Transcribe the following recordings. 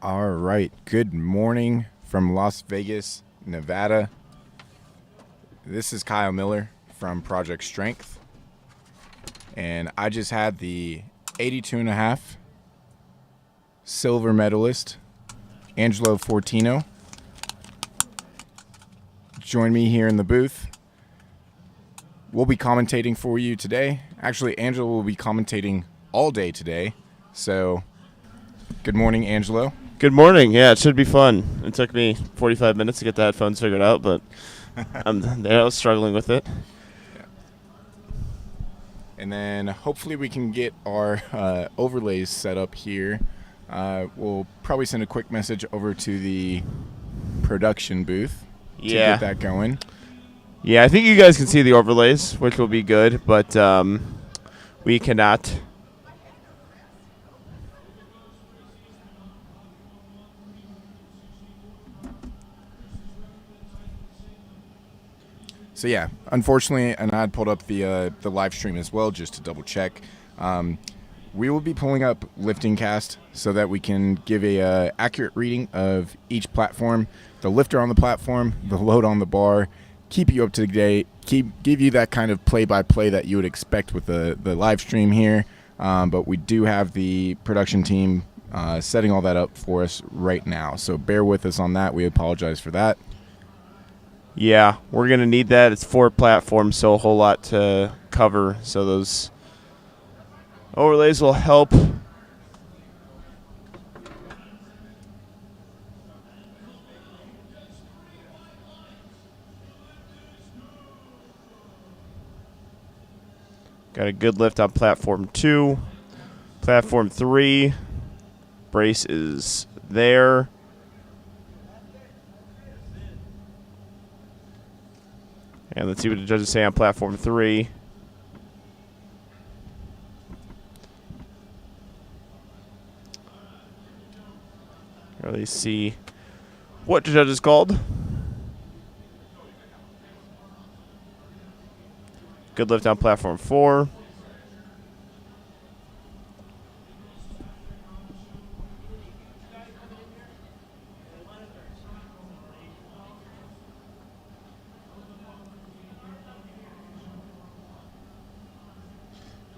All right. Good morning from Las Vegas, Nevada. This is Kyle Miller from Project Strength. And I just had the 82.5 silver medalist, Angelo Fortino, join me here in the booth. We'll be commentating for you today. Actually, Angelo will be commentating all day today. So, good morning, Angelo. Good morning. Yeah, it should be fun. It took me 45 minutes to get the headphones figured out, but I was struggling with it. Yeah. And then hopefully we can get our overlays set up here. We'll probably send a quick message over to the production booth to get that going. Yeah, I think you guys can see the overlays, which will be good, but we cannot. So yeah, unfortunately, and I had pulled up the live stream as well just to double check. We will be pulling up Lifting Cast so that we can give a accurate reading of each platform, the lifter on the platform, the load on the bar, keep you up to date, give you that kind of play-by-play that you would expect with the live stream here. But we do have the production team setting all that up for us right now. So bear with us on that. We apologize for that. Yeah, we're going to need that. It's 4 platforms, so a whole lot to cover. So those overlays will help. Got a good lift on platform 2. Platform 3, brace is there. And let's see what the judges say on platform 3. Really see what the judges called. Good lift on platform 4.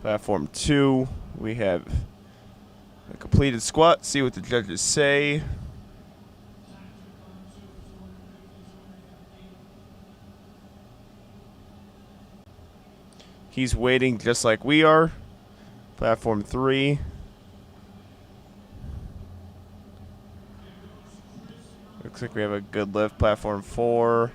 Platform 2, we have a completed squat. See what the judges say. He's waiting just like we are. Platform 3. Looks like we have a good lift. Platform 4.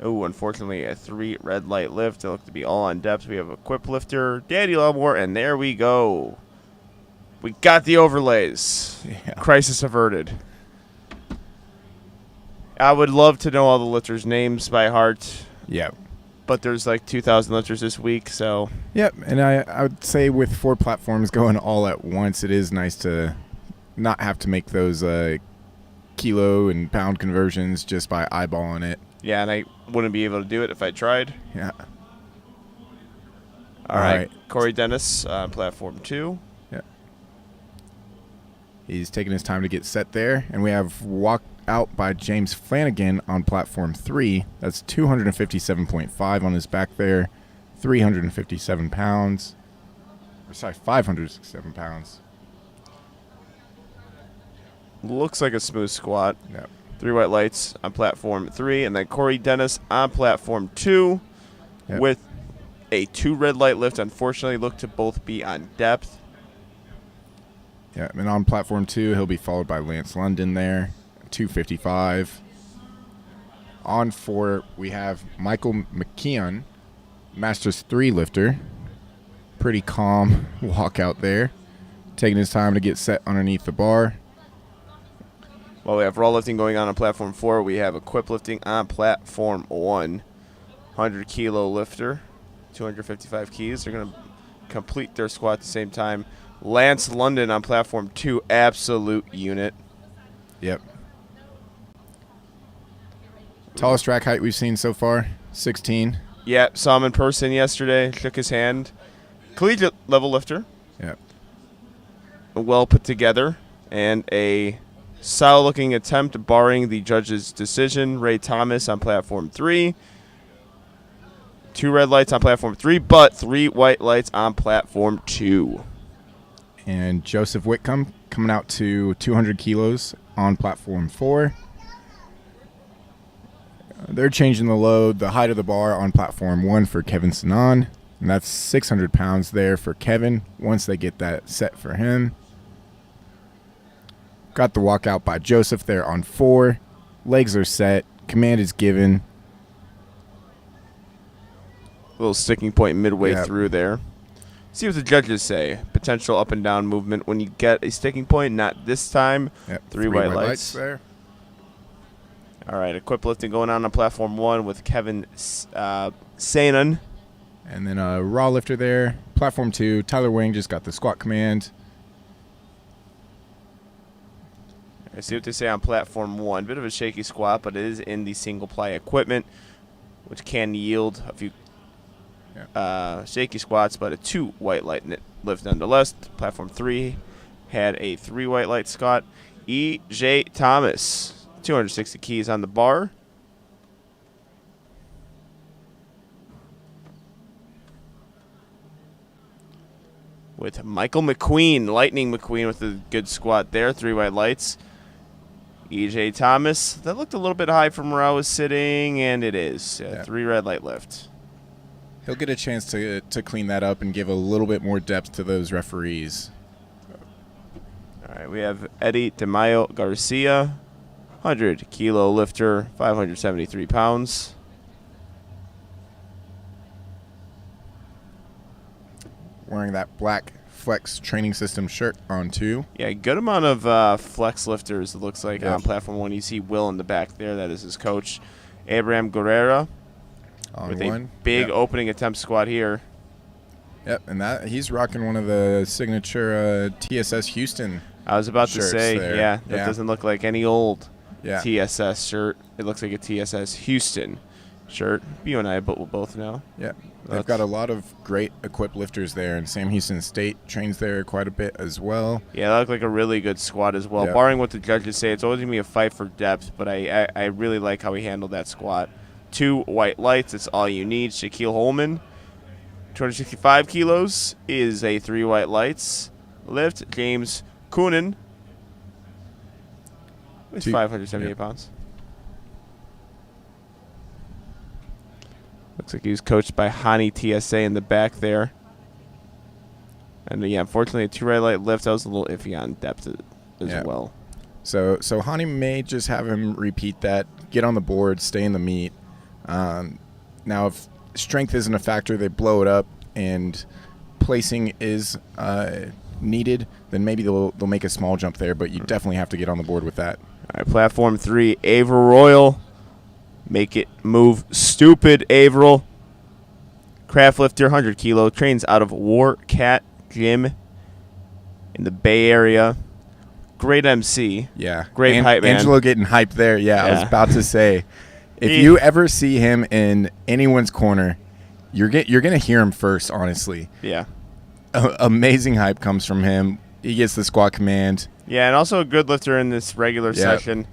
Oh, unfortunately, a 3 red light lift. It looked to be all on depth. We have a quip lifter, Daddy Lovemore, and there we go. We got the overlays. Yeah. Crisis averted. I would love to know all the lifters' names by heart. Yeah. But there's like 2,000 lifters this week, so. Yep, and I would say with 4 platforms going all at once, it is nice to not have to make those kilo and pound conversions just by eyeballing it. Yeah, and I wouldn't be able to do it if I tried. Yeah. All right. Corey Dennis on platform 2. Yeah. He's taking his time to get set there, and we have walked out by James Flanagan on platform 3. That's 257.5 on his back there, 357 pounds. Or sorry, 567 pounds. Looks like a smooth squat. Yep. 3 white lights on platform 3, and then Corey Dennis on platform 2 with a 2 red light lift. Unfortunately, look to both be on depth. Yeah, and on platform 2, he'll be followed by Lance London there, 255. On 4, we have Michael McKeon, Masters 3 lifter. Pretty calm walk out there, taking his time to get set underneath the bar. While we have raw lifting going on platform 4, we have equip lifting on platform 1. 100-kilo lifter, 255 keys. They're going to complete their squat at the same time. Lance London on platform 2, absolute unit. Yep. Tallest rack height we've seen so far, 16. Yeah, saw him in person yesterday, shook his hand. Collegiate level lifter. Yep. Well put together, and a Solid looking attempt barring the judge's decision. Ray Thomas on platform 3. 2 red lights on platform 3, but 3 white lights on platform 2. And Joseph Whitcomb coming out to 200 kilos on platform 4. They're changing the load, the height of the bar on platform 1 for Kevin Sanan. And that's 600 pounds there for Kevin once they get that set for him. Got the walkout by Joseph there on 4. Legs are set. Command is given. Little sticking point midway through there. See what the judges say. Potential up and down movement when you get a sticking point. Not this time. Yep. 3 white lights there. All right, equip lifting going on platform 1 with Kevin Sanan. And then a raw lifter there. Platform 2, Tyler Wang just got the squat command. I see what they say on platform 1. Bit of a shaky squat, but it is in the single ply equipment, which can yield a few shaky squats, but a 2 white light lift nonetheless. Platform 3 had a 3 white light squat. E.J. Thomas, 260 keys on the bar. With Michael McQueen, Lightning McQueen with a good squat there. 3 white lights. E.J. Thomas, that looked a little bit high from where I was sitting, and it is. 3 red light lift. He'll get a chance to clean that up and give a little bit more depth to those referees. All right, we have Eddie Demaio Garcia, 100 kilo lifter, 573 pounds. Wearing that black Flex training system shirt on 2. Yeah, good amount of flex lifters, it looks like, on platform 1. You see Will in the back there. That is his coach. Abraham Guerrera with a big opening attempt squat here. Yep, and he's rocking one of the signature TSS Houston. I was about to say, there. that doesn't look like any old TSS shirt. It looks like a TSS Houston shirt. You and I both know. Yeah, they've got a lot of great equipped lifters there, and Sam Houston State trains there quite a bit as well. Yeah, that looked like a really good squat as well. Yep. Barring what the judges say, it's always going to be a fight for depth, but I really like how he handled that squat. 2 white lights, it's all you need. Shaquille Holman, 265 kilos, is a 3 white lights lift. James Coonan with 578 pounds. Looks like he was coached by Hani TSA in the back there. And yeah, unfortunately, a 2 red light lift. I was a little iffy on depth as well. So Hani may just have him repeat that, get on the board, stay in the meet. Now, if strength isn't a factor, they blow it up, and placing is needed, then maybe they'll make a small jump there. But you definitely have to get on the board with that. All right, platform 3, Averill Royal. Make it move, stupid Averill. Craft lifter, 100 kilo, trains out of War Cat Gym in the Bay Area. Great MC. Yeah. Great hype man. Angelo getting hyped there. Yeah, I was about to say, if you ever see him in anyone's corner, you're gonna hear him first, honestly. Yeah. Amazing hype comes from him. He gets the squat command. Yeah, and also a good lifter in this regular session.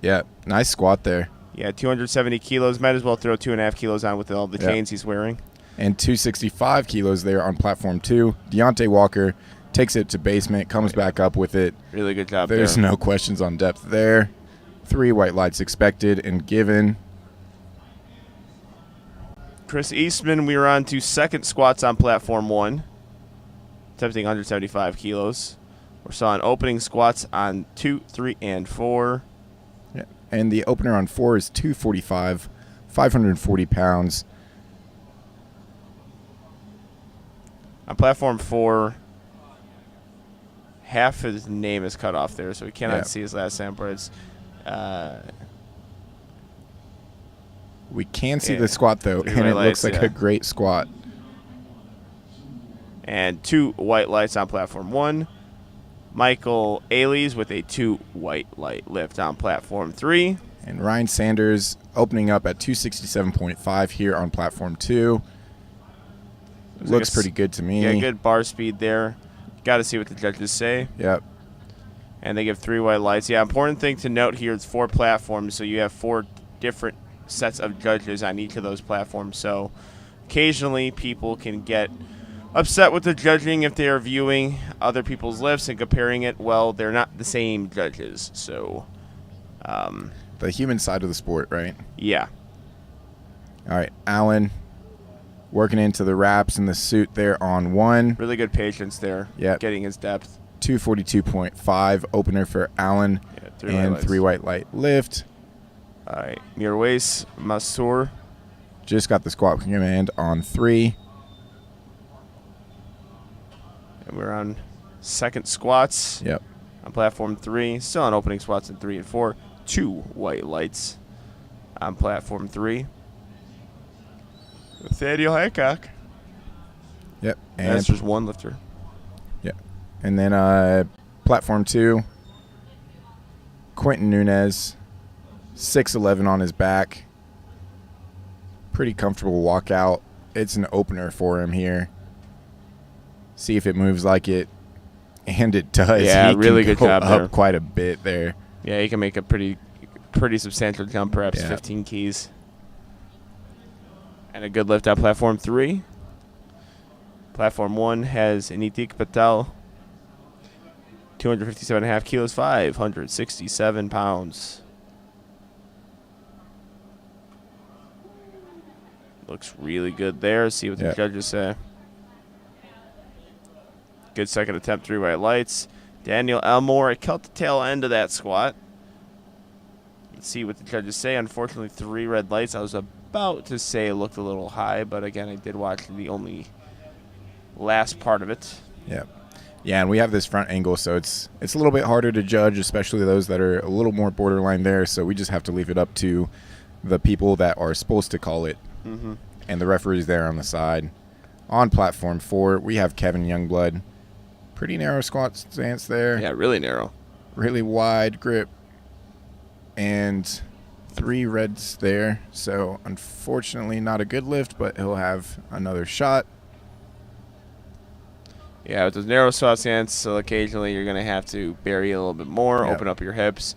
Yeah, nice squat there. Yeah, 270 kilos. Might as well throw 2.5 kilos on with all the chains he's wearing. And 265 kilos there on platform 2. Deontay Walker takes it to basement, comes back up with it. Really good job There's no questions on depth there. 3 white lights expected and given. Chris Eastman, we were on to second squats on platform 1, attempting 175 kilos. We saw an opening squats on 2, 3, and 4. Yeah. And the opener on 4 is 245, 540 pounds. On platform 4, half his name is cut off there, so we cannot see his last name, but it's... we can see the squat, though, and it looks like a great squat. And 2 white lights on platform 1. Michael Ailes with a 2 white light lift on platform 3. And Ryan Sanders opening up at 267.5 here on platform 2. Looks pretty good to me. Yeah, good bar speed there. Got to see what the judges say. Yep. And they give 3 white lights. Yeah, important thing to note here is 4 platforms, so you have 4 different sets of judges on each of those platforms. So occasionally people can get upset with the judging if they are viewing other people's lifts and comparing it. Well, they're not the same judges, so the human side of the sport, right? Yeah. All right, Allen working into the wraps in the suit there on 1. Really good patience there. Yeah. Getting his depth. 242.5 opener for Allen, Yeah, and 3 white light lift. All right, Mirwais Masur. Just got the squat command on 3. And we're on second squats. Yep. On platform 3. Still on opening squats in 3 and 4. 2 white lights on platform 3. Nathaniel Hancock. Yep. And that's just one lifter. Yep. And then platform 2, Quentin Nunez, 6'11" on his back. Pretty comfortable walkout. It's an opener for him here. See if it moves like it. And it does. Yeah, he really can good go job up there. Quite a bit there. Yeah, he can make a pretty substantial jump, perhaps 15 keys. And a good lift on platform 3. Platform 1 has Nitik Patel, 257.5 kilos, 567 pounds. Looks really good there. See what the judges say. Good second attempt, 3 white lights. Daniel Elmore caught the tail end of that squat. Let's see what the judges say. Unfortunately, 3 red lights. I was about to say it looked a little high, but again, I did watch the only last part of it. Yeah. Yeah, and we have this front angle, so it's a little bit harder to judge, especially those that are a little more borderline there. So we just have to leave it up to the people that are supposed to call it, and the referees there on the side. On platform 4, we have Kevin Youngblood. Pretty narrow squat stance there. Yeah, really narrow. Really wide grip. And 3 reds there. So unfortunately not a good lift, but he'll have another shot. Yeah, with those narrow squat stance, so occasionally you're going to have to bury a little bit more, open up your hips.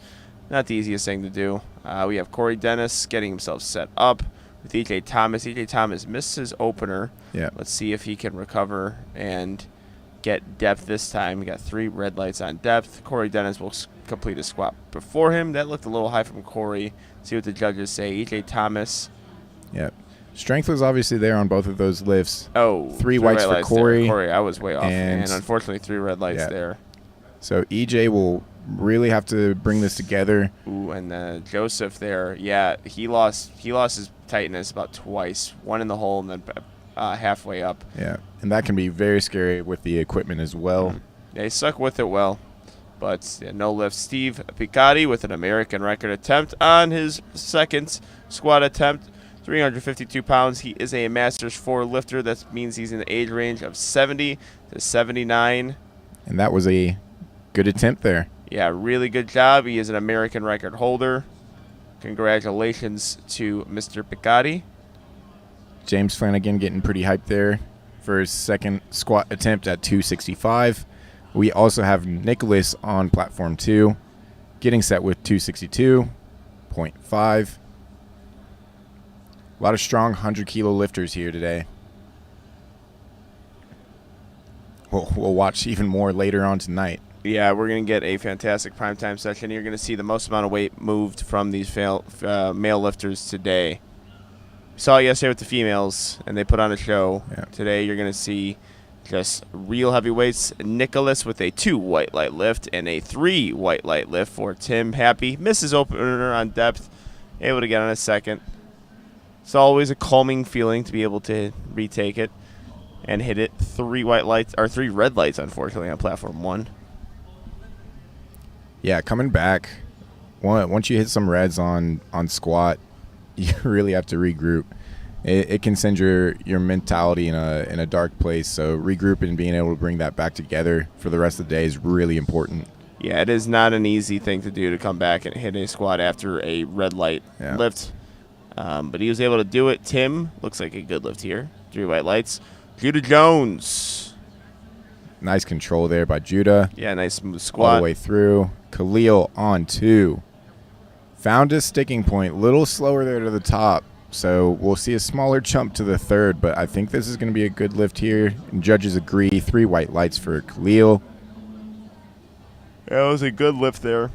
Not the easiest thing to do. We have Corey Dennis getting himself set up with E.J. Thomas. E.J. Thomas missed his opener. Yeah. Let's see if he can recover and get depth this time. We got 3 red lights on depth. Corey Dennis will complete a squat before him. That looked a little high from Corey. See what the judges say. E.J. Thomas. Yep. Strength was obviously there on both of those lifts. Oh, 3 whites for Corey. Corey, I was way off. And unfortunately, 3 red lights there. So EJ will really have to bring this together. Ooh, and Joseph there, yeah, he lost his tightness about twice. One in the hole and then halfway up. Yeah, and that can be very scary with the equipment as well. Yeah, he stuck with it well, but no lift. Steve Piccati with an American record attempt on his second squat attempt. 352 pounds. He is a Masters 4 lifter. That means he's in the age range of 70 to 79. And that was a good attempt there. Yeah, really good job. He is an American record holder. Congratulations to Mr. Piccati. James Flanagan getting pretty hyped there for his second squat attempt at 265. We also have Nicholas on platform 2 getting set with 262.5. A lot of strong 100-kilo lifters here today. We'll watch even more later on tonight. Yeah, we're going to get a fantastic primetime session. You're going to see the most amount of weight moved from these male lifters today. We saw it yesterday with the females, and they put on a show. Yeah. Today you're going to see just real heavyweights. Nicholas with a 2 white light lift and a 3 white light lift for Tim Happy. Misses opener on depth, able to get on a second. It's always a calming feeling to be able to retake it and hit it. 3 red lights, unfortunately, on platform 1. Yeah, coming back, once you hit some reds on squat, you really have to regroup. It can send your mentality in a dark place. So regrouping and being able to bring that back together for the rest of the day is really important. Yeah, it is not an easy thing to do to come back and hit a squat after a red light lift. But he was able to do it. Tim looks like a good lift here. 3 white lights. Judah Jones. Nice control there by Judah. Yeah, nice smooth squat. All the way through. Khalil on 2. Found his sticking point. Little slower there to the top. So we'll see a smaller jump to the 3rd, but I think this is going to be a good lift here. And judges agree. 3 white lights for Khalil. That was a good lift there.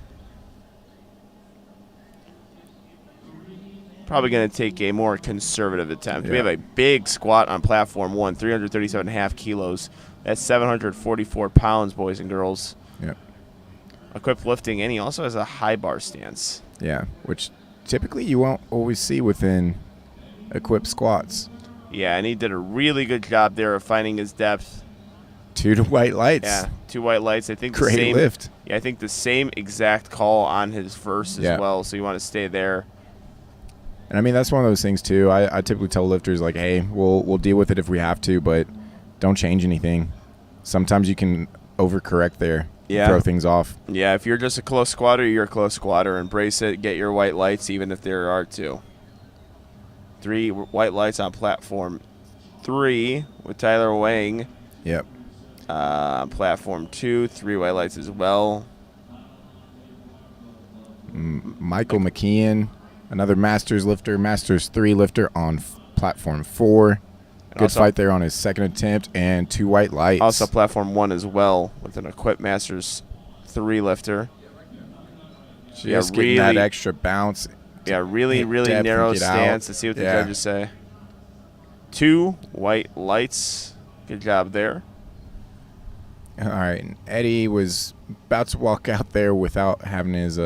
Probably going to take a more conservative attempt. Yeah. We have a big squat on platform 1, 337.5 kilos. That's 744 pounds, boys and girls. Yep. Equipped lifting, and he also has a high bar stance. Yeah, which typically you won't always see within equipped squats. Yeah, and he did a really good job there of finding his depth. 2 to white lights. Yeah, 2 white lights. I think Great the same lift. Yeah, I think the same exact call on his verse as well. So you want to stay there. And I mean, that's one of those things too. I typically tell lifters like, hey, we'll deal with it if we have to, but don't change anything. Sometimes you can overcorrect there. Yeah. Throw things off. Yeah, if you're just a close squatter, you're a close squatter. Embrace it. Get your white lights, even if there are 2. 3 white lights on platform 3 with Tyler Wang. Yep. Platform 2, 3 white lights as well. Michael McKeon, another Masters lifter, Masters 3 lifter on platform 4. Good also, fight there on his 2nd attempt, and 2 white lights. Also platform 1 as well with an equipped Masters 3 lifter. Just getting that extra bounce. Yeah, really narrow stance. Let's see what the judges say. 2 white lights. Good job there. All right, and Eddie was about to walk out there without having his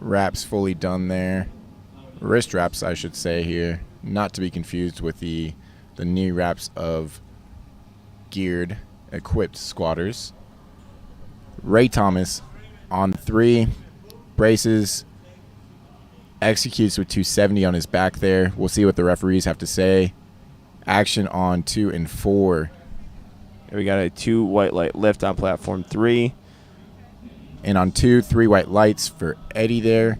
wraps fully done there. Wrist wraps, I should say here. Not to be confused with the knee wraps of geared, equipped squatters. Ray Thomas on 3. Braces. Executes with 270 on his back there. We'll see what the referees have to say. Action on 2 and 4. We got a 2 white light lift on platform 3. And on 2, 3 white lights for Eddie there.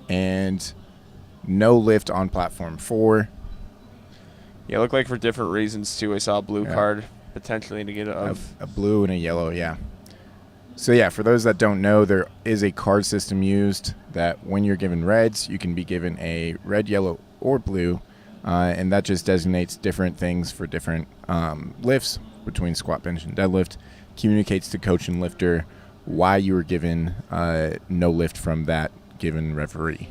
And no lift on platform 4. Yeah, looked like for different reasons, too. I saw a blue card potentially to get a blue and a yellow, yeah. So, yeah, for those that don't know, there is a card system used that when you're given reds, you can be given a red, yellow, or blue. And that just designates different things for different lifts between squat, bench, and deadlift. Communicates to coach and lifter why you were given no lift from that given referee.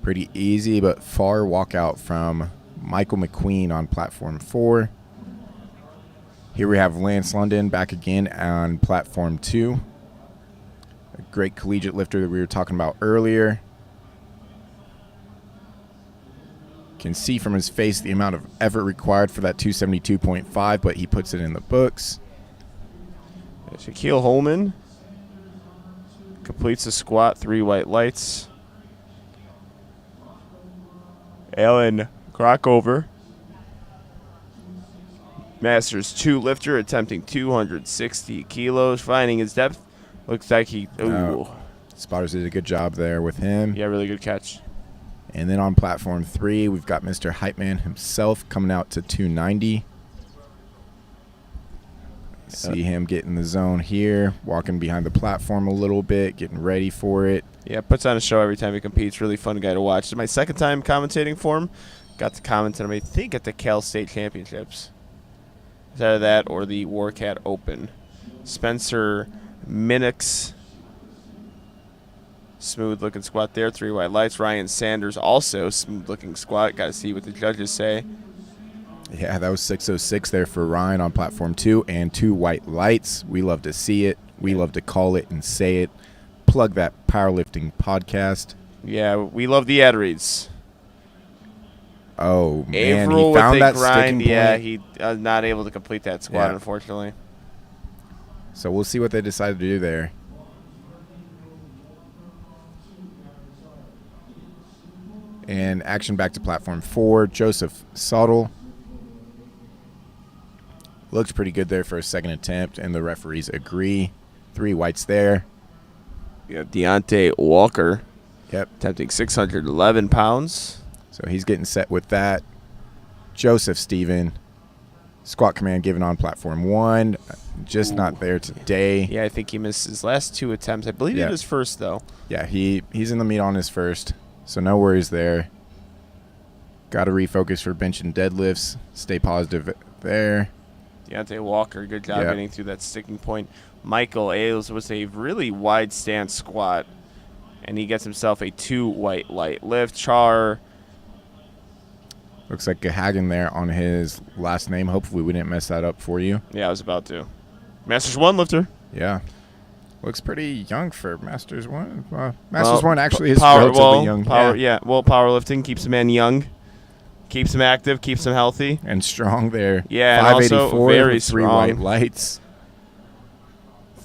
Pretty easy but far walkout from Michael McQueen on platform 4. Here we have Lance London back again on platform 2. A great collegiate lifter that we were talking about earlier. Can see from his face the amount of effort required for that 272.5, but he puts it in the books. Shaquille Holman completes the squat, 3 white lights. Alan Crockover, Masters 2 lifter, attempting 260 kilos, finding his depth. Looks like he... Spotters did a good job there with him. Yeah, really good catch. And then on platform 3, we've got Mr. Hype Man himself coming out to 290. See him get in the zone here, walking behind the platform a little bit, getting ready for it. Yeah, puts on a show every time he competes. Really fun guy to watch. This is my 2nd time commentating for him. Got to comment on him, I think, at the Cal State Championships. Either that or the Warcat Open. Spencer Minix. Smooth-looking squat there. 3 white lights. Ryan Sanders also smooth-looking squat. Got to see what the judges say. Yeah, that was 606 there for Ryan on platform 2 and 2 white lights. We love to see it. We love to call it and say it. Plug that powerlifting podcast. Yeah, we love the ad reads. Oh, man. Averill He found with the that grind. sticking point. Yeah, he not able to complete that squat, unfortunately. So we'll see what they decide to do there. And action back to platform 4. Joseph Sottle. Looks pretty good there for a 2nd attempt, and the referees agree. 3 whites there. We have Deontay Walker. Yep. Attempting 611 pounds. So he's getting set with that. Joseph Stephen. Squat command given on platform 1. Just not there today. Yeah, I think he missed his last 2 attempts. I believe he did his first, though. Yeah, he's in the meet on his first, so no worries there. Got to refocus for bench and deadlifts. Stay positive there. Deontay Walker, good job getting through that sticking point. Michael Ailes was a really wide stance squat, and he gets himself a 2 white light lift. Char. Looks like Gahagan there on his last name. Hopefully we didn't mess that up for you. Yeah, I was about to. Masters 1 lifter. Yeah. Looks pretty young for Masters 1. Masters 1 actually is power, relatively young. Powerlifting keeps a man young. Keeps him active, keeps him healthy. And strong there. Yeah, 584 and also very with 3 strong. white lights.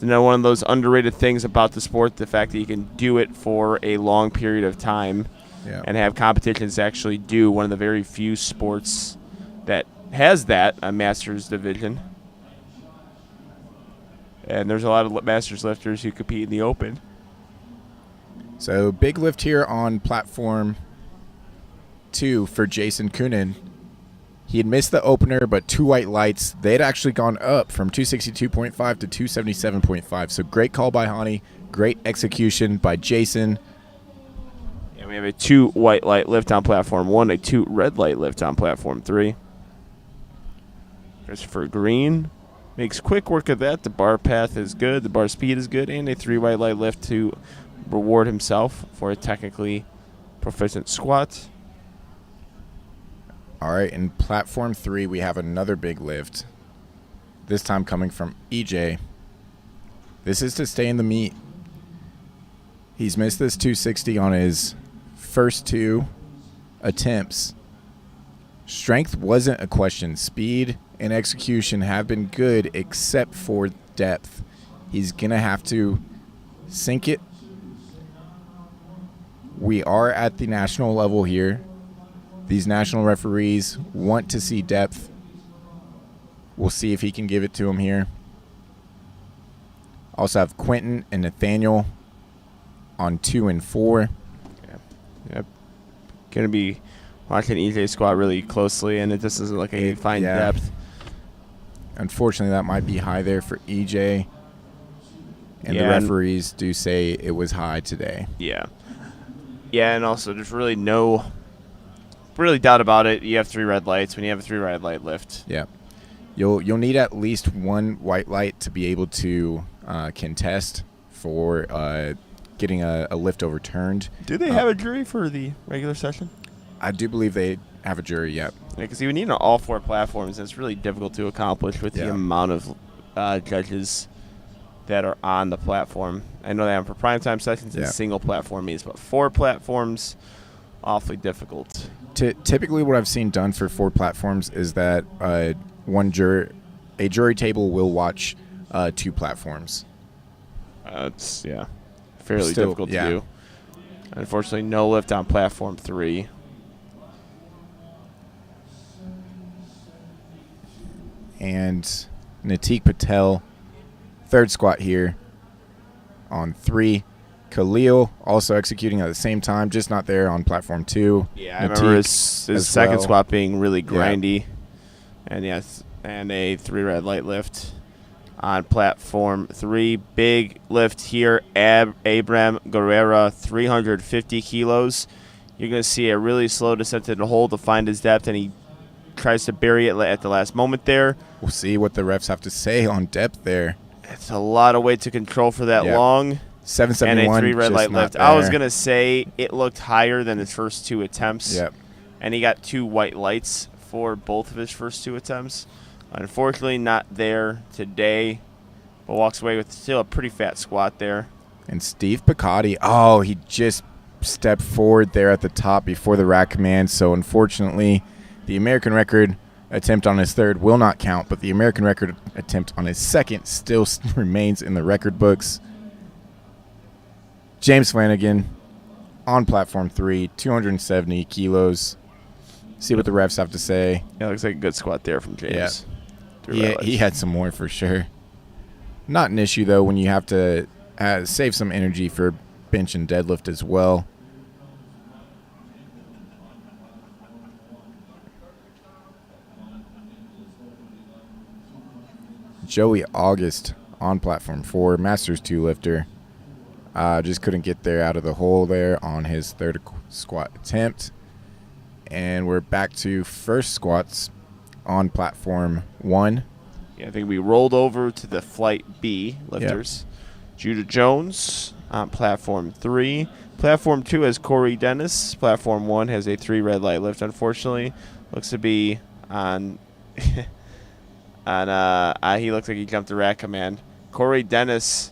One of those underrated things about the sport, the fact that you can do it for a long period of time and have competitions actually do. One of the very few sports that has that, a Masters division. And there's a lot of Masters lifters who compete in the Open. So big lift here on platform 2 for Jason Coonan. He had missed the opener, but 2 white lights. They had actually gone up from 262.5 to 277.5. So great call by Hani. Great execution by Jason. Yeah, we have a 2 white light lift on platform 1, a 2 red light lift on platform 3. Christopher Green makes quick work of that. The bar path is good. The bar speed is good. And a 3 white light lift to reward himself for a technically proficient squat. All right, in platform 3, we have another big lift. This time coming from EJ. This is to stay in the meet. He's missed this 260 on his first 2 attempts. Strength wasn't a question. Speed and execution have been good except for depth. He's going to have to sink it. We are at the national level here. These national referees want to see depth. We'll see if he can give it to him here. Also have Quentin and Nathaniel on 2 and 4. Yep. Going to be watching EJ's squat really closely, and this isn't like a fine depth. Unfortunately, that might be high there for EJ. And the referees do say it was high today. Yeah. Yeah, and also there's really no doubt about it. You have 3 red lights when you have a 3 red light lift. Yeah. You'll need at least 1 white light to be able to contest for getting a lift overturned. Do they have a jury for the regular session? I do believe they have a jury, yep. Yeah, because you would need on all 4 platforms, and it's really difficult to accomplish with the amount of judges that are on the platform. I know that for primetime sessions and single platform meets, but 4 platforms, awfully difficult. Typically what I've seen done for 4 platforms is that a jury table will watch 2 platforms. It's fairly difficult to do. Unfortunately, no lift on platform 3. And Natik Patel, 3rd squat here on 3. Khalil also executing at the same time, just not there on platform 2. Yeah, I remember his second squat being really grindy. Yeah. And a 3 red light lift on platform 3. Big lift here. Abram Guerrera, 350 kilos. You're going to see a really slow descent to the hole to find his depth, and he tries to bury it at the last moment there. We'll see what the refs have to say on depth there. It's a lot of weight to control for that long. 771 and a 3 red light lift. There. I was going to say it looked higher than his first 2 attempts. Yep. And he got 2 white lights for both of his first 2 attempts. Unfortunately, not there today, but walks away with still a pretty fat squat there. And Steve Picotti, he just stepped forward there at the top before the rack command. So unfortunately, the American record attempt on his 3rd will not count, but the American record attempt on his 2nd still remains in the record books. James Flanagan on platform 3, 270 kilos. See what the refs have to say. Yeah, looks like a good squat there from James. Yeah, he had some more for sure. Not an issue, though, when you have to save some energy for bench and deadlift as well. Joey August on platform 4, Masters 2 lifter. Just couldn't get there out of the hole there on his third squat attempt. And we're back to first squats on platform 1. Yeah, I think we rolled over to the flight B lifters. Yep. Judah Jones on platform 3. Platform 2 has Corey Dennis. Platform 1 has a 3 red light lift, unfortunately. Looks to be on he looks like he jumped the rack command. Corey Dennis,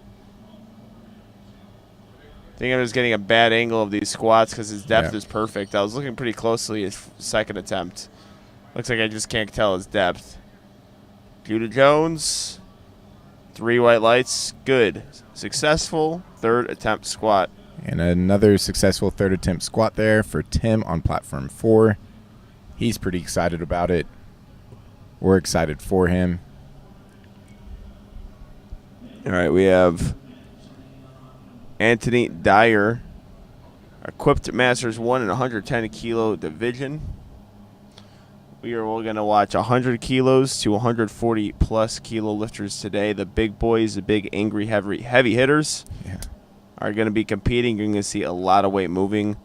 I think I'm just getting a bad angle of these squats because his depth is perfect. I was looking pretty closely at his second attempt. Looks like I just can't tell his depth. Judah Jones, 3 white lights, good. Successful third attempt squat. And another successful third attempt squat there for Tim on platform 4. He's pretty excited about it. We're excited for him. All right, we have Anthony Dyer, equipped Masters 1 in 110 kilo division. We are all going to watch 100 kilos to 140 plus kilo lifters today. The big boys, the big angry heavy hitters are going to be competing. You're going to see a lot of weight moving.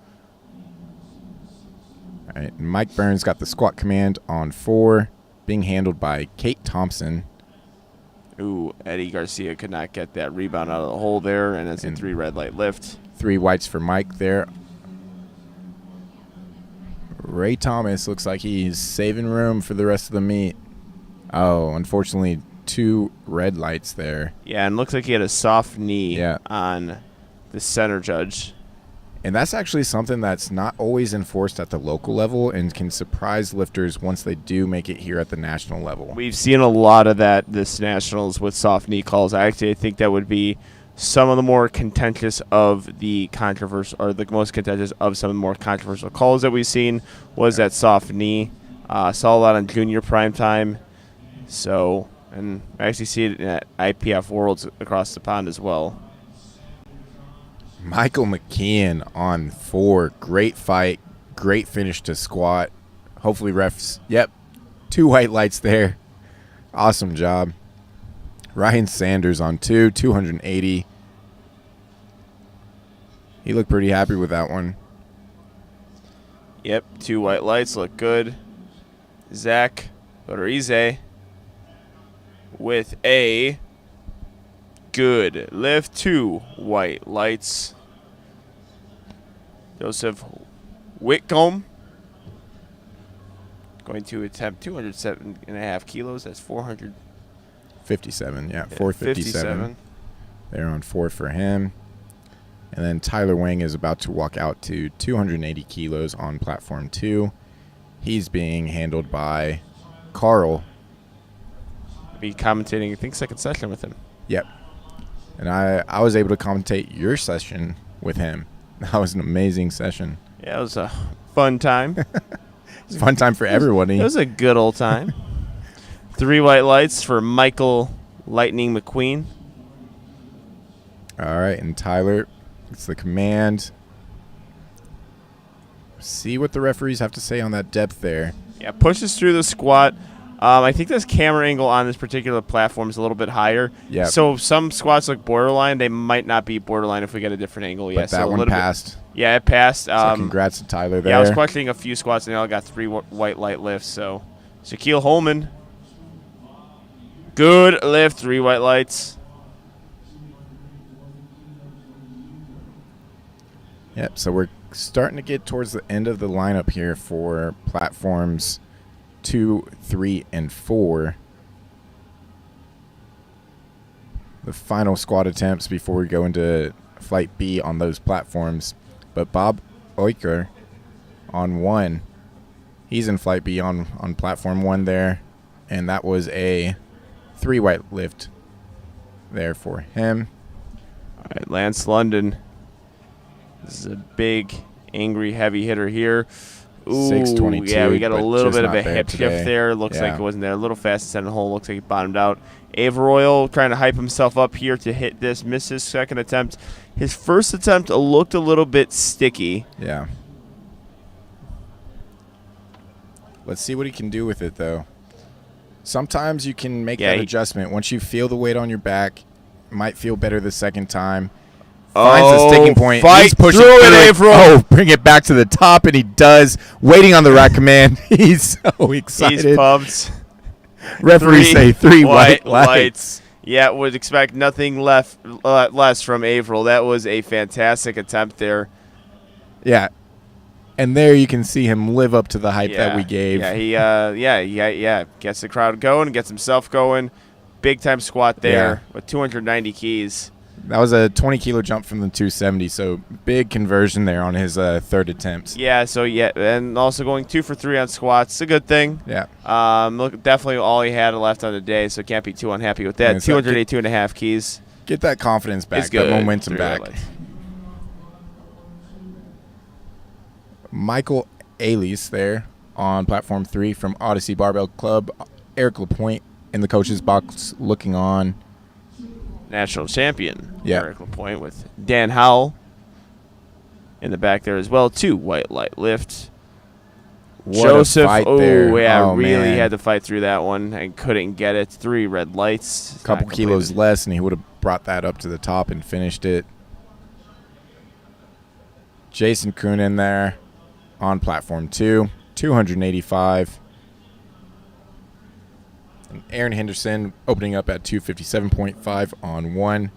All right, Mike Burns got the squat command on 4, being handled by Kate Thompson. Ooh, Eddie Garcia could not get that rebound out of the hole there, and it's a 3 red light lift. 3 whites for Mike there. Ray Thomas looks like he's saving room for the rest of the meet. Oh, unfortunately, 2 red lights there. Yeah, and looks like he had a soft knee on the center judge. And that's actually something that's not always enforced at the local level and can surprise lifters once they do make it here at the national level. We've seen a lot of that this nationals with soft knee calls. I think that would be some of the more contentious of the controversial, or the most contentious of some of the more controversial calls that we've seen was that soft knee. Saw a lot on junior prime time. So, and I actually see it at IPF Worlds across the pond as well. Michael McKeon on 4. Great fight. Great finish to squat. Hopefully refs. Yep. 2 white lights there. Awesome job. Ryan Sanders on 2. 280. He looked pretty happy with that one. Yep. 2 white lights look good. Zach Rodriguez with a good lift. 2 white lights. Joseph Whitcomb going to attempt 207.5 kilos. That's 457. Yeah, 457. They're on 4 for him. And then Tyler Wang is about to walk out to 280 kilos on platform 2. He's being handled by Carl. Be commentating, I think, second session with him. Yep. And I was able to commentate your session with him. That was an amazing session. Yeah, it was a fun time. It was a fun time for everybody. It was a good old time. 3 white lights for Michael Lightning McQueen. All right, and Tyler, it's the command. See what the referees have to say on that depth there. Yeah, pushes through the squat. I think this camera angle on this particular platform is a little bit higher. Yeah. So some squats look borderline. They might not be borderline if we get a different angle. But yeah, that one passed. Yeah, it passed. So congrats to Tyler there. Yeah, I was questioning a few squats, and they all got 3 white light lifts. So Shaquille Holman, good lift, 3 white lights. Yep, so we're starting to get towards the end of the lineup here for platforms 2, 3, and 4. The final squat attempts before we go into Flight B on those platforms. But Bob Oiker on 1. He's in Flight B on platform 1 there. And that was a 3 white lift there for him. All right, Lance London. This is a big, angry, heavy hitter here. Ooh, 622. Yeah, we got a little bit of a there hip today. shift there. Looks like it wasn't there. A little fast descending hole. Looks like he bottomed out. Ave Royal trying to hype himself up here to hit this. Missed his second attempt. His first attempt looked a little bit sticky. Yeah. Let's see what he can do with it, though. Sometimes you can make that adjustment. Once you feel the weight on your back, might feel better the second time. Finds a sticking point. He's pushing through it, April. Oh, bring it back to the top, and he does. Waiting on the rack command. He's so excited. He's pumped. Referees say 3 white lights. Yeah, would expect nothing less from April. That was a fantastic attempt there. Yeah. And there you can see him live up to the hype that we gave. Yeah, he gets the crowd going, gets himself going. Big time squat there with 290 keys. That was a 20-kilo jump from the 270, so big conversion there on his third attempt. Yeah, and also going 2 for 3 on squats. It's a good thing. Yeah. Look, definitely all he had left on the day, so can't be too unhappy with that. 282.5 keys. Get that confidence back, that momentum back. Michael Alice there on platform 3 from Odyssey Barbell Club. Eric LaPointe in the coach's box looking on. National champion Eric LaPointe with Dan Howell in the back there as well. 2 white light lifts. Joseph, really had to fight through that one and couldn't get it. 3 red lights. A couple kilos less, and he would have brought that up to the top and finished it. Jason Kuhn in there on platform 2, 285. And Aaron Henderson opening up at 257.5 on 1.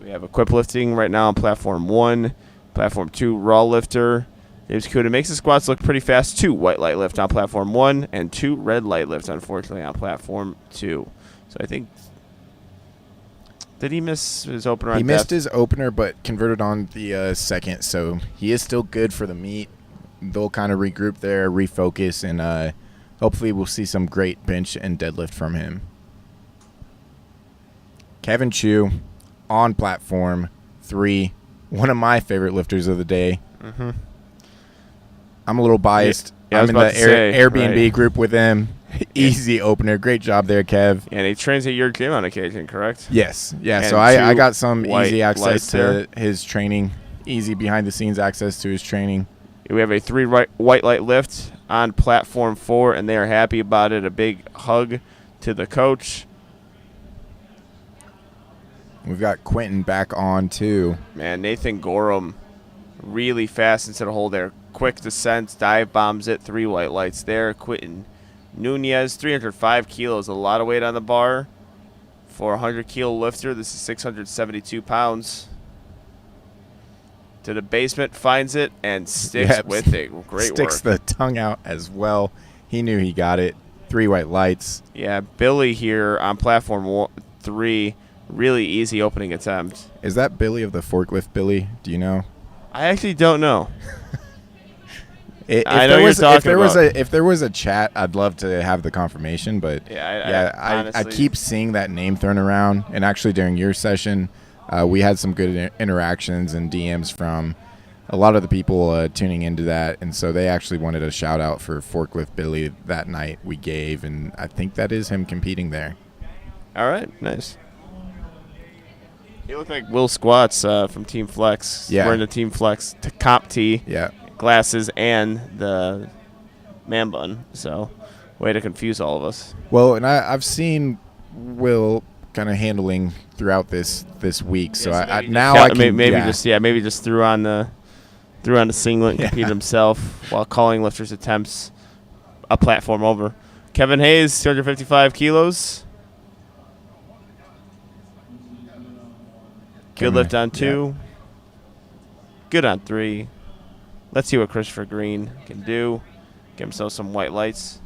We have equip lifting right now on platform 1. Platform 2, raw lifter. James Kuda makes the squats look pretty fast. 2 white light lift on platform 1 and 2 red light lifts, unfortunately, on platform 2. So I think, did he miss his opener? He missed his opener, but converted on the second. So he is still good for the meet. They'll kind of regroup there, refocus, and hopefully we'll see some great bench and deadlift from him. Kevin Chu on platform 3, one of my favorite lifters of the day. Mm-hmm. I'm a little biased. I'm in the Airbnb group with him. Easy opener. Great job there, Kev. And he trains at your gym on occasion, correct? Yes. Yeah, so I got some easy access to his training, easy behind-the-scenes access to his training. We have a 3 white light lift on platform 4, and they are happy about it. A big hug to the coach. We've got Quentin back on, too. Man, Nathan Gorham really fast into the hole there. Quick descent, dive bombs it, 3 white lights there. Quentin Nunez, 305 kilos, a lot of weight on the bar. For a 100-kilo lifter, this is 672 pounds. To the basement, finds it, and sticks with it. Great work. Sticks the tongue out as well. He knew he got it. 3 white lights. Yeah, Billy here on platform 3, really easy opening attempt. Is that Billy of the forklift, Billy? Do you know? I actually don't know. If there was a chat, I'd love to have the confirmation, but I keep seeing that name thrown around. And actually, during your session, we had some good interactions and DMs from a lot of the people tuning into that, and so they actually wanted a shout out for Forklift Billy that night we gave, and I think that is him competing there. All right, nice. He looked like Will Squats from Team Flex. Yeah, wearing the Team Flex comp tee. Yeah. Glasses and the man bun, so way to confuse all of us. Well, and I've seen Will kind of handling throughout this week, so I can maybe just threw on the singlet and competed himself while calling lifters' attempts a platform over. Kevin Hayes, 255 kilos. Good lift on 2. Yeah. Good on 3. Let's see what Christopher Green can do. Give himself some white lights.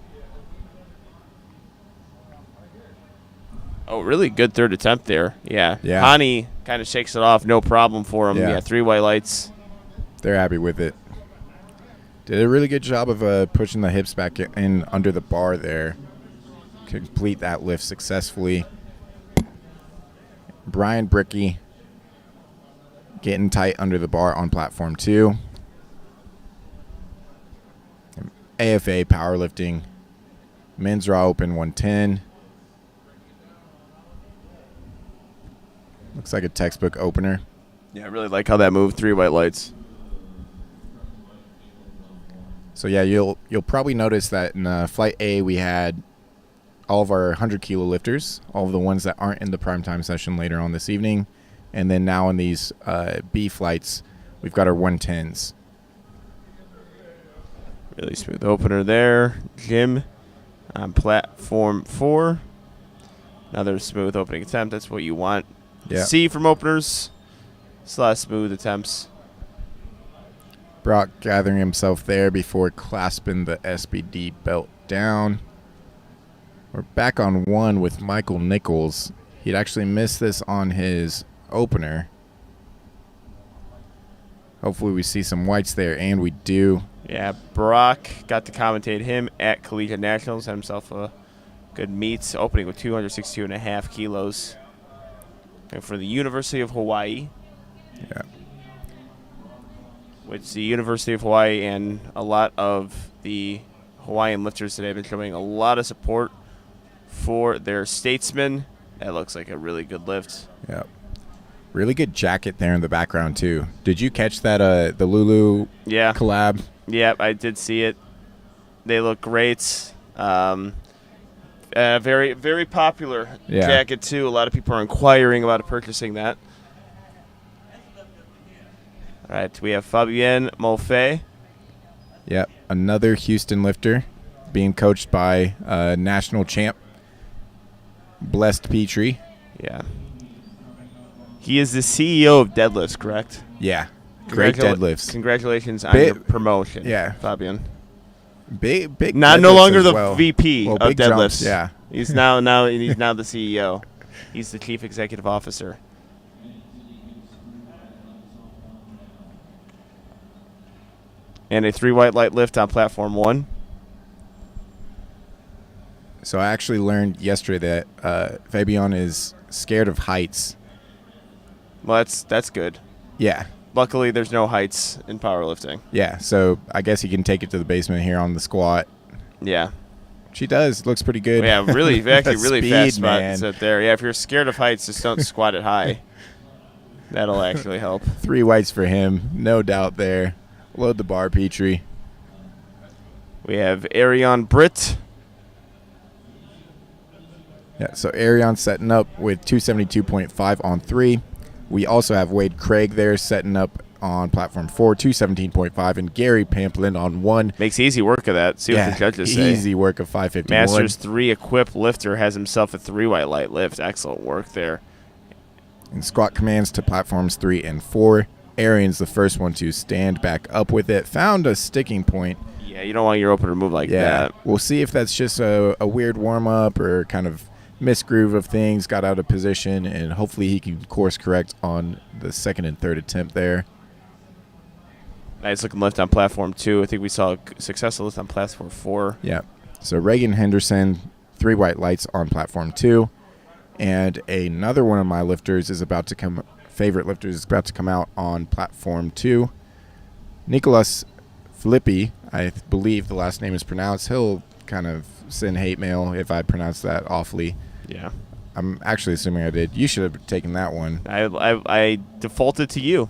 Oh, really good third attempt there. Yeah. Hani kind of shakes it off. No problem for him. Yeah, 3 white lights. They're happy with it. Did a really good job of pushing the hips back in under the bar there. Complete that lift successfully. Brian Bricky getting tight under the bar on platform 2. AFA powerlifting, men's raw open 110. Looks like a textbook opener. Yeah, I really like how that moved. 3 white lights. So yeah, you'll probably notice that in flight A we had all of our 100 kilo lifters, all of the ones that aren't in the primetime session later on this evening. And then now in these B flights, we've got our 110s. Really smooth opener there. Jim on platform 4. Another smooth opening attempt. That's what you want to see from openers. It's a lot of smooth attempts. Brock gathering himself there before clasping the SBD belt down. We're back on 1 with Michael Nichols. He'd actually missed this on his opener. Hopefully we see some whites there, and we do. Yeah, Brock got to commentate him at Collegiate Nationals. Had himself a good meet, opening with 262.5 kilos. And for the University of Hawaii. Yeah. Which the University of Hawaii and a lot of the Hawaiian lifters today have been showing a lot of support for their statesmen. That looks like a really good lift. Yeah. Really good jacket there in the background, too. Did you catch that, the Lulu collab? Yeah, I did see it. They look great. Very, very popular jacket, too. A lot of people are inquiring about purchasing that. All right, we have Fabien Molfet. Yep, another Houston lifter being coached by national champ, Blessed Petrie. Yeah. He is the CEO of Deadlifts, correct? Yeah, great deadlifts. Congratulations on your promotion, Fabien. Big. No longer the VP of Deadlifts. Jumps, yeah, he's now the CEO. He's the chief executive officer. And a 3 white light lift on platform 1. So I actually learned yesterday that Fabian is scared of heights. Well, that's good. Yeah. Luckily, there's no heights in powerlifting. Yeah, so I guess he can take it to the basement here on the squat. Yeah. She does. Looks pretty good. Yeah, really Speed, fast man. spots there. Yeah, if you're scared of heights, just don't squat it high. That'll actually help. 3 whites for him, no doubt there. Load the bar, Petrie. We have Arion Britt. Yeah, so Arion setting up with 272.5 on 3. We also have Wade Craig there setting up on platform 4, 217.5, and Gary Pamplin on 1. Makes easy work of that. See what the judges say. Easy work of 551. Masters 3 equipped lifter has himself a 3 white light lift. Excellent work there. And squat commands to platforms 3 and 4. Arian's the first one to stand back up with it. Found a sticking point. Yeah, you don't want your opener to move like that. We'll see if that's just a weird warm-up or kind of misgroove of things, got out of position, and hopefully he can course correct on the second and third attempt there. Nice looking lift on platform 2. I think we saw a successful lift on platform 4. Yeah. So Reagan Henderson, 3 white lights on platform 2. And another one of my lifters is about to come, favorite lifters is about to come out on platform 2. Nicholas Filippi, I believe the last name is pronounced. He'll kind of send hate mail if I pronounce that awfully. Yeah. I'm actually assuming I did. You should have taken that one. I defaulted to you.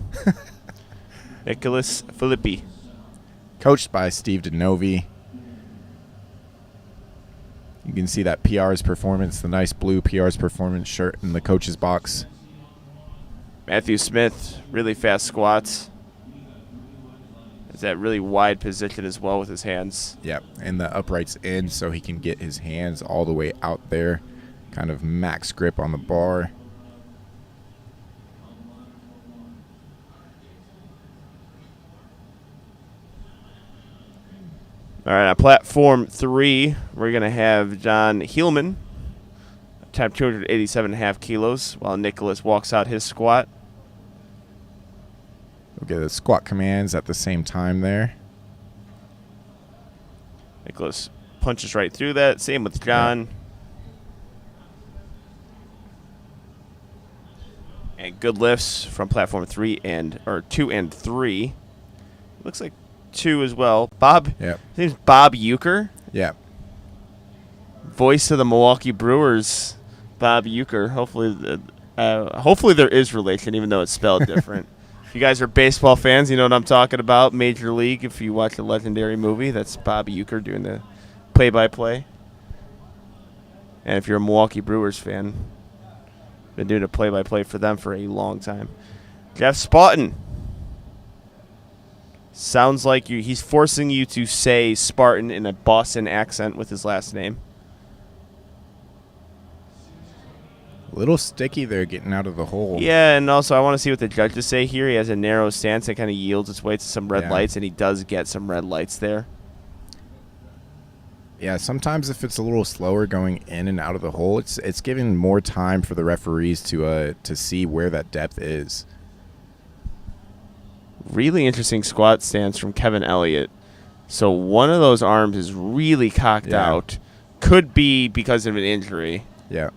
Nicholas Filippi. Coached by Steve DeNovi. You can see that PR's performance, the nice blue PR's performance shirt in the coach's box. Matthew Smith, really fast squats. It's that really wide position as well with his hands. Yep, and the uprights in so he can get his hands all the way out there. Kind of max grip on the bar. All right, on platform 3, we're going to have John Heelman, attempt 287.5 kilos, while Nicholas walks out his squat. We'll get the squat commands at the same time there. Nicholas punches right through that. Same with John. Yeah. And good lifts from platform 2 and 3. Looks like 2 as well. Bob. Yep. His name's Bob Euchre. Yeah. Voice of the Milwaukee Brewers, Bob Euchre. Hopefully there is relation, even though it's spelled different. If you guys are baseball fans, you know what I'm talking about. Major League, if you watch a legendary movie, that's Bob Euchre doing the play-by-play. And if you're a Milwaukee Brewers fan, been doing a play-by-play for them for a long time. Jeff Spartan. Sounds like he's forcing you to say Spartan in a Boston accent with his last name. A little sticky there getting out of the hole. Yeah, and also I want to see what the judges say here. He has a narrow stance that kind of yields its way to some red lights, and he does get some red lights there. Yeah, sometimes if it's a little slower going in and out of the hole, it's giving more time for the referees to see where that depth is. Really interesting squat stance from Kevin Elliott. So one of those arms is really cocked out. Could be because of an injury. Yeah.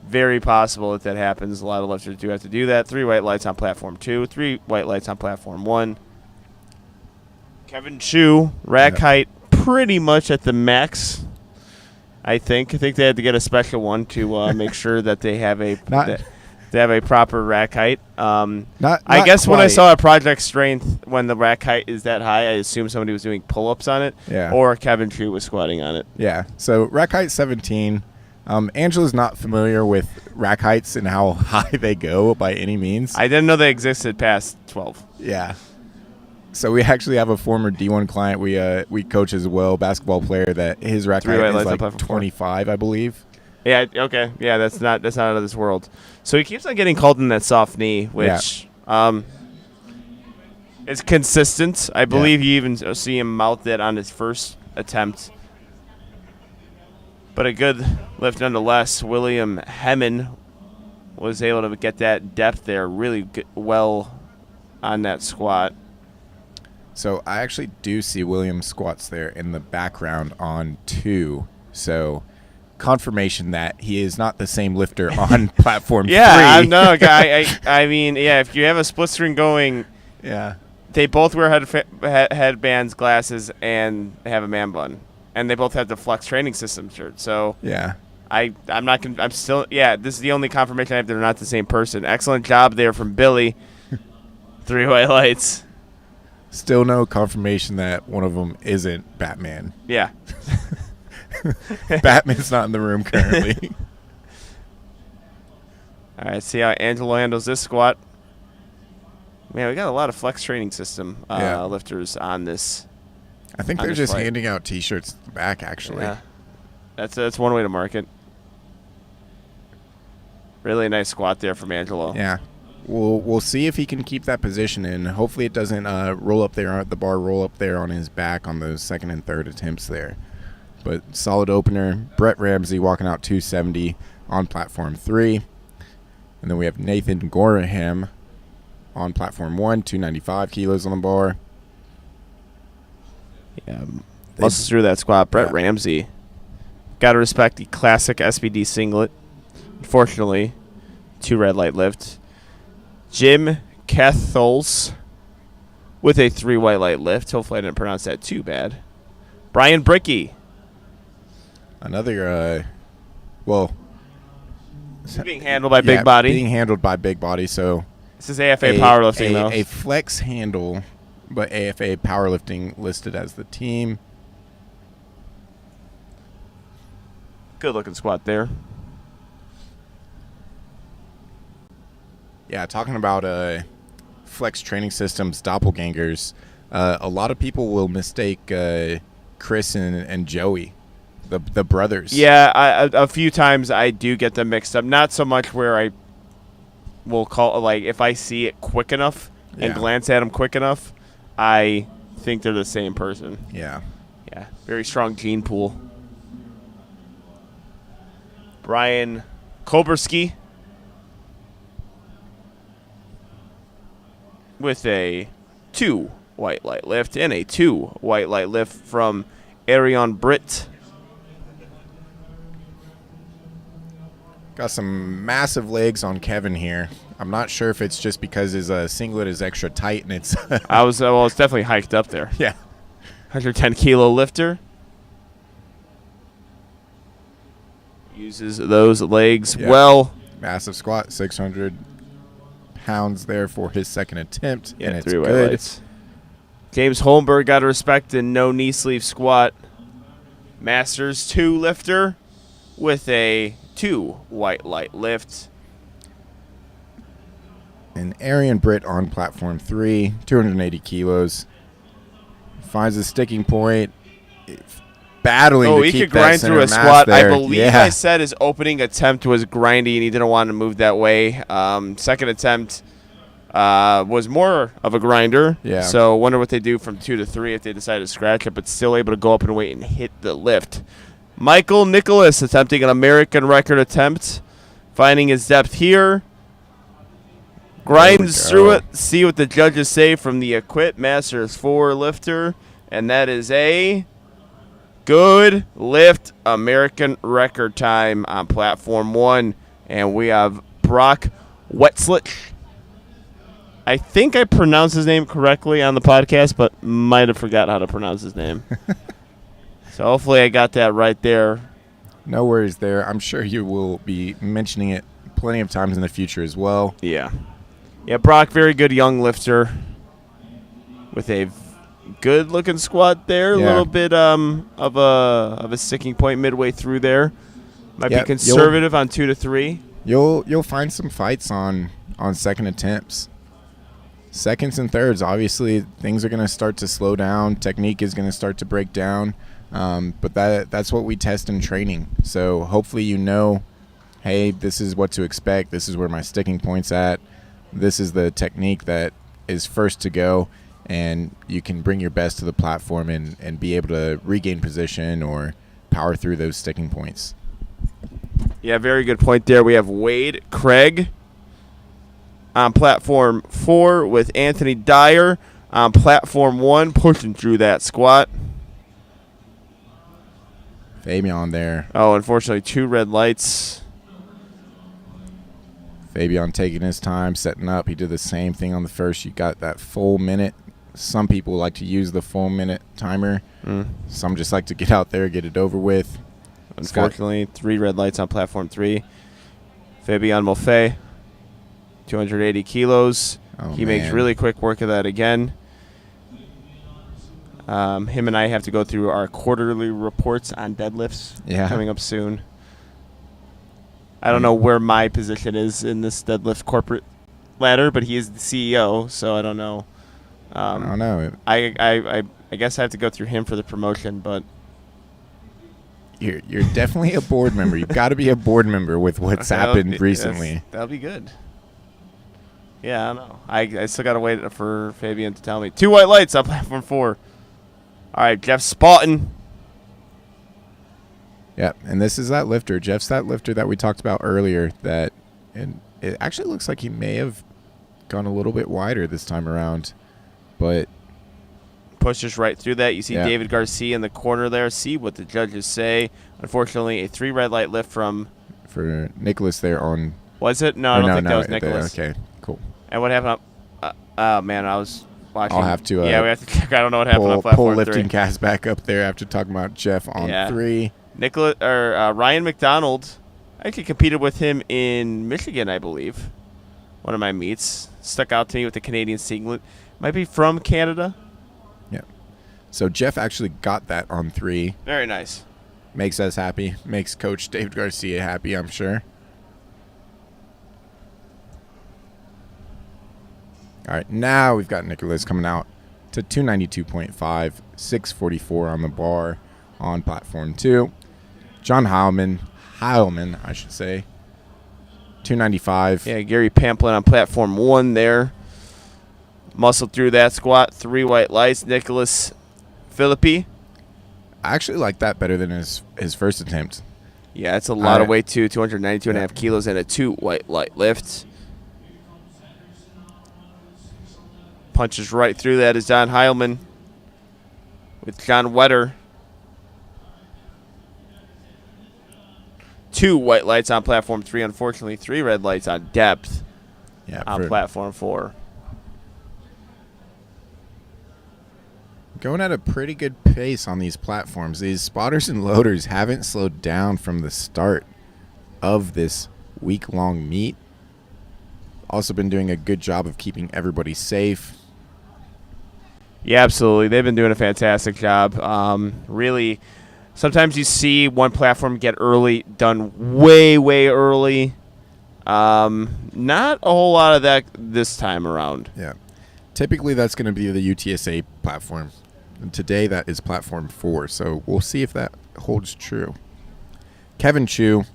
Very possible that happens. A lot of lifters do have to do that. 3 white lights on platform 2. 3 white lights on platform 1. Kevin Chu, rack height pretty much at the max. I think they had to get a special one to make sure that they have a they have a proper rack height. I guess when I saw a Project Strength, when the rack height is that high, I assume somebody was doing pull-ups on it. Yeah. Or Kevin Chu was squatting on it. Yeah. So rack height 17. Angela's not familiar with rack heights and how high they go by any means. I didn't know they existed past 12. Yeah. So we actually have a former D1 client we coach as well, basketball player, that his rack height is like 25, I believe. Yeah, okay. Yeah, that's not out of this world. So he keeps on getting called in that soft knee, which is consistent. I believe you even see him mouth it on his first attempt. But a good lift nonetheless. William Hemmen was able to get that depth there really well on that squat. So I actually do see William squats there in the background on 2. So confirmation that he is not the same lifter on platform 3. Yeah, no, I mean, yeah, if you have a split screen going, they both wear headbands, glasses, and have a man bun. And they both have the Flex Training System shirt. So yeah, I'm still this is the only confirmation I have they're not the same person. Excellent job there from Billy. 3 white lights. Still no confirmation that one of them isn't Batman. Yeah. Batman's not in the room currently. All right, see how Angelo handles this squat. Man, we got a lot of Flex Training System lifters on this. I think they're just handing out T-shirts at the back, actually. Yeah, that's one way to market. Really nice squat there from Angelo. Yeah. We'll see if he can keep that position, and hopefully it doesn't roll up there on the bar, roll up there on his back on those second and third attempts there. But solid opener. Brett Ramsey walking out 270 on platform 3. And then we have Nathan Gorham on platform 1, 295 kilos on the bar. Yeah, muscles through that squat. Brett Ramsey. Got to respect the classic SBD singlet. Unfortunately, 2 red light lift. Jim Kethols with a 3 white light lift. Hopefully I didn't pronounce that too bad. Brian Bricky. Another, being handled by Big Body. Being handled by Big Body, so. This is AFA Powerlifting, though. A flex handle, but AFA Powerlifting listed as the team. Good looking squat there. Yeah, talking about flex training systems, doppelgangers, a lot of people will mistake Chris and Joey, the brothers. Yeah, a few times I do get them mixed up. Not so much where I will call, like, if I see it quick enough and glance at them quick enough, I think they're the same person. Yeah. Yeah, very strong gene pool. Brandt Kobursky with a 2 white light lift and a 2 white light lift from Arion Britt. Got some massive legs on Kevin here. I'm not sure if it's just because his singlet is extra tight and it's. It's definitely hiked up there. Yeah. 110 kilo lifter. Uses those legs well. Massive squat, 600 pounds there for his second attempt, and it's 3 white good. lights. James Holmberg got to respect a no knee sleeve squat. Masters 2 lifter. with a 2 white light lift. And Arian Britt on platform 3, 280 kilos. Finds a sticking point. Battling to he keep could grind that through a center squat. mass there. I believe I said his opening attempt was grindy, and he didn't want to move that way. Second attempt was more of a grinder. Yeah. So wonder what they do from 2 to 3 if they decide to scratch it, but still able to go up and weight and hit the lift. Michael Nicholas attempting an American record attempt, finding his depth here. Grinds through it. See what the judges say from the Equip Masters 4 lifter, and that is a good lift American record time on platform 1. And we have Brock Wetlich. I think I pronounced his name correctly on the podcast, but might have forgot how to pronounce his name. So hopefully I got that right there. No worries there. I'm sure you will be mentioning it plenty of times in the future as well. Yeah. Yeah, Brock, very good young lifter with a good-looking squat there. Yeah. A little bit of a sticking point midway through there. Might be conservative on 2 to 3. You'll find some fights on second attempts. Seconds and thirds, obviously, things are going to start to slow down. Technique is going to start to break down. But that's what we test in training. So hopefully hey, this is what to expect. This is where my sticking point's at. This is the technique that is first to go, and you can bring your best to the platform and be able to regain position or power through those sticking points. Yeah, very good point there. We have Wade Craig on platform 4 with Anthony Dyer on platform 1, pushing through that squat. Fabian there. Oh, unfortunately, 2 red lights. Fabian taking his time, setting up. He did the same thing on the first. You got that full minute. Some people like to use the full minute timer. Some just like to get out there, get it over with. Unfortunately, 3 red lights on platform 3. Fabian Moffet, 280 kilos. He makes really quick work of that again. Him and I have to go through our quarterly reports on deadlifts coming up soon. I don't know where my position is in this deadlift corporate ladder, but he is the CEO, so I don't know. I don't know. I guess I have to go through him for the promotion, but you're definitely a board member. You've got to be a board member with what's happened recently. That'll be good. Yeah, I don't know. I still got to wait for Fabian to tell me. 2 white lights on platform 4. All right, Jeff Spartan. Yeah, and this is that lifter. Jeff's that lifter that we talked about earlier. And it actually looks like he may have gone a little bit wider this time around, but pushes right through that. You see David Garcia in the corner there. See what the judges say. Unfortunately, a 3 red light lift for Nicholas there on. Was it? No, I don't think that was Nicholas. Okay, cool. And what happened? Oh man, I was watching. I'll have to. We have to check. I don't know what happened on platform 3. Pull lifting cast back up there after talking about Jeff on 3. Nicholas or Ryan McDonald. I actually competed with him in Michigan, I believe. One of my meets stuck out to me with the Canadian singlet. Might be from Canada. Yeah. So Jeff actually got that on 3. Very nice. Makes us happy. Makes Coach David Garcia happy, I'm sure. All right, now we've got Nicholas coming out to 292.5, 644 on the bar on platform 2. John Heilman, I should say, 295. Yeah, Gary Pamplin on platform 1 there. Muscled through that squat, 3 white lights. Nicholas Philippi. I actually like that better than his first attempt. Yeah, it's a lot of weight too, 292.5 kilos and a 2 white light lift. Punches right through that is Don Heilman with John Wetter. 2 white lights on platform 3. Unfortunately, 3 red lights on depth on platform 4. Going at a pretty good pace on these platforms. These spotters and loaders haven't slowed down from the start of this week-long meet. Also been doing a good job of keeping everybody safe. Yeah, absolutely. They've been doing a fantastic job. Really Sometimes you see one platform get done way, way early. Not a whole lot of that this time around. Yeah. Typically, that's going to be the UTSA platform. And today, that is platform 4. So we'll see if that holds true. Kevin Chu,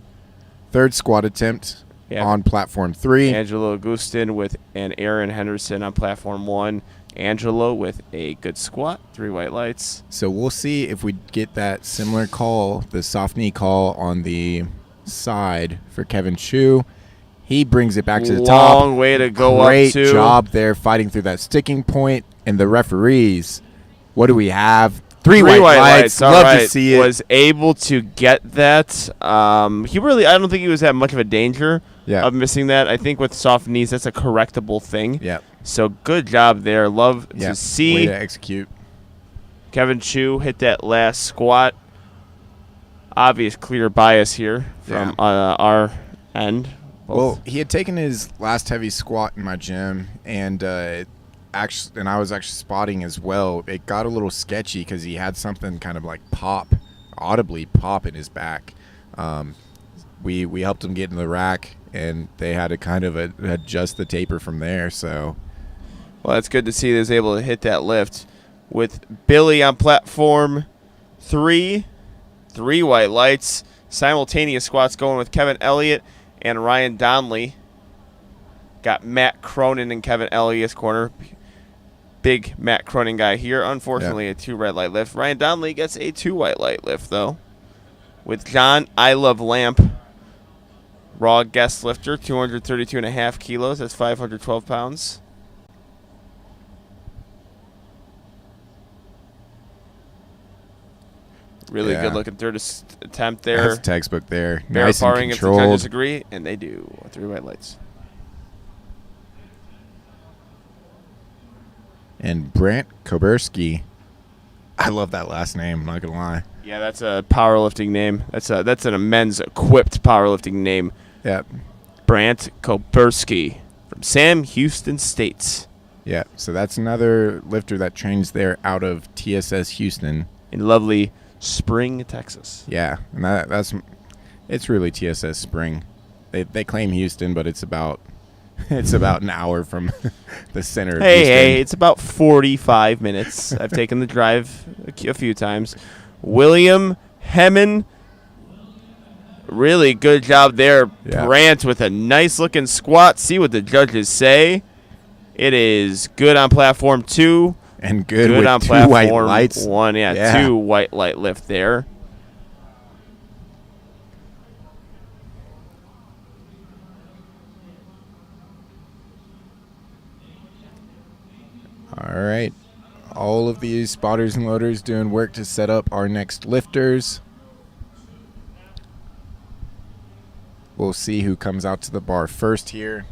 third squat attempt on platform 3. Angelo Agustin and Aaron Henderson on platform 1. Angelo with a good squat, 3 white lights. So we'll see if we get that similar call, the soft knee call on the side for Kevin Chu. He brings it back to the top. Long way to go up to. Great job there fighting through that sticking point. And the referees, what do we have? 3 white lights. Love to see it. Was able to get that. I don't think he was at much of a danger of missing that. I think with soft knees, that's a correctable thing. Yeah. So good job there. Love to see. Way to execute. Kevin Chu hit that last squat. Obvious clear bias here from our end. Well, he had taken his last heavy squat in my gym, and I was actually spotting as well. It got a little sketchy because he had something kind of like audibly pop in his back. We helped him get in the rack, and they had to kind of adjust the taper from there. So, well, that's good to see he was able to hit that lift with Billy on platform 3. 3 white lights, simultaneous squats going with Kevin Elliott and Ryan Donnelly. Got Matt Cronin in Kevin Elliott's corner. Big Matt Cronin guy here. Unfortunately, a 2 red light lift. Ryan Donnelly gets a 2 white light lift, though. With John I Love Lamp, raw guest lifter, 232.5 kilos. That's 512 pounds. Really good looking third attempt there. That's textbook there. Bear Nice parring and if the controlled. judges agree, and they do. 3 white lights. And Brandt Kobursky. I love that last name, I'm not going to lie. Yeah, that's a powerlifting name. That's a men's equipped powerlifting name. Yep. Brandt Kobursky from Sam Houston State. Yeah, so that's another lifter that trains there out of TSS Houston. In lovely Spring, Texas. Yeah, and it's really TSS Spring. They claim Houston, but it's about an hour from the center of Houston. Hey, it's about 45 minutes. I've taken the drive a few times. William Hemmen, really good job there. Yeah. Brandt with a nice looking squat. See what the judges say. It is good on platform 2. And good on with 2 platform white lights. 1, 2 white light lift there. All right. All of these spotters and loaders doing work to set up our next lifters. We'll see who comes out to the bar first here.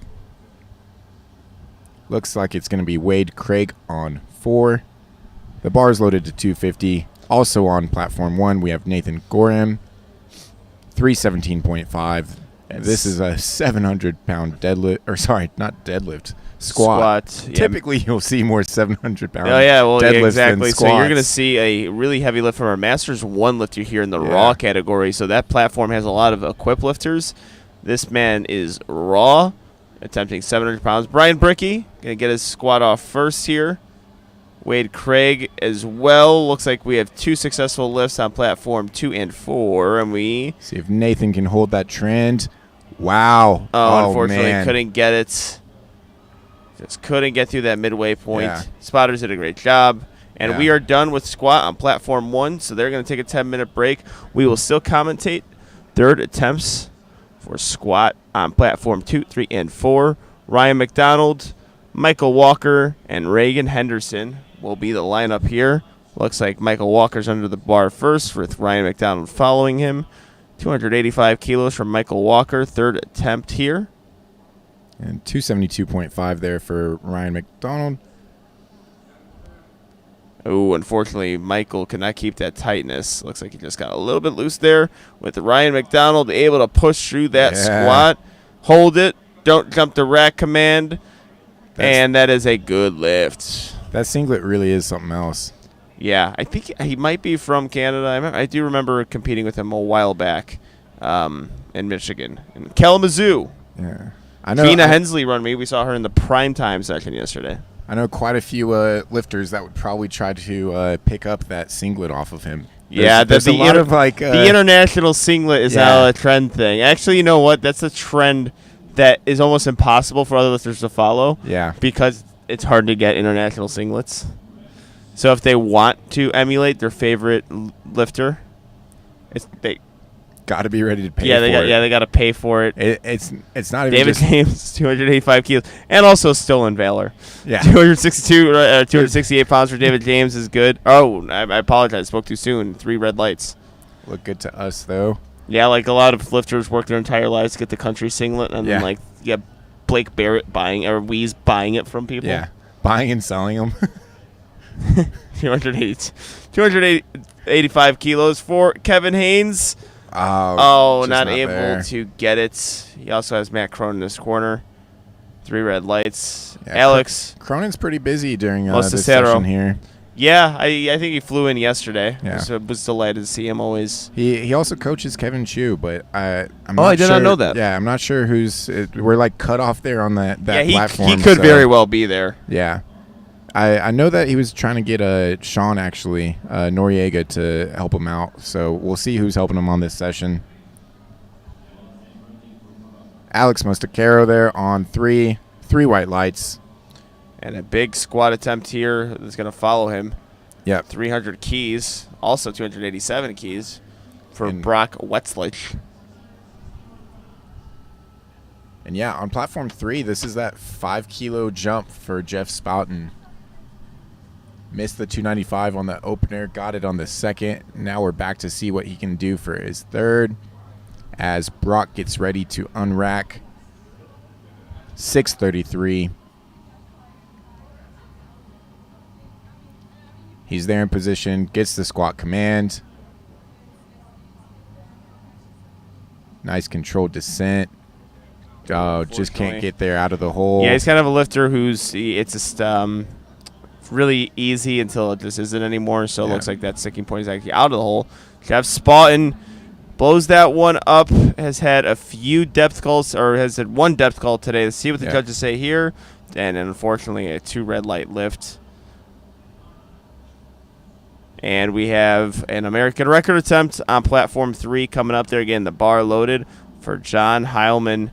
Looks like it's going to be Wade Craig on 4. The bar is loaded to 250. Also on platform 1, we have Nathan Gorham, 317.5. This is a 700-pound deadlift, or sorry, not deadlift, squat. Yeah. Typically, you'll see more 700-pound deadlifts exactly. So you're going to see a really heavy lift from our Masters 1 lifter here in the raw category. So that platform has a lot of equipped lifters. This man is raw, attempting 700 pounds. Brian Brickey going to get his squat off first here. Wade Craig as well. Looks like we have 2 successful lifts on platform 2 and 4. And we see if Nathan can hold that trend. Wow. Unfortunately, man. couldn't get it. Just couldn't get through that midway point. Yeah. Spotters did a great job. And we are done with squat on platform 1. So they're going to take a 10-minute break. We will still commentate third attempts for squat on platform 2, 3, and 4. Ryan McDonald, Michael Walker, and Reagan Henderson will be the lineup here. Looks like Michael Walker's under the bar first, with Ryan McDonald following him. 285 kilos from Michael Walker, third attempt here. And 272.5 there for Ryan McDonald. Oh, unfortunately, Michael could not keep that tightness. Looks like he just got a little bit loose there, with Ryan McDonald able to push through that squat. Hold it. Don't jump the rack command. And that is a good lift. That singlet really is something else. Yeah, I think he might be from Canada. I do remember competing with him a while back in Michigan. In Kalamazoo. Yeah. I know. Gina Hensley run me. We saw her in the primetime session yesterday. I know quite a few lifters that would probably try to pick up that singlet off of him. There's a lot of like the international singlet is now a trend thing. Actually, you know what? That's a trend that is almost impossible for other lifters to follow. Yeah. Because it's hard to get international singlets. So if they want to emulate their favorite lifter, they got to be ready to pay for it. Yeah, they got to pay for it. It's not even David James, 285 kilos, and also Stolen Valor. Yeah. 268 pounds for David James is good. Oh, I apologize. Spoke too soon. 3 red lights. Look good to us, though. Yeah, like a lot of lifters work their entire lives to get the country singlet, and then like you have Blake Barrett buying or Weeze buying it from people. Yeah, buying and selling them. 285 kilos for Kevin Haynes. Not able to get it. He also has Matt Cronin in his corner. 3 red lights. Yeah, Alex. Cronin's pretty busy during this session here. Yeah, I think he flew in yesterday. Yeah. So was delighted to see him always. He also coaches Kevin Chu, but I'm I did not know that. Yeah, I'm not sure we're like cut off there on that platform. He could very well be there. Yeah. I know that he was trying to get Sean, actually, Noriega, to help him out. So we'll see who's helping him on this session. Alex Mostacaro there on 3 white lights. And a big squat attempt here that's going to follow him. Yep. 300 keys, also 287 keys for Brock Wetlich. And yeah, on platform 3, this is that 5-kilo jump for Jeff Spoughton. Missed the 295 on the opener, got it on the second. Now we're back to see what he can do for his third as Brock gets ready to unrack 633. He's there in position, gets the squat command. Nice controlled descent. Oh, just can't get there out of the hole. Yeah, he's kind of a lifter it's just really easy until it just isn't anymore. So it looks like that sticking point is actually out of the hole. Jeff Spaughton blows that one up, has had a few depth calls, or has had one depth call today. Let's see what the judges say here. And unfortunately, a 2 red light lift. And we have an American record attempt on platform 3 coming up there. Again, the bar loaded for John Heilman.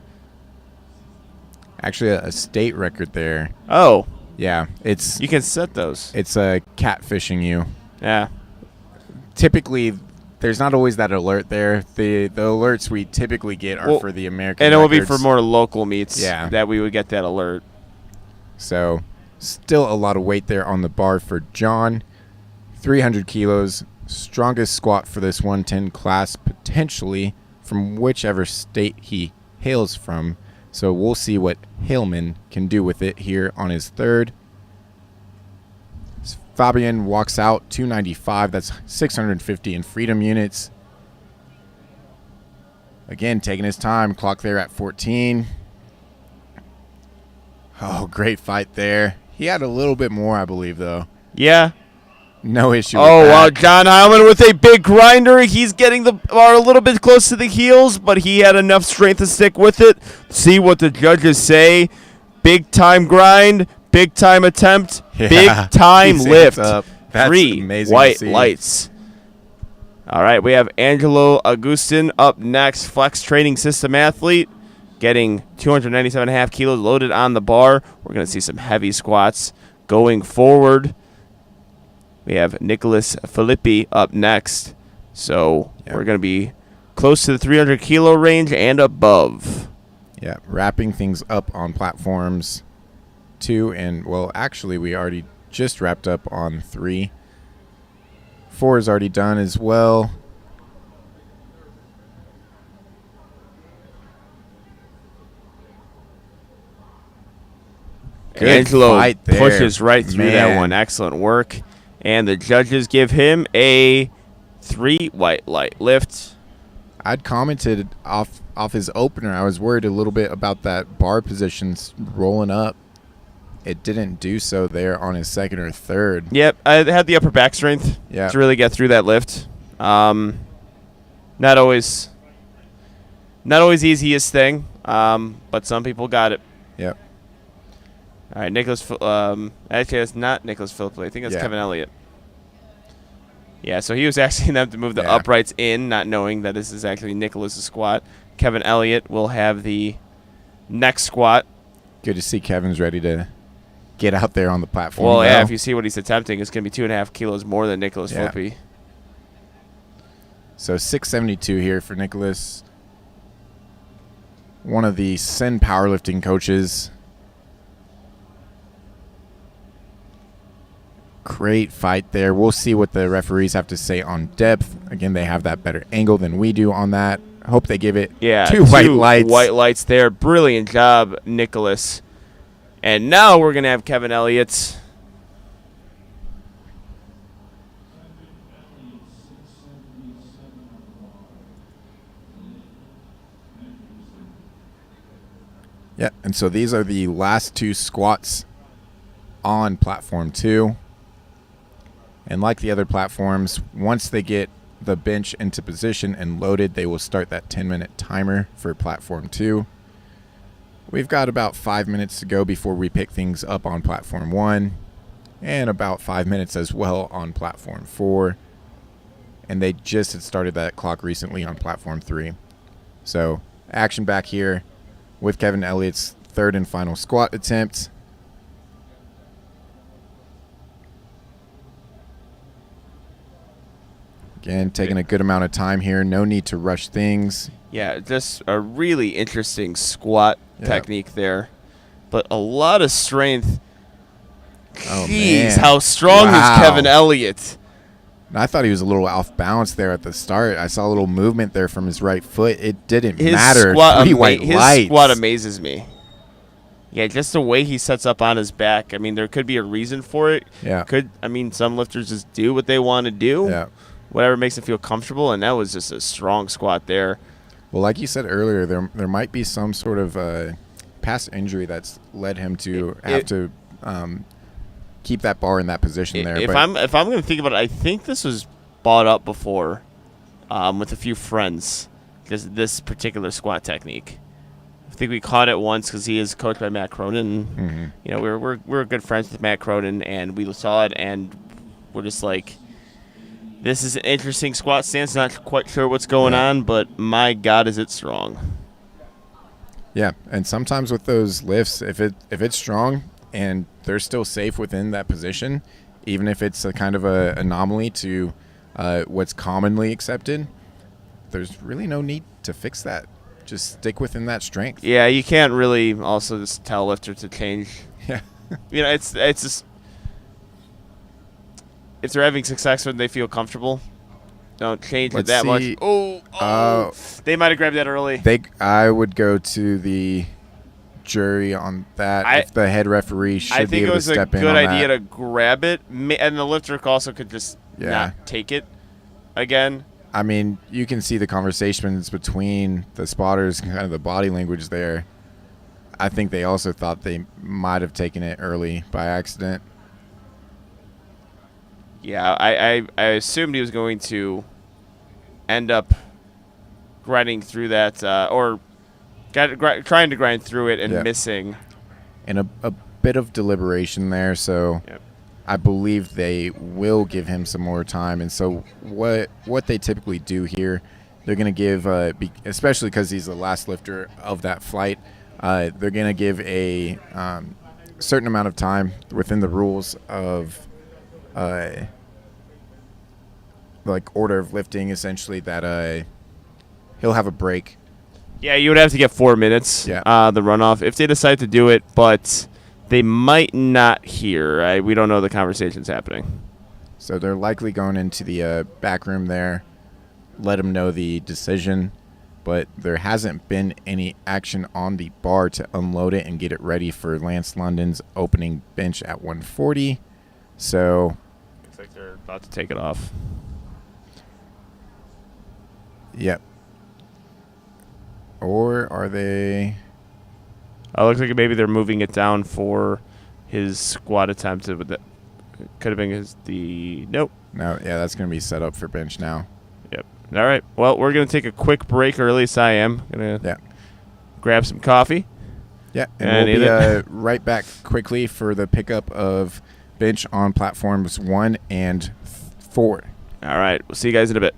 Actually, a state record there. Oh. Yeah, you can set those. It's catfishing you. Yeah. Typically, there's not always that alert there. The alerts we typically get are for the American and records. It will be for more local meets that we would get that alert. So, still a lot of weight there on the bar for John. 300 kilos, strongest squat for this 110 class, potentially from whichever state he hails from. So we'll see what Hillman can do with it here on his third. Fabian walks out 295. That's 650 in freedom units. Again, taking his time. Clock there at 14. Oh, great fight there. He had a little bit more, I believe, though. Yeah. No issue with that. Wow. John Heilman with a big grinder. He's getting the bar a little bit close to the heels, but he had enough strength to stick with it. See what the judges say. Big time grind, big time attempt, big time lift. That's 3 amazing white lights. All right, we have Angelo Agustin up next, flex training system athlete, getting 297.5 kilos loaded on the bar. We're going to see some heavy squats going forward. We have Nicholas Filippi up next. So we're going to be close to the 300 kilo range and above. Yeah, wrapping things up on platforms 2. And, well, actually, we already just wrapped up on 3. 4 is already done as well. Good Angelo pushes right through that one. Excellent work. And the judges give him a 3 white light lift. I'd commented off his opener. I was worried a little bit about that bar positions rolling up. it didn't do so there on his second or third. Yep, I had the upper back strength to really get through that lift. Not always easiest thing, but some people got it. Yep. All right, actually, that's not Nicholas Phillips. I think that's Kevin Elliott. Yeah, so he was asking them to move the uprights in, not knowing that this is actually Nicholas's squat. Kevin Elliott will have the next squat. Good to see Kevin's ready to get out there on the platform. Well, yeah, if you see what he's attempting, it's going to be 2.5 kilos more than Nicholas Phillippe. So 672 here for Nicholas. One of the Sen powerlifting coaches. Great fight there. We'll see what the referees have to say on depth. Again, they have that better angle than we do on that. Hope they give it two white lights. White lights there. Brilliant job, Nicholas. And now we're going to have Kevin Elliott. Yeah, and so these are the last two squats on platform 2. And like the other platforms, once they get the bench into position and loaded, they will start that 10-minute timer for platform 2. We've got about 5 minutes to go before we pick things up on platform 1, and about 5 minutes as well on platform 4. And they just had started that clock recently on platform 3. So action back here with Kevin Elliott's third and final squat attempt. Again, taking a good amount of time here. No need to rush things. Yeah, just a really interesting squat technique there. But a lot of strength. Oh, Jeez, man. how strong is Kevin Elliott? I thought he was a little off balance there at the start. I saw a little movement there from his right foot. It didn't matter. His squat amazes me. Yeah, just the way he sets up on his back. I mean, there could be a reason for it. Yeah. Some lifters just do what they want to do. Yeah. Whatever makes them feel comfortable, and that was just a strong squat there. Well, like you said earlier, there might be some sort of past injury that's led him to have to keep that bar in that position there. If I'm going to think about it, I think this was brought up before with a few friends, this particular squat technique. I think we caught it once because he is coached by Matt Cronin. Mm-hmm. You know, we're good friends with Matt Cronin, and we saw it, and we're just like, this is an interesting squat stance. Not quite sure what's going on, but my God, is it strong. Yeah, and sometimes with those lifts, if it's strong and they're still safe within that position, even if it's a kind of a anomaly to what's commonly accepted, there's really no need to fix that. Just stick within that strength. Yeah, you can't really also just tell a lifter to change. Yeah. You know, it's just, if they're having success when they feel comfortable, don't change it that much. Oh, they might have grabbed that early. I would go to the jury on that. If the head referee should be able to step in on that. I think it was a good idea to grab it, and the lifter also could just not take it again. I mean, you can see the conversations between the spotters and kind of the body language there. I think they also thought they might have taken it early by accident. Yeah, I assumed he was going to end up grinding through that, or trying to grind through it and missing. And a bit of deliberation there, so I believe they will give him some more time. And so what they typically do here, they're going to give, especially because he's the last lifter of that flight, they're going to give a certain amount of time within the rules of like order of lifting, essentially, that he'll have a break. Yeah, you would have to get 4 minutes, the runoff, if they decide to do it, but they might not here. We don't know the conversation's happening. So they're likely going into the back room there, let him know the decision, but there hasn't been any action on the bar to unload it and get it ready for Lance London's opening bench at 140. So looks like they're about to take it off. Yep. Or are they? Looks like maybe they're moving it down for his squat attempt. Could have been nope. No, yeah, that's going to be set up for bench now. Yep. All right. Well, we're going to take a quick break, or at least I am. Going to grab some coffee. Yeah, and we'll be right back quickly for the pickup of bench on platforms 1 and 4. All right. We'll see you guys in a bit.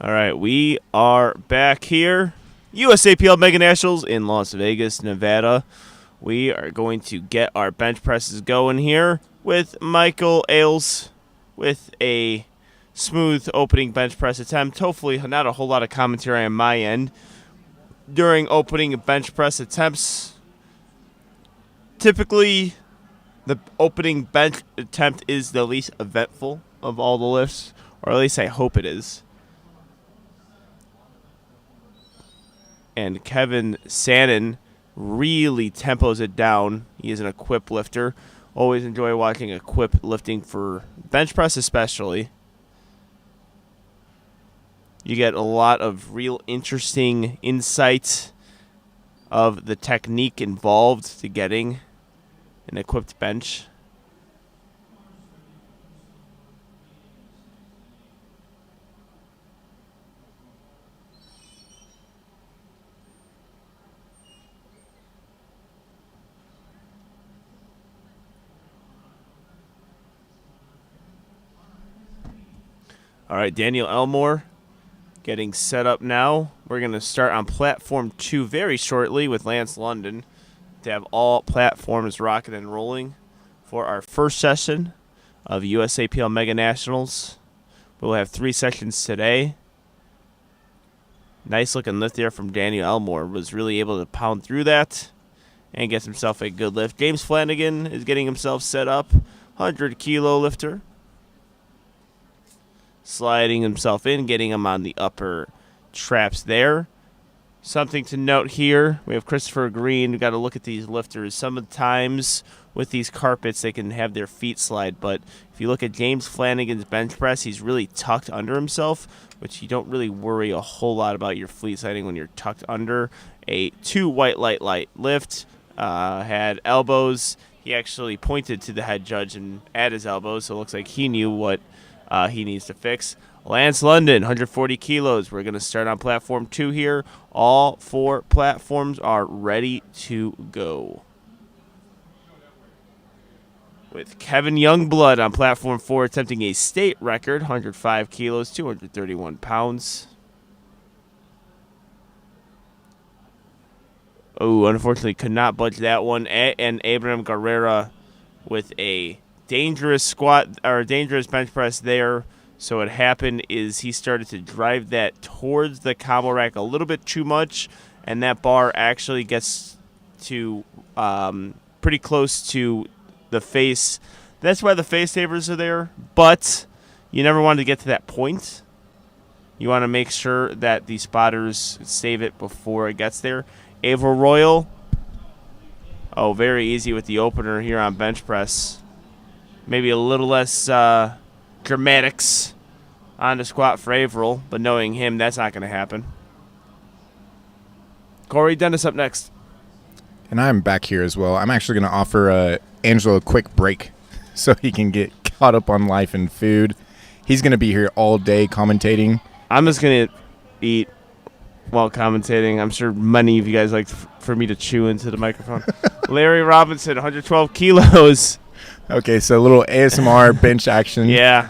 All right, we are back here. USAPL Mega Nationals in Las Vegas, Nevada. We are going to get our bench presses going here with Michael Ailes with a smooth opening bench press attempt. Hopefully not a whole lot of commentary on my end during opening bench press attempts. Typically, the opening bench attempt is the least eventful of all the lifts, or at least I hope it is. And Kevin Sannon really tempos it down. He is an equip lifter. Always enjoy watching equip lifting for bench press especially. You get a lot of real interesting insight of the technique involved to getting an equipped bench. All right, Daniel Elmore getting set up now. We're going to start on Platform 2 very shortly with Lance London to have all platforms rocking and rolling for our first session of USAPL Mega Nationals. We'll have 3 sessions today. Nice looking lift there from Daniel Elmore. Was really able to pound through that and gets himself a good lift. James Flanagan is getting himself set up. 100-kilo lifter. Sliding himself in, getting him on the upper traps there. Something to note here, we have Christopher Green. We've got to look at these lifters. Sometimes with these carpets, they can have their feet slide, but if you look at James Flanagan's bench press, he's really tucked under himself, which you don't really worry a whole lot about your feet sliding when you're tucked under. A 2 white light lift, had elbows. He actually pointed to the head judge and at his elbows, so it looks like he knew what he needs to fix. Lance London, 140 kilos. We're going to start on Platform 2 here. All 4 platforms are ready to go. With Kevin Youngblood on Platform 4 attempting a state record, 105 kilos, 231 pounds. Oh, unfortunately could not budge that one. And Abraham Guerrera with a dangerous squat or dangerous bench press there. So what happened is he started to drive that towards the combo rack a little bit too much, and that bar actually gets to pretty close to the face. That's why the face savers are there, but you never wanted to get to that point. You want to make sure that the spotters save it before it gets there. Ava Royal, very easy with the opener here on bench press. Maybe a little less dramatics on the squat for Averill, but knowing him, that's not going to happen. Corey Dennis up next. And I'm back here as well. I'm actually going to offer Angelo a quick break so he can get caught up on life and food. He's going to be here all day commentating. I'm just going to eat while commentating. I'm sure many of you guys like for me to chew into the microphone. Larry Robinson, 112 kilos. Okay, so a little ASMR bench action. Yeah.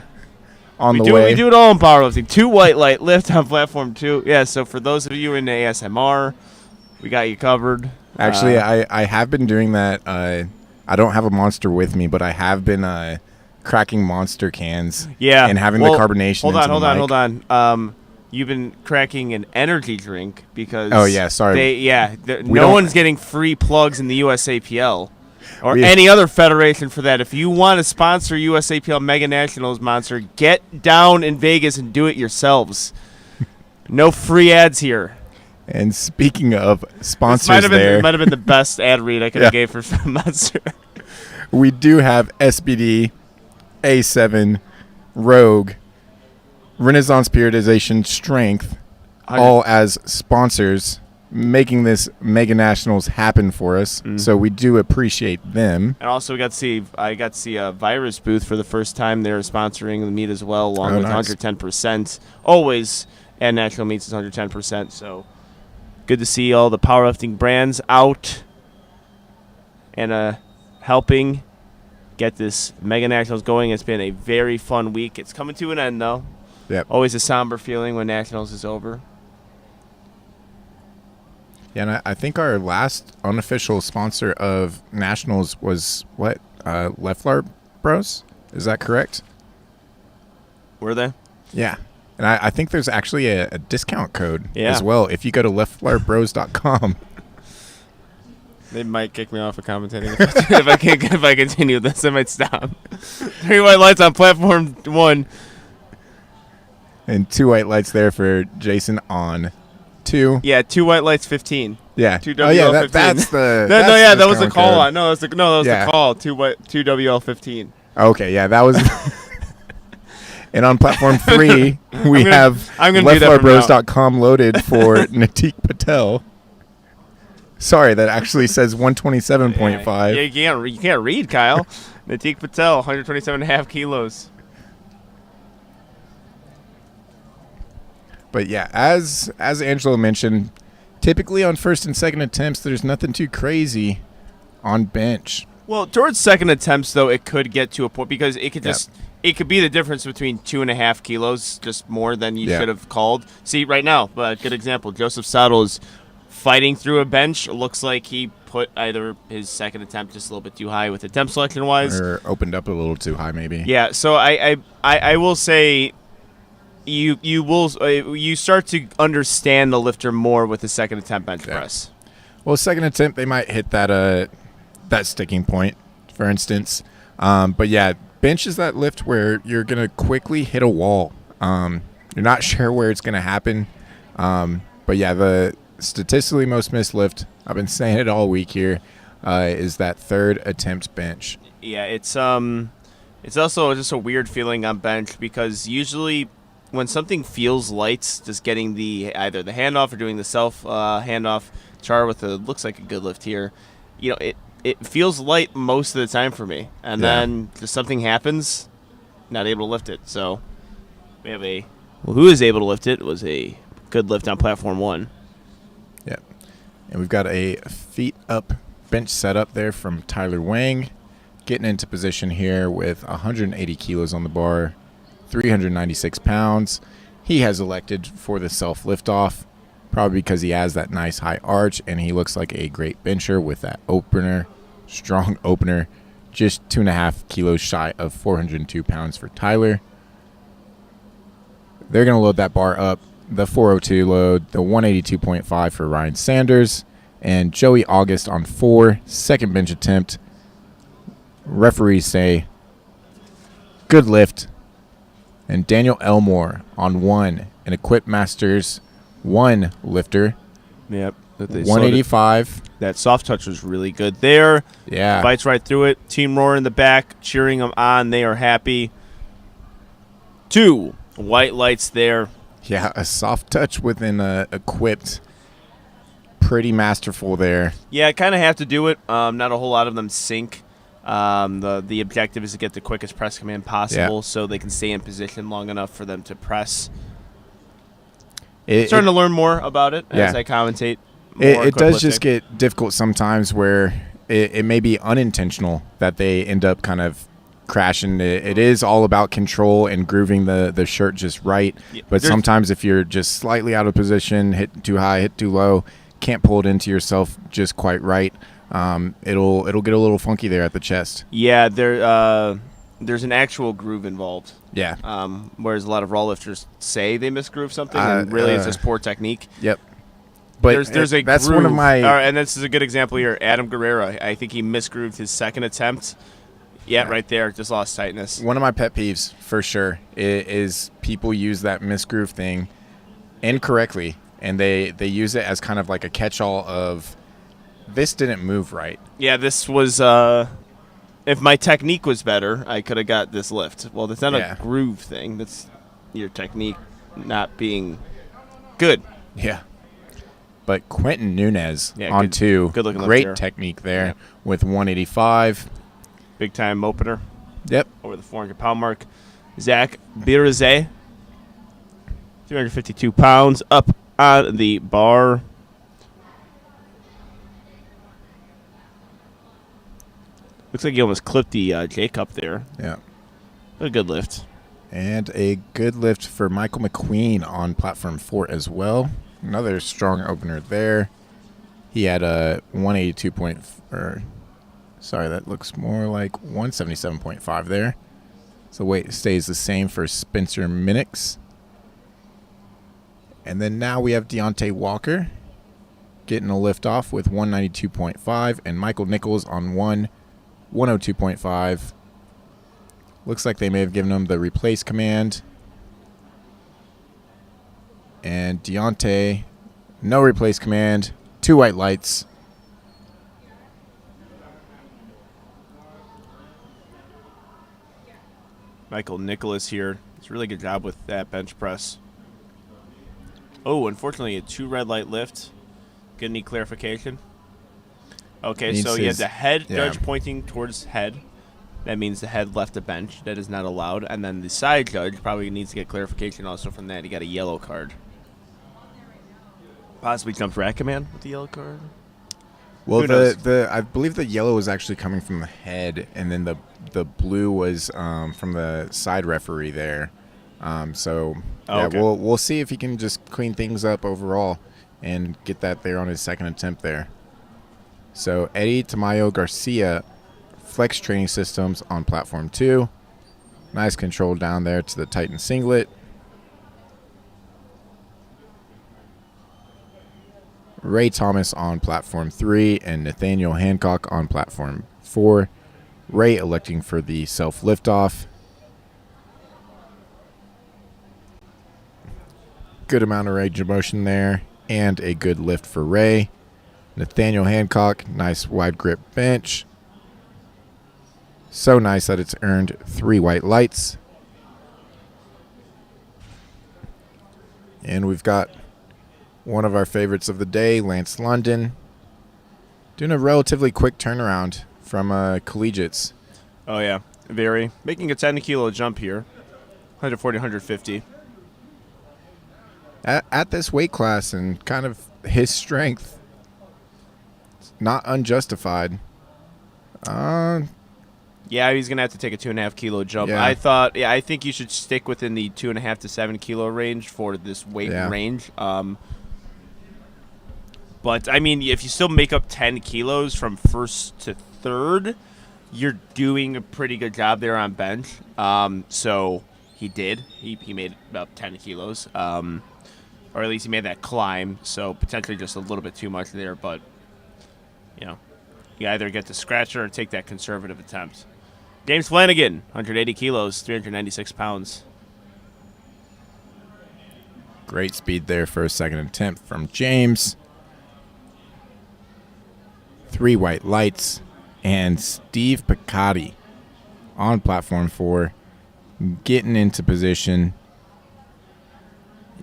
On the way. We do it all in powerlifting. 2 white light lift on Platform 2. Yeah, so for those of you in ASMR, we got you covered. Actually, I have been doing that. I don't have a Monster with me, but I have been cracking Monster cans. Yeah. And having the carbonation. Hold on. You've been cracking an energy drink because. Oh, yeah, sorry. No one's getting free plugs in the USAPL. Or any other federation for that. If you want to sponsor USAPL Mega Nationals, Monster, get down in Vegas and do it yourselves. No free ads here. And speaking of sponsors, might have been the best ad read I could have gave for Monster. We do have SBD, A7, Rogue, Renaissance Periodization, Strength, all as sponsors, making this Mega Nationals happen for us. Mm-hmm. So we do appreciate them. And also I got to see a Virus booth for the first time. They're sponsoring the meet as well, along with nice. 110%. Always at National Meets is 110%. So good to see all the powerlifting brands out and helping get this Mega Nationals going. It's been a very fun week. It's coming to an end, though. Yep. Always a somber feeling when Nationals is over. Yeah, and I think our last unofficial sponsor of Nationals was what? Leffler Bros? Is that correct? Were they? Yeah. And I think there's actually a discount code Yeah. as well if you go to lefflerbros.com. They might kick me off of commentating if I continue this. I might stop. 3 white lights on platform 1. And 2 white lights there for Jason on 2. Yeah, 2 white lights, 15. Yeah. 2 Oh yeah, WL15. that's the. That was the discount call code. on. No, that was Yeah. the call. 2 WL15. Okay, yeah, that was. And on platform 3, we have I'm gonna do that from now. lefflerbros.com loaded for Natik Patel. Sorry, that actually says 127.5. Yeah, you can't read, Kyle. Natik Patel, 127.5 kilos. But yeah, as Angelo mentioned, typically on first and second attempts, there's nothing too crazy on bench. Well, towards second attempts, though, it could get to a point because it could Yep. it could be the difference between 2.5 kilos, just more than you Yeah. should have called. See, right now, a good example, Joseph Saddle is fighting through a bench. It looks like he put either his second attempt just a little bit too high with attempt selection-wise. Or opened up a little too high, maybe. Yeah, so I will say you start to understand the lifter more with the second attempt bench press. Well, second attempt, they might hit that sticking point, for instance. But yeah, bench is that lift where you're going to quickly hit a wall. You're not sure where it's going to happen. But yeah, the statistically most missed lift, I've been saying it all week here, is that third attempt bench. Yeah, it's also just a weird feeling on bench because usually when something feels light, just getting either the handoff or doing the self handoff, Char with looks like a good lift here, it feels light most of the time for me, and then just something happens, not able to lift it. So we have who is able to lift it was a good lift on platform 1. Yep. And we've got a feet up bench setup there from Tyler Wang, getting into position here with 180 kilos on the bar, 396 pounds. He has elected for the self liftoff, probably because he has that nice high arch and he looks like a great bencher with that opener, strong opener, just 2.5 kilos shy of 402 pounds for Tyler. They're going to load that bar up, the 402 load, the 182.5 for Ryan Sanders, and Joey August on 4, second bench attempt. Referees say, good lift. And Daniel Elmore on 1, an Equip Masters 1 lifter. Yep. 185. That soft touch was really good there. Yeah. Fights right through it. Team roar in the back, cheering them on. They are happy. 2 white lights there. Yeah, a soft touch within Equipped. Pretty masterful there. Yeah, I kind of have to do it. Not a whole lot of them sink. The objective is to get the quickest press command possible so they can stay in position long enough for them to press. Starting to learn more about it as I commentate. It does just get difficult sometimes where it may be unintentional that they end up kind of crashing. It is all about control and grooving the shirt just right. Yeah, but sometimes if you're just slightly out of position, hit too high, hit too low, can't pull it into yourself just quite right, it'll get a little funky there at the chest. Yeah, there's an actual groove involved. Yeah. Whereas a lot of raw lifters say they misgroove something, and really it's just poor technique. Yep. But there's a that's groove. one of my. And this is a good example here. Adam Guerrero, I think he misgrooved his second attempt. Yeah, right there, just lost tightness. One of my pet peeves, for sure, is people use that misgroove thing incorrectly, and they use it as kind of like a catch-all of this didn't move right. Yeah, this was. If my technique was better, I could have got this lift. Well, that's not a groove thing. That's your technique not being good. Yeah. But Quentin Nunez on 2. Good looking great lift technique there with 185. Big time opener. Yep. Over the 400-pound mark. Zach Birazé, 352 pounds, up on the bar. Looks like he almost clipped the J-cup there. Yeah. But a good lift. And a good lift for Michael McQueen on platform 4 as well. Another strong opener there. He had a 182 point, sorry, that looks more like 177.5 there. So weight stays the same for Spencer Minix. And then now we have Deontay Walker getting a lift off with 192.5, and Michael Nichols on 102.5. Looks like they may have given him the replace command. And Deontay, no replace command, 2 white lights. Michael Nicholas here. It's a really good job with that bench press. Oh, unfortunately, a 2 red light lift. Get any clarification? Okay, so you had the head judge pointing towards head. That means the head left the bench. That is not allowed. And then the side judge probably needs to get clarification also from that. He got a yellow card. Possibly jumped rack command with the yellow card. Well, I believe the yellow was actually coming from the head, and then the blue was from the side referee there. Okay. We'll see if he can just clean things up overall and get that there on his second attempt there. So Eddie Demaio Garcia, flex training systems on platform 2. Nice control down there to the Titan singlet. Ray Thomas on platform 3 and Nathaniel Hancock on platform 4. Ray electing for the self liftoff. Good amount of range of motion there and a good lift for Ray. Nathaniel Hancock, nice wide grip bench. So nice that it's earned 3 white lights. And we've got one of our favorites of the day, Lance London, doing a relatively quick turnaround from collegiates. Oh, yeah. Very. Making a 10 kilo jump here. 140, 150. At this weight class and kind of his strength, not unjustified. Yeah, he's going to have to take a 2.5 kilo jump. Yeah. I think you should stick within the 2.5 to 7 kilo range for this weight range. But, I mean, if you still make up 10 kilos from first to third, you're doing a pretty good job there on bench. So he did. He made about 10 kilos. Or at least he made that climb. So potentially just a little bit too much there. But, you either get the scratcher or take that conservative attempt. James Flanagan, 180 kilos, 396 pounds. Great speed there for a second attempt from James. 3 white lights. And Steve Picotti on platform 4, getting into position,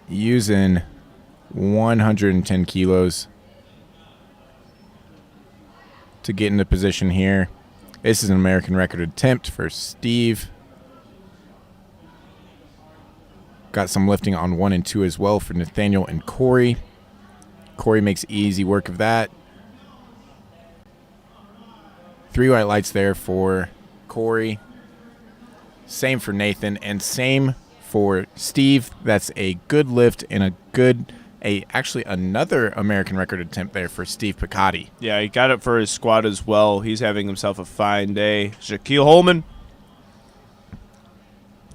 using 110 kilos to get into position here. This is an American record attempt for Steve. Got some lifting on 1 and 2 as well for Nathaniel and Corey. Corey makes easy work of that. 3 white lights there for Corey. Same for Nathan and same for Steve. That's a good lift and actually another American record attempt there for Steve Picotti. Yeah, he got it for his squad as well. He's having himself a fine day. Shaquille Holman.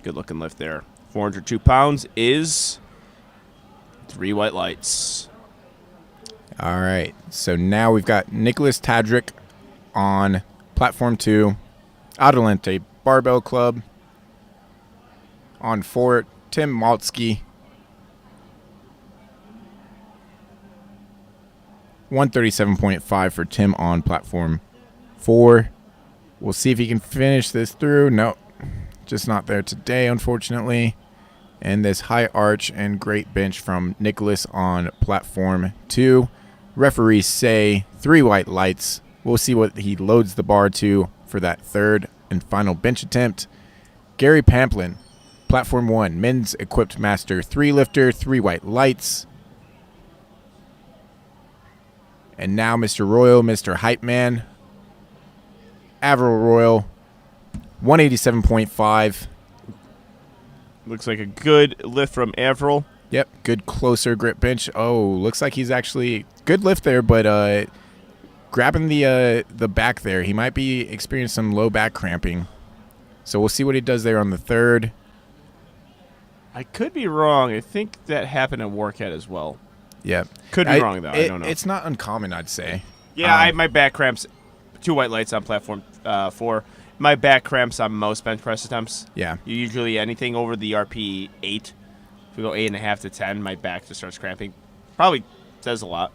Good looking lift there. 402 pounds is 3 white lights. All right. So now we've got Nicholas Tadrick on platform 2. Adelante Barbell Club. On 4, Tim Maltsky. 137.5 for Tim on platform 4. We'll see if he can finish this through. No, just not there today, unfortunately. And this high arch and great bench from Nicholas on platform 2. Referees say 3 white lights. We'll see what he loads the bar to for that third and final bench attempt. Gary Pamplin, platform 1, men's equipped master 3 lifter, 3 white lights. And now Mr. Royal, Mr. Hype Man, Avril Royal, 187.5. Looks like a good lift from Avril. Yep, good closer grip bench. Oh, looks like he's actually good lift there, but grabbing the back there, he might be experiencing some low back cramping. So we'll see what he does there on the third. I could be wrong. I think that happened at Warcat as well. Yeah, could be wrong though. I don't know. It's not uncommon, I'd say. Yeah, my back cramps. 2 white lights on platform 4. My back cramps on most bench press attempts. Yeah. Usually anything over the RP 8. If we go 8.5 to 10, my back just starts cramping. Probably says a lot.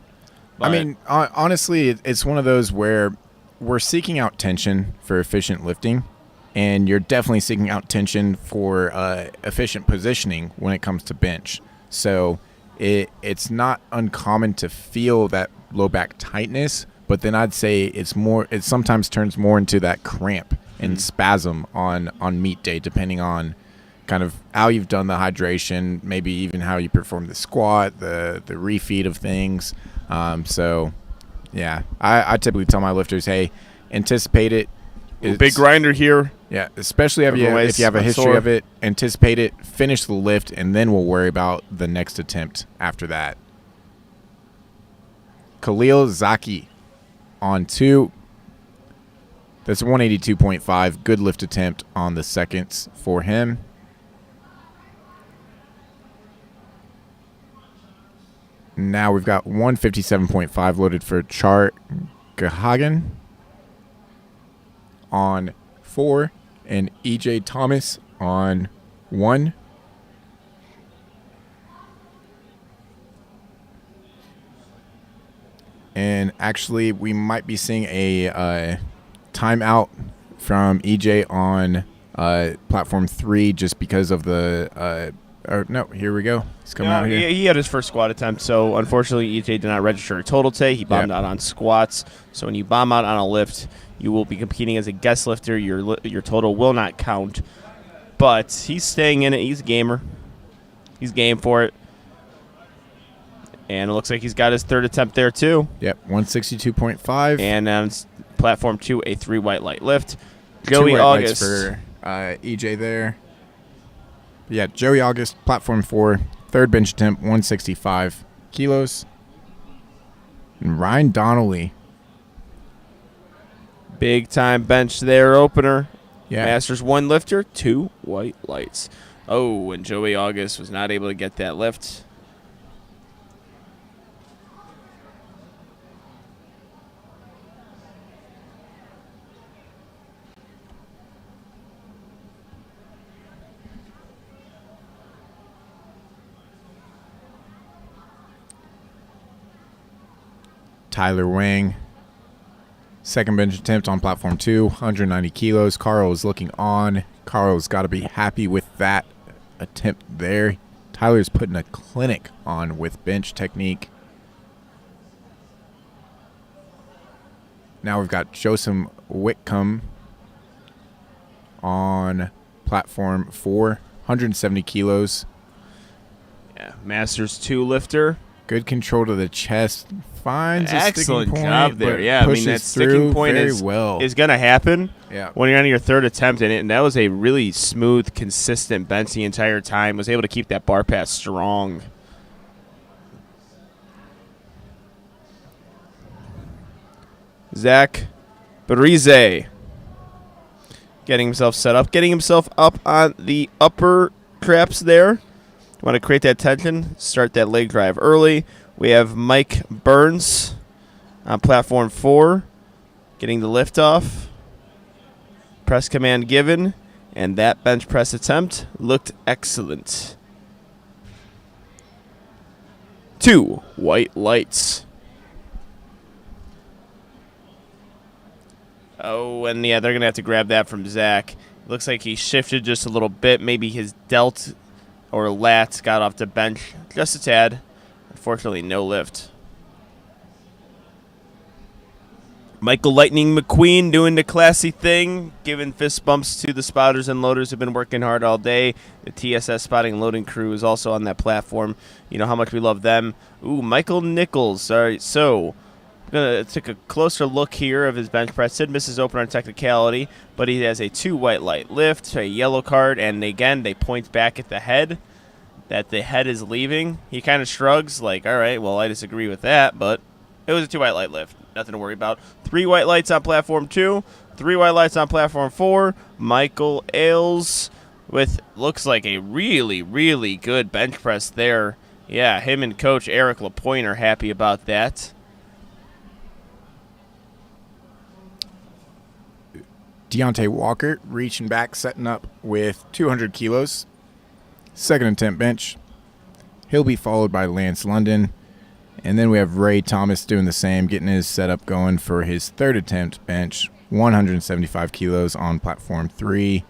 I mean, honestly, it's one of those where we're seeking out tension for efficient lifting, and you're definitely seeking out tension for efficient positioning when it comes to bench. So it's not uncommon to feel that low back tightness, but then I'd say it sometimes turns more into that cramp and spasm on meet day, depending on kind of how you've done the hydration, maybe even how you perform the squat, the refeed of things. So, yeah, I typically tell my lifters, hey, anticipate it. Big grinder here. Yeah, especially if you have a history of it, anticipate it, finish the lift, and then we'll worry about the next attempt after that. Khalil Zaki on 2. That's 182.5. Good lift attempt on the seconds for him. Now we've got 157.5 loaded for Char Gahagan on 4 and EJ Thomas on 1. And actually, we might be seeing a timeout from EJ on platform 3 just because of the no, here we go. He's coming out here. He had his first squat attempt, so unfortunately EJ did not register a total today. He bombed out on squats. So when you bomb out on a lift, you will be competing as a guest lifter. Your total will not count. But he's staying in it. He's a gamer. He's game for it. And it looks like he's got his third attempt there, too. Yep, 162.5. And on platform 2, a 3 white light lift. 2 Joey white August. Lights for EJ there. Yeah, Joey August, platform 4, third bench attempt, 165 kilos. And Ryan Donnelly. Big time bench there, opener. Yeah. Masters 1 lifter, 2 white lights. Oh, and Joey August was not able to get that lift. Tyler Wang, second bench attempt on platform 2, 190 kilos. Carl is looking on. Carl's got to be happy with that attempt there. Tyler's putting a clinic on with bench technique. Now we've got Joseph Whitcomb on platform 4, 170 kilos. Yeah, Masters 2 lifter. Good control to the chest. Finds a excellent sticking point, job there. Yeah, I mean that sticking point is going to happen when you're on your third attempt in it, and that was a really smooth, consistent bench the entire time. Was able to keep that bar pass strong. Zach Barize getting himself set up, getting himself up on the upper traps there. Want to create that tension, start that leg drive early. We have Mike Burns on platform 4, getting the lift off. Press command given, and that bench press attempt looked excellent. 2 white lights. Oh, and yeah, they're going to have to grab that from Zach. Looks like he shifted just a little bit. Maybe his delt or lat got off the bench just a tad. Unfortunately, no lift. Michael Lightning McQueen doing the classy thing, giving fist bumps to the spotters and loaders who've been working hard all day. The TSS spotting and loading crew is also on that platform. You know how much we love them. Ooh, Michael Nichols. All right, so Gonna take a closer look here of his bench press. Sid misses open on technicality, but he has a 2 white light lift, a yellow card, and again they point back at the head that the head is leaving. He kind of shrugs like, all right, well, I disagree with that, but it was a 2 white light lift. Nothing to worry about. 3 white lights on platform 2, 3 white lights on platform 4. Michael Ailes with looks like a really, really good bench press there. Yeah, him and Coach Eric Lapointe are happy about that. Deontay Walker reaching back, setting up with 200 kilos. Second attempt bench. He'll be followed by Lance London. And then we have Ray Thomas doing the same, getting his setup going for his third attempt bench. 175 kilos on platform 3.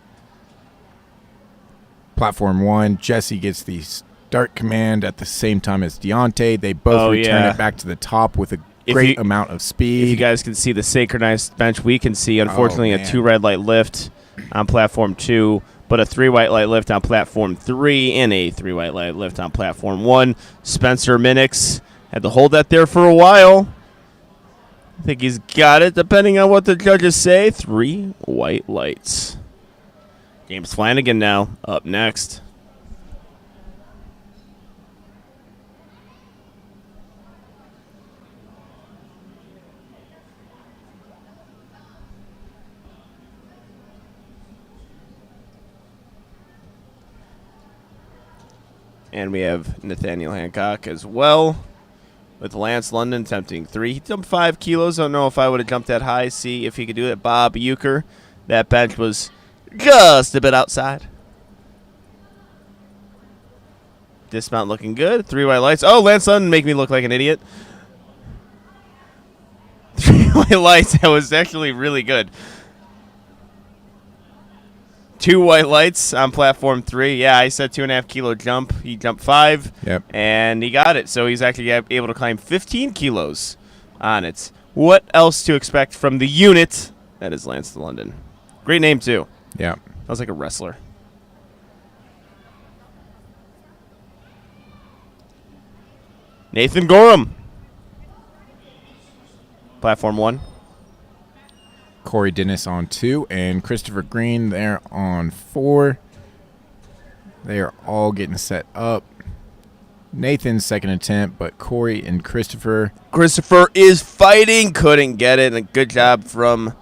Platform 1, Jesse gets the start command at the same time as Deontay. They both return it back to the top with a great amount of speed. If you guys can see the synchronized bench, we can see, unfortunately, a 2 red light lift on platform 2, but a 3 white light lift on platform 3 and a 3 white light lift on platform 1. Spencer Minix had to hold that there for a while. I think he's got it, depending on what the judges say. 3 white lights. James Flanagan now up next. And we have Nathaniel Hancock as well, with Lance London attempting 3. He jumped 5 kilos. I don't know if I would have jumped that high. See if he could do it. Bob Euchre. That bench was just a bit outside. Dismount looking good. 3 white lights. Oh, Lance London make me look like an idiot. 3 white lights. That was actually really good. 2 white lights on platform 3. Yeah, I said 2.5 kilo jump. He jumped 5. Yep. And he got it. So he's actually able to climb 15 kilos on it. What else to expect from the unit? That is Lance London. Great name, too. Yeah. Sounds like a wrestler. Nathan Gorham. Platform 1. Corey Dennis on 2 and Christopher Green there on 4. They are all getting set up. Nathan's second attempt, but Corey and Christopher is fighting. Couldn't get it. And good job from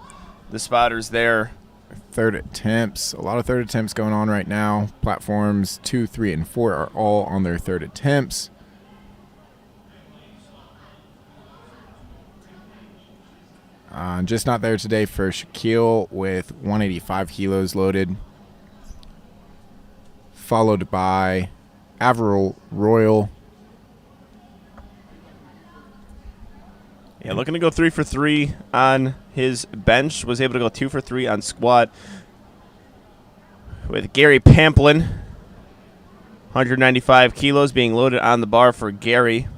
the spotters there. Third attempts. A lot of third attempts going on right now. Platforms 2, 3, and 4 are all on their third attempts. Just not there today for Shaquille with 185 kilos loaded. Followed by Averill Royal. Yeah, looking to go 3 for 3 on his bench. Was able to go 2 for 3 on squat. With Gary Pamplin. 195 kilos being loaded on the bar for Gary.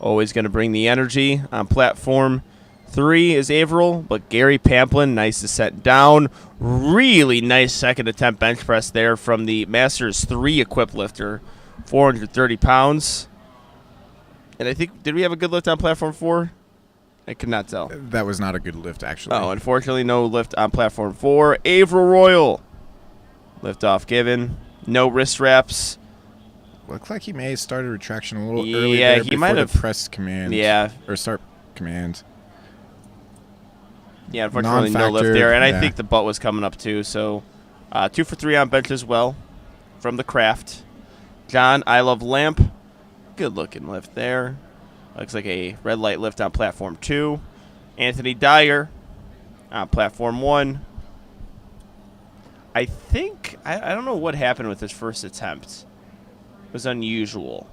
Always going to bring the energy on platform 3 is Averill, but Gary Pamplin, nice to set down. Really nice second attempt bench press there from the Masters 3 equipped lifter, 430 pounds. And I think, did we have a good lift on platform 4? I could not tell. That was not a good lift, actually. Oh, unfortunately, no lift on platform 4. Averill Royal, lift off given. No wrist wraps. Looked like he may have started retraction a little early Yeah, there he before might the have. press command. Yeah. Or start command. Yeah, unfortunately, no lift there. And yeah. I think the butt was coming up, too. So 2 for 3 on bench as well from the craft. John, I Love Lamp. Good-looking lift there. Looks like a red light lift on platform 2. Anthony Dyer on platform 1. I think, I don't know what happened with his first attempt. It was unusual.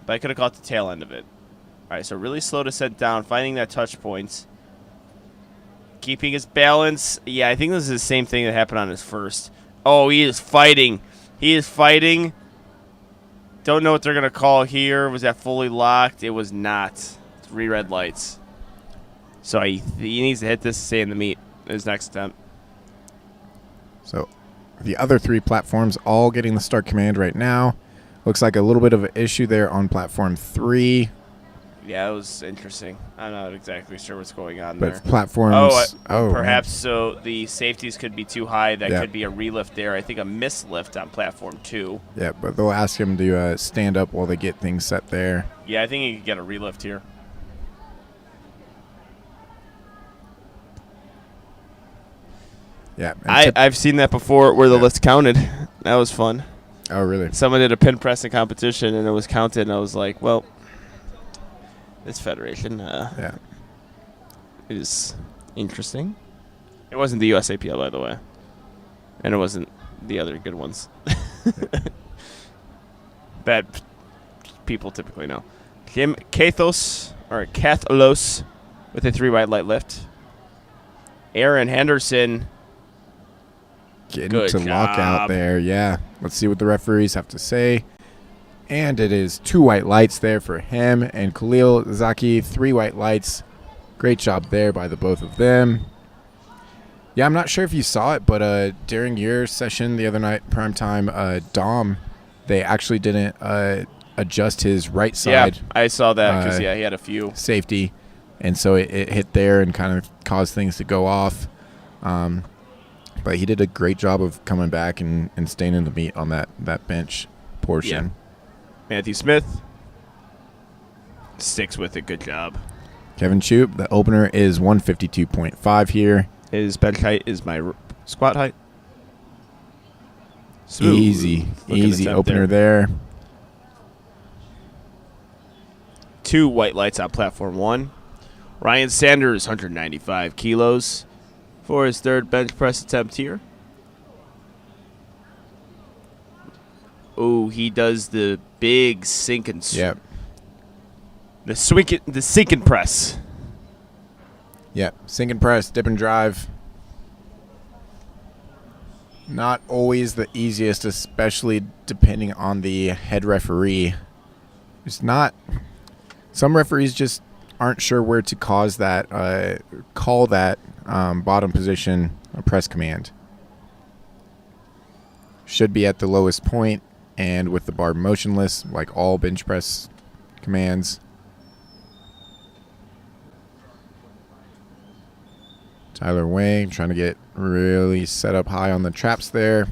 But I could have caught the tail end of it. All right, so really slow to set down, finding that touch point. Keeping his balance. Yeah, I think this is the same thing that happened on his first. Oh, he is fighting. He is fighting. Don't know what they're going to call here. Was that fully locked? It was not. 3 red lights. So he needs to hit this to stay in the meet in his next attempt. So the other 3 platforms all getting the start command right now. Looks like a little bit of an issue there on platform 3. Yeah, it was interesting. I'm not exactly sure what's going on But there. platforms... perhaps man. so the safeties could be too high. That Yeah. could be a relift there. I think a mislift on platform 2. Yeah, but they'll ask him to stand up while they get things set there. Yeah, I think he could get a relift here. Yeah. and I've seen that before where the Yeah. lifts counted. That was fun. oh, really? Someone did a pin press in competition, and it was counted, and I was like, well, this federation Yeah. is interesting. It wasn't the USAPL, by the way. And it wasn't the other good ones that people typically know. Jim Kathalos with a 3 white light lift. Aaron Henderson. Getting Good to lock out job. there. Yeah. Let's see what the referees have to say. And it is 2 white lights there for him. And Khalil Zaki, 3 white lights. Great job there by the both of them. Yeah, I'm not sure if you saw it, but during your session the other night, primetime, Dom, they actually didn't adjust his right side Yeah, I saw that because, he had a few. safety. And so it hit there and kind of caused things to go off. But he did a great job of coming back and staying in the meat on that bench portion. Matthew Smith sticks with it. Good job. Kevin Choop, the opener is 152.5 here. His bench height is my squat height. Smooth Easy attempt opener there. 2 white lights on platform 1. Ryan Sanders, 195 kilos for his 3rd bench press attempt here. Oh, he does the big sink and Yep. the sink and press. Yep. Sink and press, dip and drive. Not always the easiest, especially depending on the head referee. It's not. Some referees just aren't sure where to call that bottom position a press command. Should be at the lowest point and with the bar motionless, like all bench press commands. Tyler Wang trying to get really set up high on the traps there.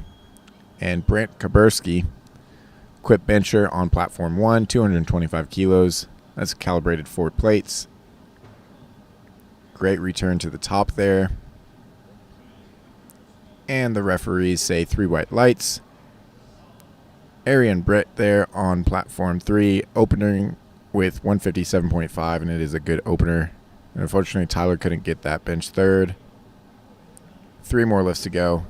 And Brandt Kobursky, quit bencher on platform 1, 225 kilos. That's calibrated 4 plates. Great return to the top there. And the referees say 3 white lights. Arian Brett there on platform 3, opening with 157.5, and it is a good opener. And unfortunately, Tyler couldn't get that bench 3rd. 3 more lifts to go.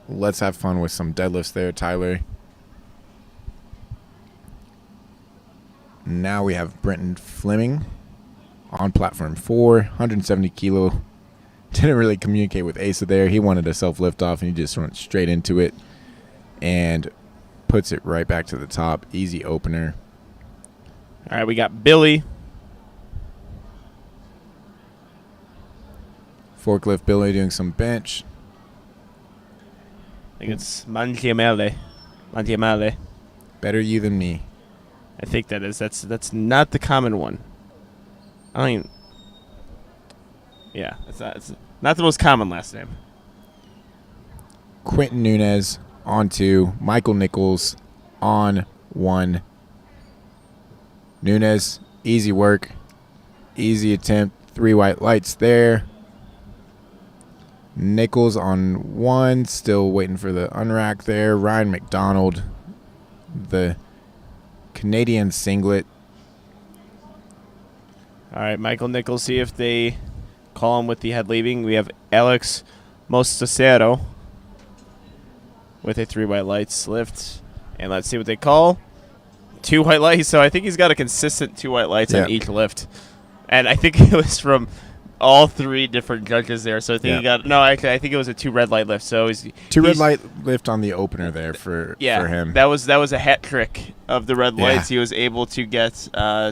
Let's have fun with some deadlifts there, Tyler. Now we have Brenton Fleming on platform 4, 170 kilo. Didn't really communicate with Asa there. He wanted a self-lift off, and he just went straight into it and puts it right back to the top. Easy opener. All right, we got Billy. Forklift Billy doing some bench. I think it's Mantiamele. Better you than me. I think that is. That's not the common one. I don't even. Yeah, it's not the most common last name. Quentin Nunez on 2. Michael Nichols on 1. Nunez, easy work. Easy attempt. 3 white lights there. Nichols on 1. Still waiting for the unrack there. Ryan McDonald, the Canadian singlet. All right, Michael Nichols, see if they call him with the head leaving. We have Alex Mostacero with a 3 white lights lift. And let's see what they call. 2 white lights. So I think he's got a consistent 2 white lights on each lift. And I think it was from all 3 different judges there. So I think he got I think it was a 2 red light lift. So he's 2 red light lift on the opener there for him. That was a hat trick of the red lights. He was able to get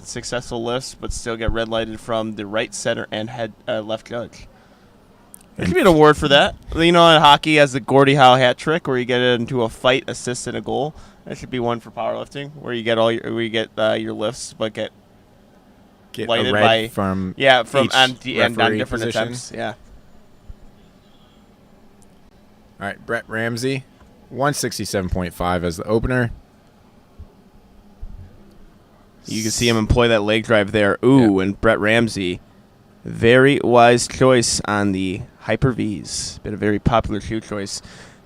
successful lifts, but still get red lighted from the right, center, and head left judge. There should be an award for that. You know, in hockey has the Gordie Howe hat trick, where you get into a fight, assist, and a goal. That should be one for powerlifting, where you get your lifts, but get lighted a red by from on different position. attempts. Yeah. All right, Brett Ramsey, 167.5 as the opener. You can see him employ that leg drive there. Ooh, and Brett Ramsey, very wise choice on the Hyper V's. Been a very popular shoe choice.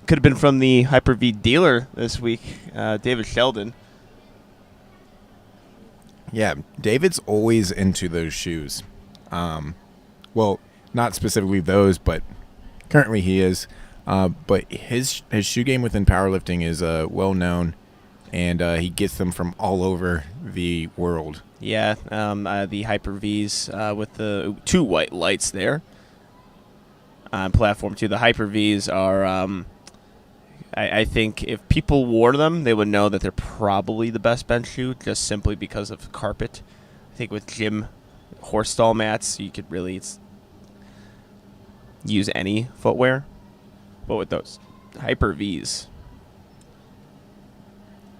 Could have been from the Hyper V dealer this week, David Sheldon. Yeah, David's always into those shoes. Well, not specifically those, but currently he is. But his shoe game within powerlifting is well known, and he gets them from all over the world. Yeah, the Hyper V's with the 2 white lights there on platform 2. The Hyper V's are, I think, if people wore them, they would know that they're probably the best bench shoe, just simply because of carpet. I think with gym horse stall mats, you could really use any footwear. But with those Hyper V's,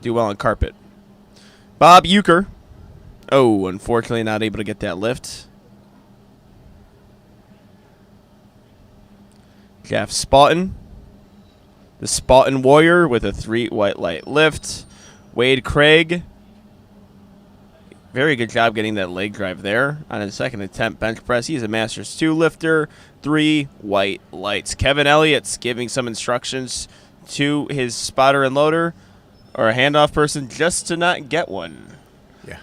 do well on carpet. Bob Euchre. Oh, unfortunately not able to get that lift. Jeff Spartan. The Spartan Warrior with a 3 white light lift. Wade Craig. Very good job getting that leg drive there on his second attempt bench press. He's a Masters 2 lifter, 3 white lights. Kevin Elliott's giving some instructions to his spotter and loader, or a handoff person, just to not get one. Yeah.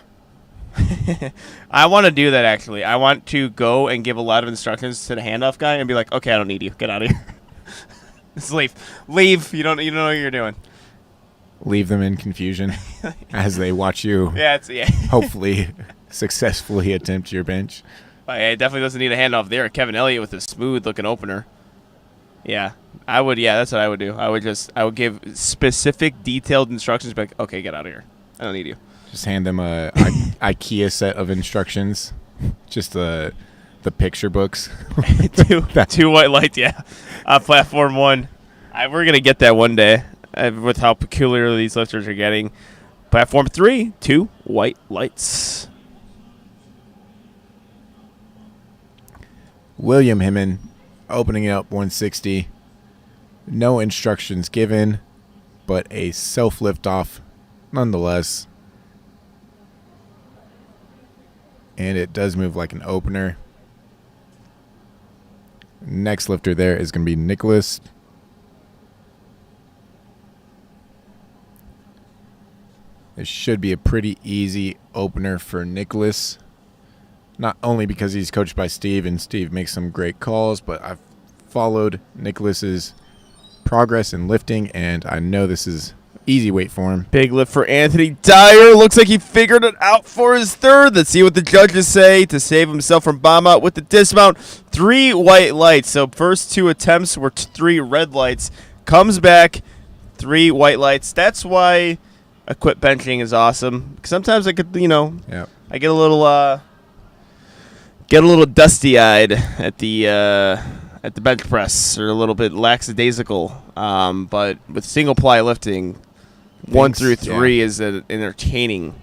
I want to do that, actually. I want to go and give a lot of instructions to the handoff guy and be like, okay, I don't need you. Get out of here. Just leave. Leave. You don't know what you're doing. Leave them in confusion as they watch you hopefully successfully attempt your bench. It definitely doesn't need a handoff there. Kevin Elliott with a smooth-looking opener. Yeah, I would. Yeah, that's what I would do. I would give specific, detailed instructions. Like, okay, get out of here. I don't need you. Just hand them a IKEA set of instructions. Just the picture books. two white lights. Yeah, platform 1. We're gonna get that one day. With how peculiar these lifters are getting. Platform 3, 2 white lights. William Himman opening it up 160. No instructions given, but a self lift off nonetheless. And it does move like an opener. Next lifter there is going to be Nicholas. It should be a pretty easy opener for Nicholas. Not only because he's coached by Steve, and Steve makes some great calls, but I've followed Nicholas's progress in lifting, and I know this is easy weight for him. Big lift for Anthony Dyer. Looks like he figured it out for his third. Let's see what the judges say to save himself from bomb out with the dismount. 3 white lights. So first 2 attempts were 3 red lights. Comes back, 3 white lights. That's why a quit benching is awesome. Sometimes I could, I get a little dusty-eyed at the bench press, or a little bit lackadaisical. But with single ply lifting, 1 through 3 is an entertaining.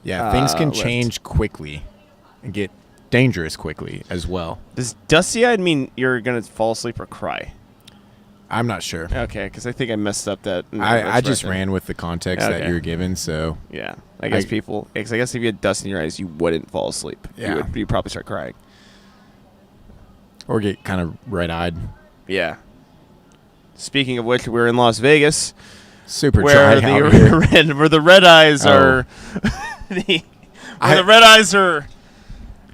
Yeah, things can lift. change quickly and get dangerous quickly as well. Does dusty-eyed mean you're gonna fall asleep or cry? I'm not sure. Okay, because I think I messed up that. I just ran with the context that you're given, so. Yeah, I guess if you had dust in your eyes, you wouldn't fall asleep. Yeah. You'd probably start crying. Or get kind of red-eyed. Yeah. Speaking of which, we're in Las Vegas. Super where dry out here. where the red eyes are. The red eyes are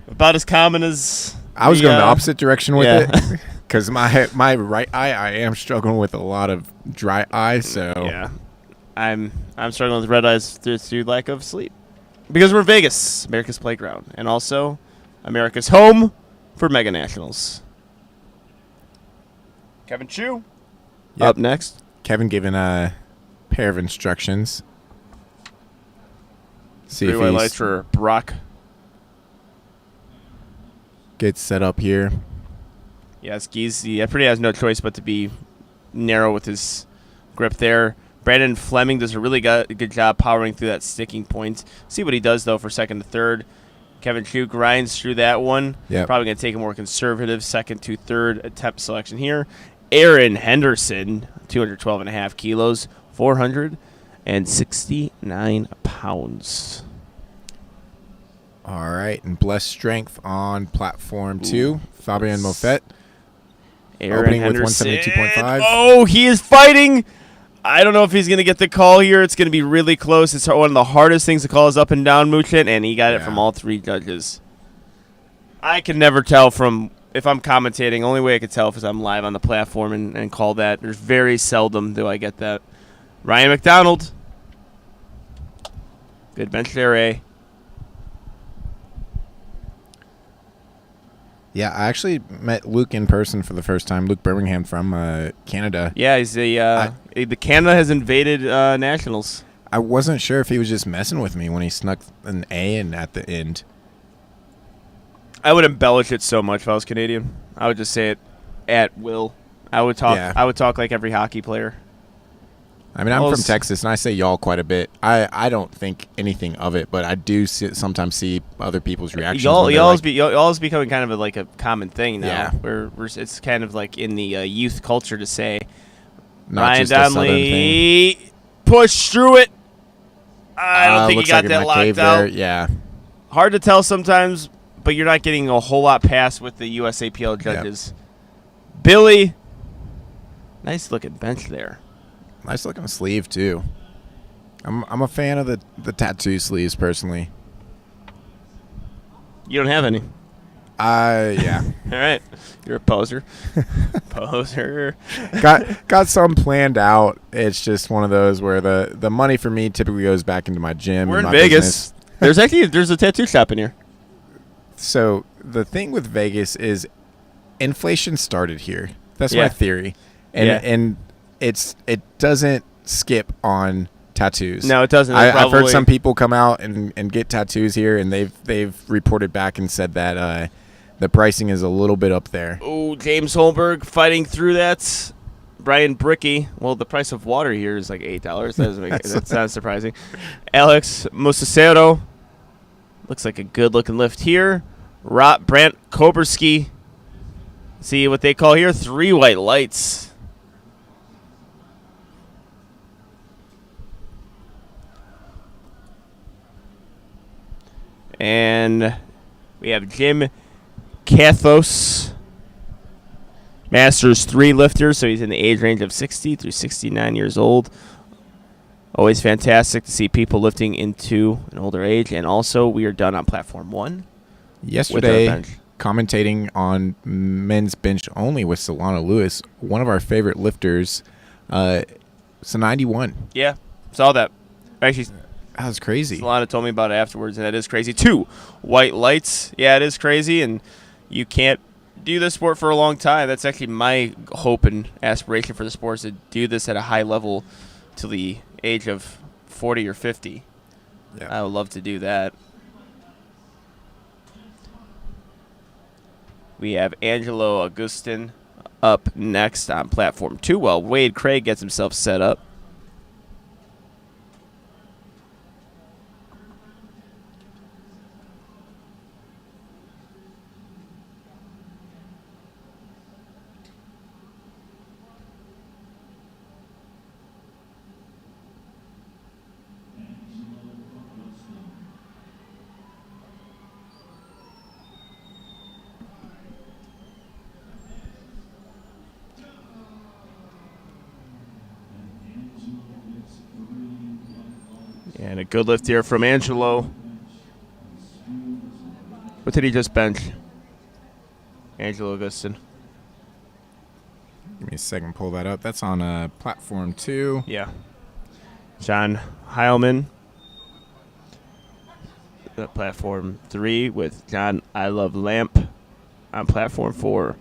about as common as. I was going the opposite direction with it. Because my right eye, I am struggling with a lot of dry eye, so. Yeah. I'm struggling with red eyes through lack of sleep. Because we're Vegas, America's playground. And also America's home for mega nationals. Kevin Chu. Yep. Up next. Kevin given a pair of instructions. See 3 if white he lights for Brock. gets set up here. Yes, Giese pretty has no choice but to be narrow with his grip there. Brandon Fleming does a really good job powering through that sticking point. See what he does, though, for second to third. Kevin Chu grinds through that one. Yep. Probably going to take a more conservative second to third attempt selection here. Aaron Henderson, 212.5 kilos, 469 pounds. All right, and Blessed Strength on platform 2. Fabian Moffett. Aaron Opening Henderson. with 172.5. Oh, he is fighting. I don't know if he's going to get the call here. It's going to be really close. It's one of the hardest things to call is up and down Muchin, and he got it from all 3 judges. I can never tell from if I'm commentating. Only way I could tell is I'm live on the platform and call that. There's very seldom do I get that. Ryan McDonald. Good bench there, eh? Yeah, I actually met Luke in person for the first time. Luke Birmingham from Canada. Yeah, he's the Canada has invaded nationals. I wasn't sure if he was just messing with me when he snuck an A in at the end. I would embellish it so much if I was Canadian. I would just say it at will. I would talk. Yeah. I would talk like every hockey player. I mean, I'm from Texas, and I say y'all quite a bit. I don't think anything of it, but I do sometimes see other people's reactions. Y'all's becoming kind of like a common thing now. Yeah. Where it's kind of like in the youth culture to say, Not Ryan just a Southern Donnelly push through it. I don't think he got that locked out. There. Yeah. Hard to tell sometimes, but you're not getting a whole lot past with the USAPL judges. Yep. Billy, nice looking bench there. Nice looking sleeve too. I'm a fan of the tattoo sleeves personally. You don't have any. Yeah. All right. You're a poser. Poser. Got some planned out. It's just one of those where the money for me typically goes back into my gym. We're and in my Vegas. business. There's a tattoo shop in here. So the thing with Vegas is inflation started here. That's my theory. And it doesn't skip on tattoos. No, it doesn't. I've heard some people come out and get tattoos here, and they've reported back and said that the pricing is a little bit up there. Oh, James Holmberg fighting through that. Brian Bricky. Well, the price of water here is like $8. That's not surprising. Alex Musacero. Looks like a good-looking lift here. Brandt Kobursky. See what they call here 3 white lights. And we have Jim Kathos, Masters 3 lifter, so he's in the age range of 60 through 69 years old. Always fantastic to see people lifting into an older age. And also, we are done on Platform 1. Yesterday, commentating on men's bench only with Solana Lewis, one of our favorite lifters, it's a 91. Yeah, saw that. Actually, that was crazy. Solana told me about it afterwards, and that is crazy. 2 white lights. Yeah, it is crazy, and you can't do this sport for a long time. That's actually my hope and aspiration for the sport is to do this at a high level till the age of 40 or 50. Yeah. I would love to do that. We have Angelo Augustin up next on Platform 2 while Wade Craig gets himself set up. And a good lift here from Angelo. What did he just bench? Angelo Augustin. Give me a second, pull that up. That's on Platform 2. Yeah. John Heilman. Platform 3 with John I Love Lamp on Platform 4.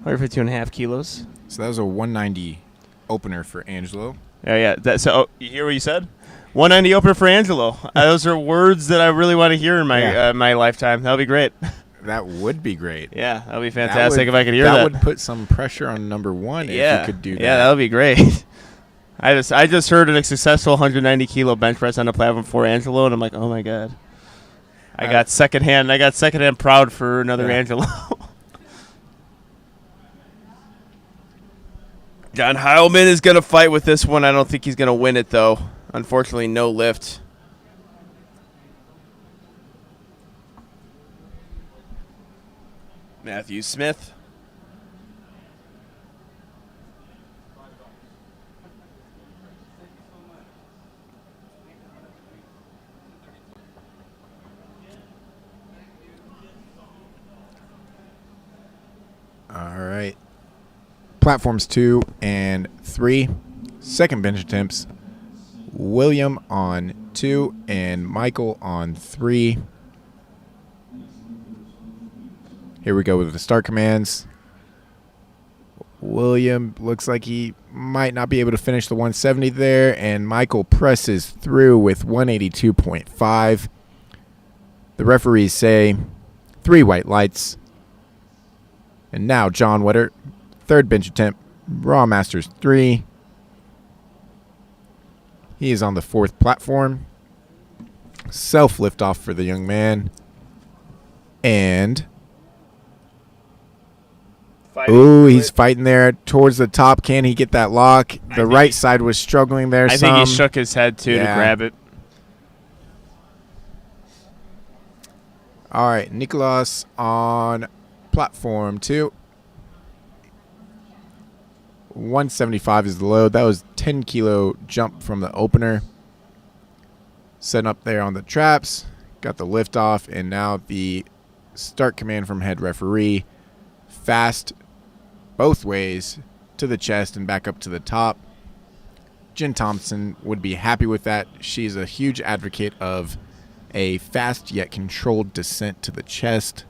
152.5 kilos. So that was a 190 opener for Angelo. Yeah. You hear what you said? 190 opener for Angelo. Those are words that I really want to hear in my my lifetime. That'll be great. That would be great. Yeah, that would be fantastic if I could hear that. That would put some pressure on number one if you could do that. Yeah, that would be great. I just heard a successful 190 kilo bench press on the platform for Angelo, and I'm like, oh my god. I got secondhand proud for another Angelo. John Heilman is going to fight with this one. I don't think he's going to win it, though. Unfortunately, no lift. Matthew Smith. All right. Platforms 2 and 3. Second bench attempts. William on 2 and Michael on 3. Here we go with the start commands. William looks like he might not be able to finish the 170 there, and Michael presses through with 182.5. The referees say 3 white lights. And now John Wetter, third bench attempt, Raw Masters 3. He is on the 4th platform. Self liftoff for the young man. And he's fighting there towards the top. Can he get that lock? The right side was struggling there. I think he shook his head too to grab it. All right, Nicholas on platform 2. 175 is the load. That was 10 kilo jump from the opener. Setting up there on the traps. Got the lift off, and now the start command from head referee. Fast both ways to the chest and back up to the top. Jen Thompson would be happy with that. She's a huge advocate of a fast yet controlled descent to the chest.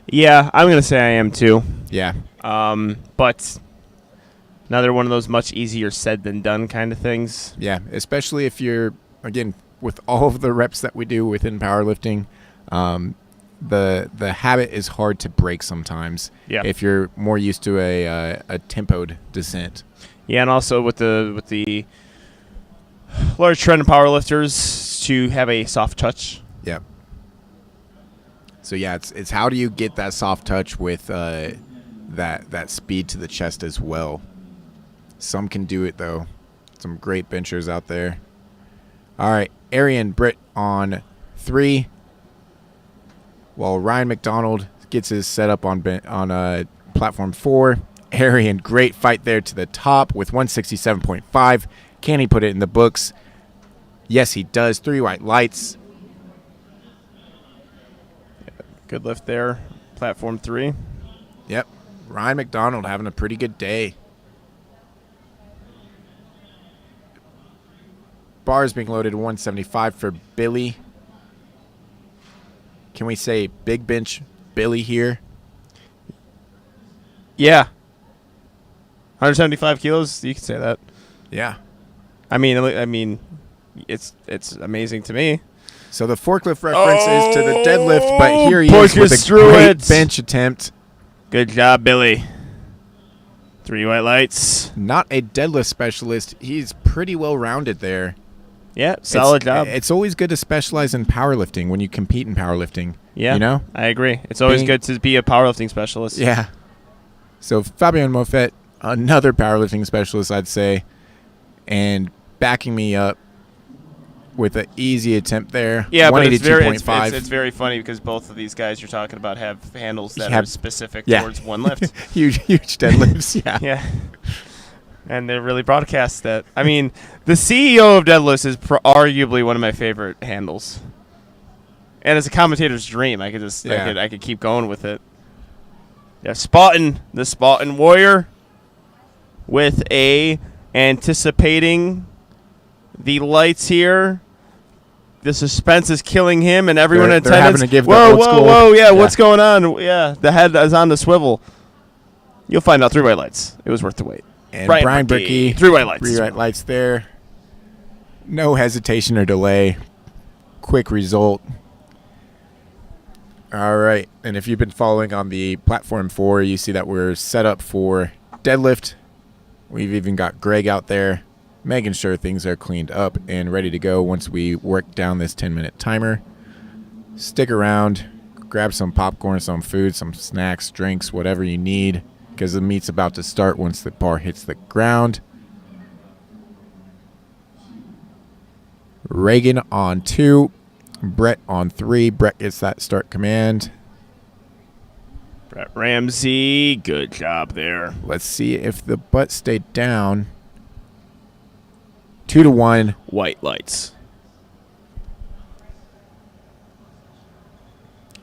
Yeah, I'm going to say I am too. Yeah. But another one of those much easier said than done kind of things. Yeah, especially if you're, again, with all of the reps that we do within powerlifting, the habit is hard to break sometimes. Yeah. If you're more used to a tempoed descent. Yeah, and also with the large trend of powerlifters to have a soft touch. Yep. So yeah, it's how do you get that soft touch with that speed to the chest as well. Some can do it though. Some great benchers out there. All right, Arian Britt on 3, while Ryan McDonald gets his setup on platform 4. Arian, great fight there to the top with 167.5. Can he put it in the books? Yes, he does. 3 white lights. Good lift there. Platform 3. Yep. Ryan McDonald having a pretty good day. Bars being loaded to 175 for Billy. Can we say big bench Billy here? Yeah. 175 kilos, you can say that. Yeah. I mean, it's amazing to me. So the forklift reference is to the deadlift, but here he is with a great bench attempt. Good job, Billy. 3 white lights. Not a deadlift specialist. He's pretty well-rounded there. Yeah, solid job. It's always good to specialize in powerlifting when you compete in powerlifting. Yeah, you know? I agree. It's always good to be a powerlifting specialist. Yeah. So Fabian Moffett, another powerlifting specialist, I'd say, and backing me up with an easy attempt there. Yeah, but it's very funny because both of these guys you're talking about have handles that are specific towards one lift. huge deadlifts, yeah. Yeah. And they really broadcast that. I mean, the CEO of deadlifts is arguably one of my favorite handles. And it's a commentator's dream. I could keep going with it. Yeah, the Spartan warrior with a anticipating the lights here. The suspense is killing him, and everyone in attendance. They're having to give whoa, yeah, what's going on? Yeah, the head is on the swivel. You'll find out 3 white lights. It was worth the wait. And Brian Brickey, 3 white lights. 3 white lights there. No hesitation or delay. Quick result. All right. And if you've been following on the platform 4, you see that we're set up for deadlift. We've even got Greg out there making sure things are cleaned up and ready to go once we work down this 10-minute timer. Stick around, grab some popcorn, some food, some snacks, drinks, whatever you need, because the meet's about to start once the bar hits the ground. Reagan on 2, Brett on 3. Brett gets that start command. Brett Ramsey, good job there. Let's see if the butt stayed down. 2-1. White lights.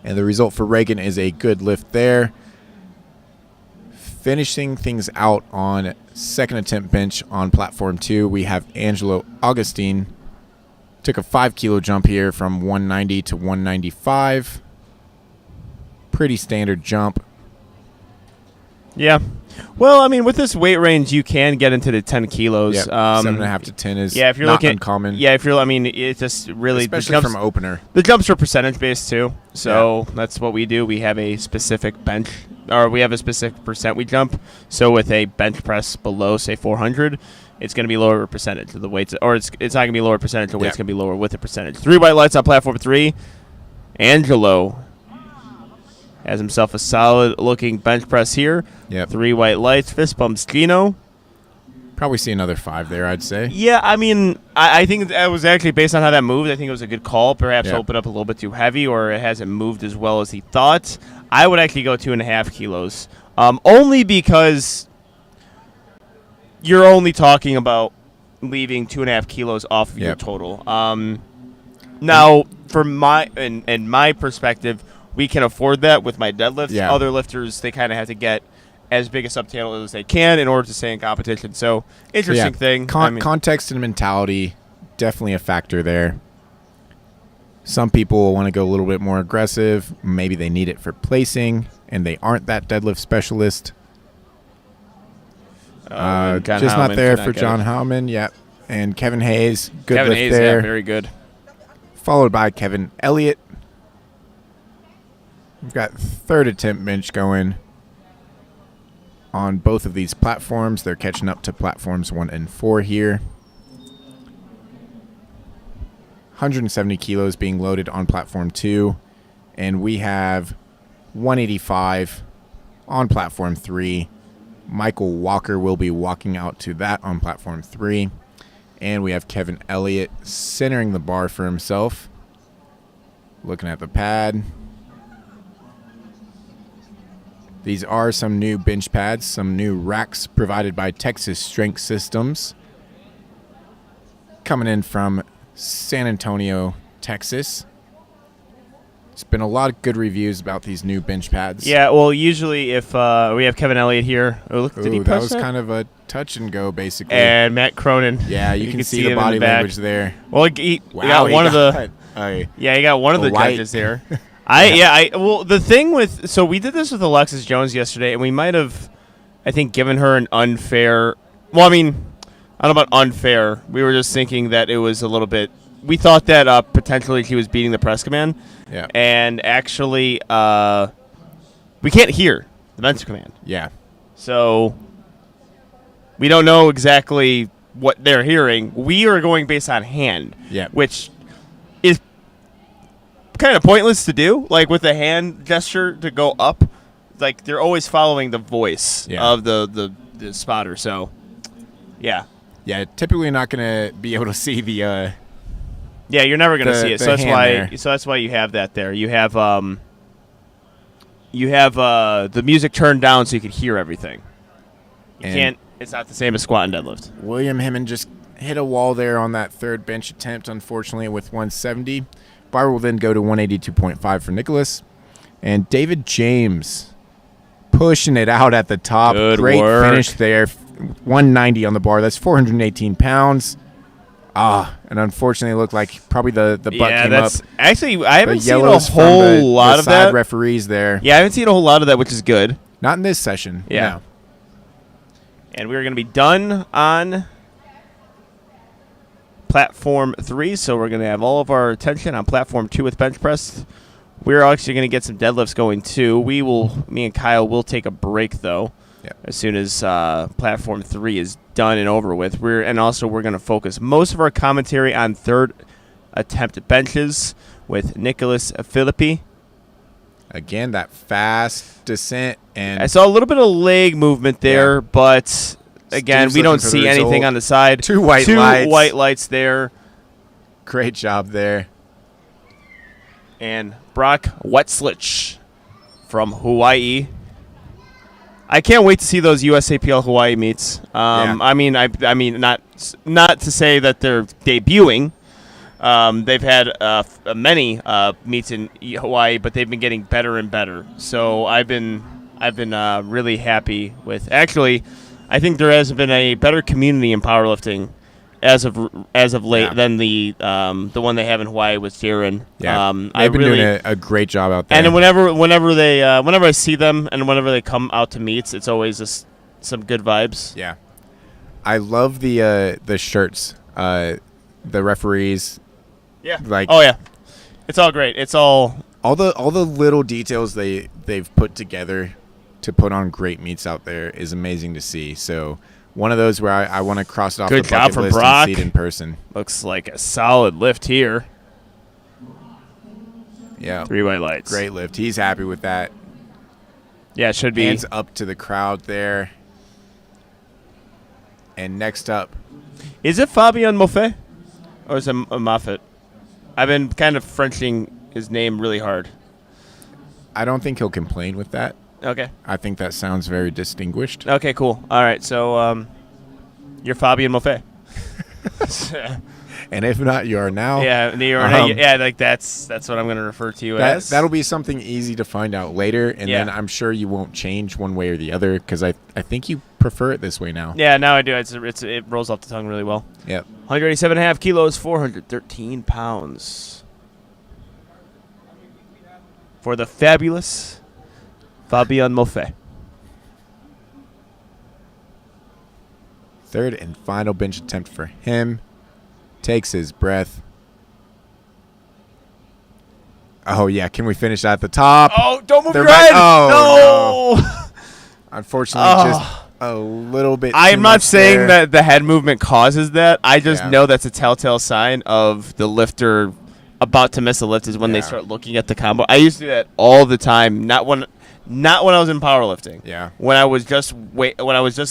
And the result for Reagan is a good lift there. Finishing things out on second attempt bench on platform 2, we have Angelo Augustine. Took a 5 kilo jump here from 190 to 195. Pretty standard jump. Yeah. Well, I mean, with this weight range, you can get into the 10 kilos. Yep. 7.5 to 10 is if you're not looking, uncommon. Yeah, if you're, I mean, it's just really especially from opener. The jumps are percentage based too, so that's what we do. We have a specific bench, or we have a specific percent we jump. So with a bench press below, say 400, it's going to be lower percentage of the weights, or it's not going to be lower percentage. The weight's going to be lower with the percentage. 3 white lights on platform 3. Angelo has himself a solid-looking bench press here. Yep. 3 white lights. Fist bumps Gino. Probably see another 5 there, I'd say. Yeah, I mean, I think that was actually based on how that moved. I think it was a good call. Perhaps open up a little bit too heavy, or it hasn't moved as well as he thought. I would actually go 2.5 kilos, only because you're only talking about leaving 2.5 kilos off of your total. Now, from in my perspective, we can afford that with my deadlift. Yeah. Other lifters, they kind of have to get as big a subtotal as they can in order to stay in competition. So, interesting thing. Context and mentality, definitely a factor there. Some people want to go a little bit more aggressive. Maybe they need it for placing, and they aren't that deadlift specialist. Just not there for John Howman. Yep. And Kevin Hayes, good lift there. Yeah, very good. Followed by Kevin Elliott. We've got third attempt bench going on both of these platforms. They're catching up to platforms 1 and 4 here. 170 kilos being loaded on platform 2. And we have 185 on platform 3. Michael Walker will be walking out to that on platform 3. And we have Kevin Elliott centering the bar for himself. Looking at the pad. These are some new bench pads, some new racks provided by Texas Strength Systems. Coming in from San Antonio, Texas. It's been a lot of good reviews about these new bench pads. Yeah, well, usually if we have Kevin Elliott here. Oh, look, did he that was kind of a touch and go, basically. And Matt Cronin. Yeah, you can see the body language there. Well, he got one of the. He got one of the judges here. Well, the thing with, so we did this with Alexis Jones yesterday, and we might have, I think, given her an unfair. Well, I mean, I don't know about unfair. We were just thinking that it was a little bit. We thought that potentially she was beating the press command. Yeah. And actually, we can't hear the bench command. Yeah. So we don't know exactly what they're hearing. We are going based on hand. Yeah. Which is kind of pointless to do, like with the hand gesture to go up. Like they're always following the voice of the spotter. So, yeah. Yeah, typically not going to be able to see the yeah, you're never going to see it. So that's why you have that there. You have the music turned down so you can hear everything. It's not the same as squat and deadlift. William Hemmon just hit a wall there on that third bench attempt, unfortunately, with 170. Bar will then go to 182.5 for Nicholas. And David James pushing it out at the top. Good Great work. finish there. 190 on the bar. That's 418 pounds. And unfortunately, it looked like probably the butt came up. Actually, I haven't seen a yellows whole lot of side that. referees there. Yeah, I haven't seen a whole lot of that, which is good. Not in this session. Yeah. No. And we're going to be done on platform 3, so we're going to have all of our attention on platform 2 with bench press We're actually going to get some deadlifts going too. Me and Kyle will take a break though. Yeah. As soon as platform 3 is done and over with. We're going to focus most of our commentary on third attempt benches with Nicholas Philippi. Again, that fast descent, and I saw a little bit of leg movement there, but again, Steve's we don't looking for see the anything result. on the side. Two white lights there. Great job there. And Brock Wetlich from Hawaii. I can't wait to see those USAPL Hawaii meets. I mean, not to say that they're debuting. They've had many meets in Hawaii, but they've been getting better and better. So I've been really happy with. Actually, I think there has been a better community in powerlifting as of late than the one they have in Hawaii with Darren. Yeah, they've been doing a great job out there. And whenever I see them and whenever they come out to meets, it's always just some good vibes. Yeah, I love the shirts. The referees. Yeah. It's all great. It's all the little details they've put together to put on great meets out there is amazing to see. So one of those where I want to cross it off the bucket list and see it in person. Looks like a solid lift here. Yeah. 3 white lights. Great lift. He's happy with that. Yeah, it should be. Hands up to the crowd there. And next up. Is it Fabien Moffat? Or is it Moffat? I've been kind of Frenching his name really hard. I don't think he'll complain with that. Okay. I think that sounds very distinguished. Okay, cool. All right, so you're Fabien Moffat. And if not, you are now. Yeah, that's what I'm going to refer to you as. That'll be something easy to find out later, and then I'm sure you won't change one way or the other because I think you prefer it this way now. Yeah, now I do. It rolls off the tongue really well. Yep. 187.5 kilos, 413 pounds. For the fabulous Fabien Moffat. Third and final bench attempt for him. Takes his breath. Oh, yeah. Can we finish at the top? Oh, don't move your head. Oh, no. Unfortunately, just a little bit I'm not saying there. that the head movement causes that. I just know that's a telltale sign of the lifter about to miss a lift is when they start looking at the combo. I used to do that all the time. Not when I was in powerlifting. Yeah. When I was just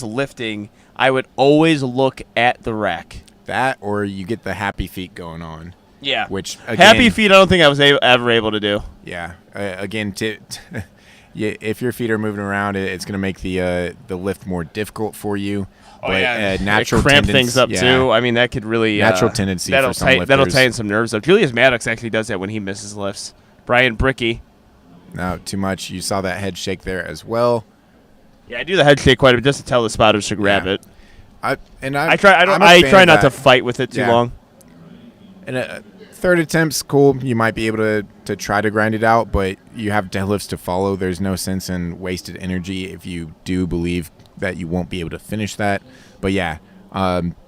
lifting, I would always look at the rack. That or you get the happy feet going on. Yeah. Which again, happy feet, I don't think I was ever able to do. Yeah. Again, if your feet are moving around, it's going to make the lift more difficult for you. Oh, but, yeah. Natural cramp tendency, things up, too. I mean, that could really... Natural tendency for some lifters. That'll tighten some nerves up. Julius Maddox actually does that when he misses lifts. Brian Bricky. No, too much. You saw that head shake there as well. Yeah, I do the head shake quite a bit just to tell the spotters to grab it. I try not to fight with it too long. And third attempt's cool. You might be able to try to grind it out, but you have deadlifts to follow. There's no sense in wasted energy if you do believe that you won't be able to finish that. But yeah,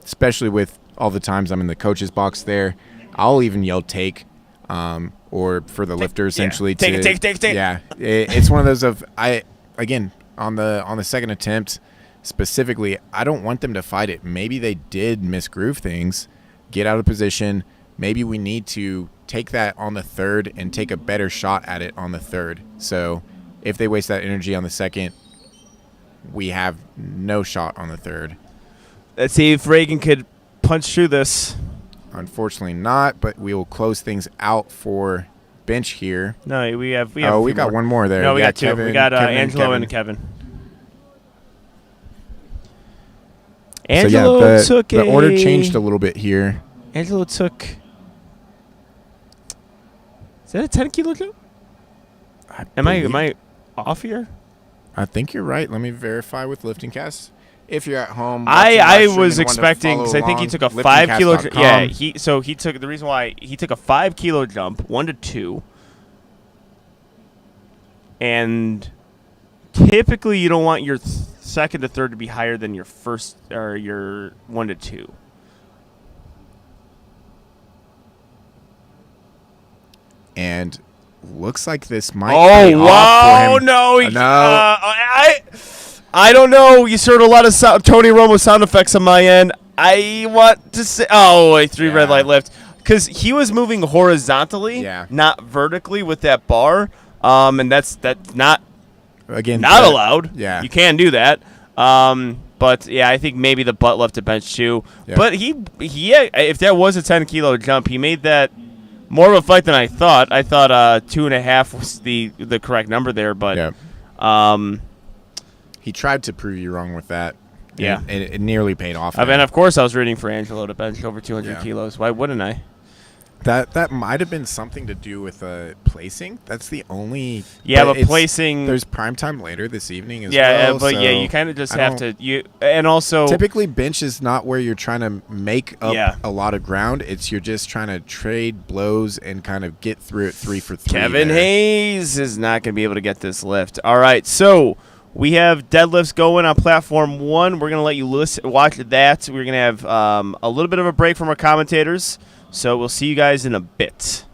especially with all the times I'm in the coach's box there, I'll even yell take, or for the lifter essentially. Take it. Yeah, it's one of those on the second attempt. Specifically, I don't want them to fight it. Maybe they did misgroove things, get out of position. Maybe we need to take that on the third and take a better shot at it on the third. So if they waste that energy on the second, we have no shot on the third. Let's see if Reagan could punch through this. Unfortunately not, but we will close things out for bench here. No, we got one more there. No, we got two. Kevin, we got Angelo Kevin. and Kevin. Angelo took the order changed a little bit here. Angelo took. Is that a 10-kilo jump? Am I off here? I think you're right. Let me verify with Lifting Cast. If you're at home, I was expecting because I think he took a 5-kilo. Yeah, he took the reason why he took a 5-kilo jump, 1 to 2, and typically you don't want your second to third to be higher than your first or your 1 to 2. And looks like this might Oh, pay wow. off for him. No. No. I don't know. You heard a lot of Tony Romo sound effects on my end. I want to say, wait, 3 red light lift. Because he was moving horizontally, not vertically with that bar. And that's not allowed. Yeah. You can do that. But yeah, I think maybe the butt left to bench too. Yeah. But he if that was a 10-kilo jump, he made that more of a fight than I thought. I thought 2.5 was the correct number there, but he tried to prove you wrong with that. Yeah, and it nearly paid off. And of course, I was rooting for Angelo to bench over 200 kilos. Why wouldn't I? That might have been something to do with placing. That's the only. Yeah, but placing. There's prime time later this evening as well. Yeah, but so you kind of just have to and also typically bench is not where you're trying to make up a lot of ground. It's you're just trying to trade blows and kind of get through it 3 for 3. Kevin Hayes is not going to be able to get this lift. All right, so we have deadlifts going on platform 1. We're going to let you watch that. We're going to have a little bit of a break from our commentators. So we'll see you guys in a bit.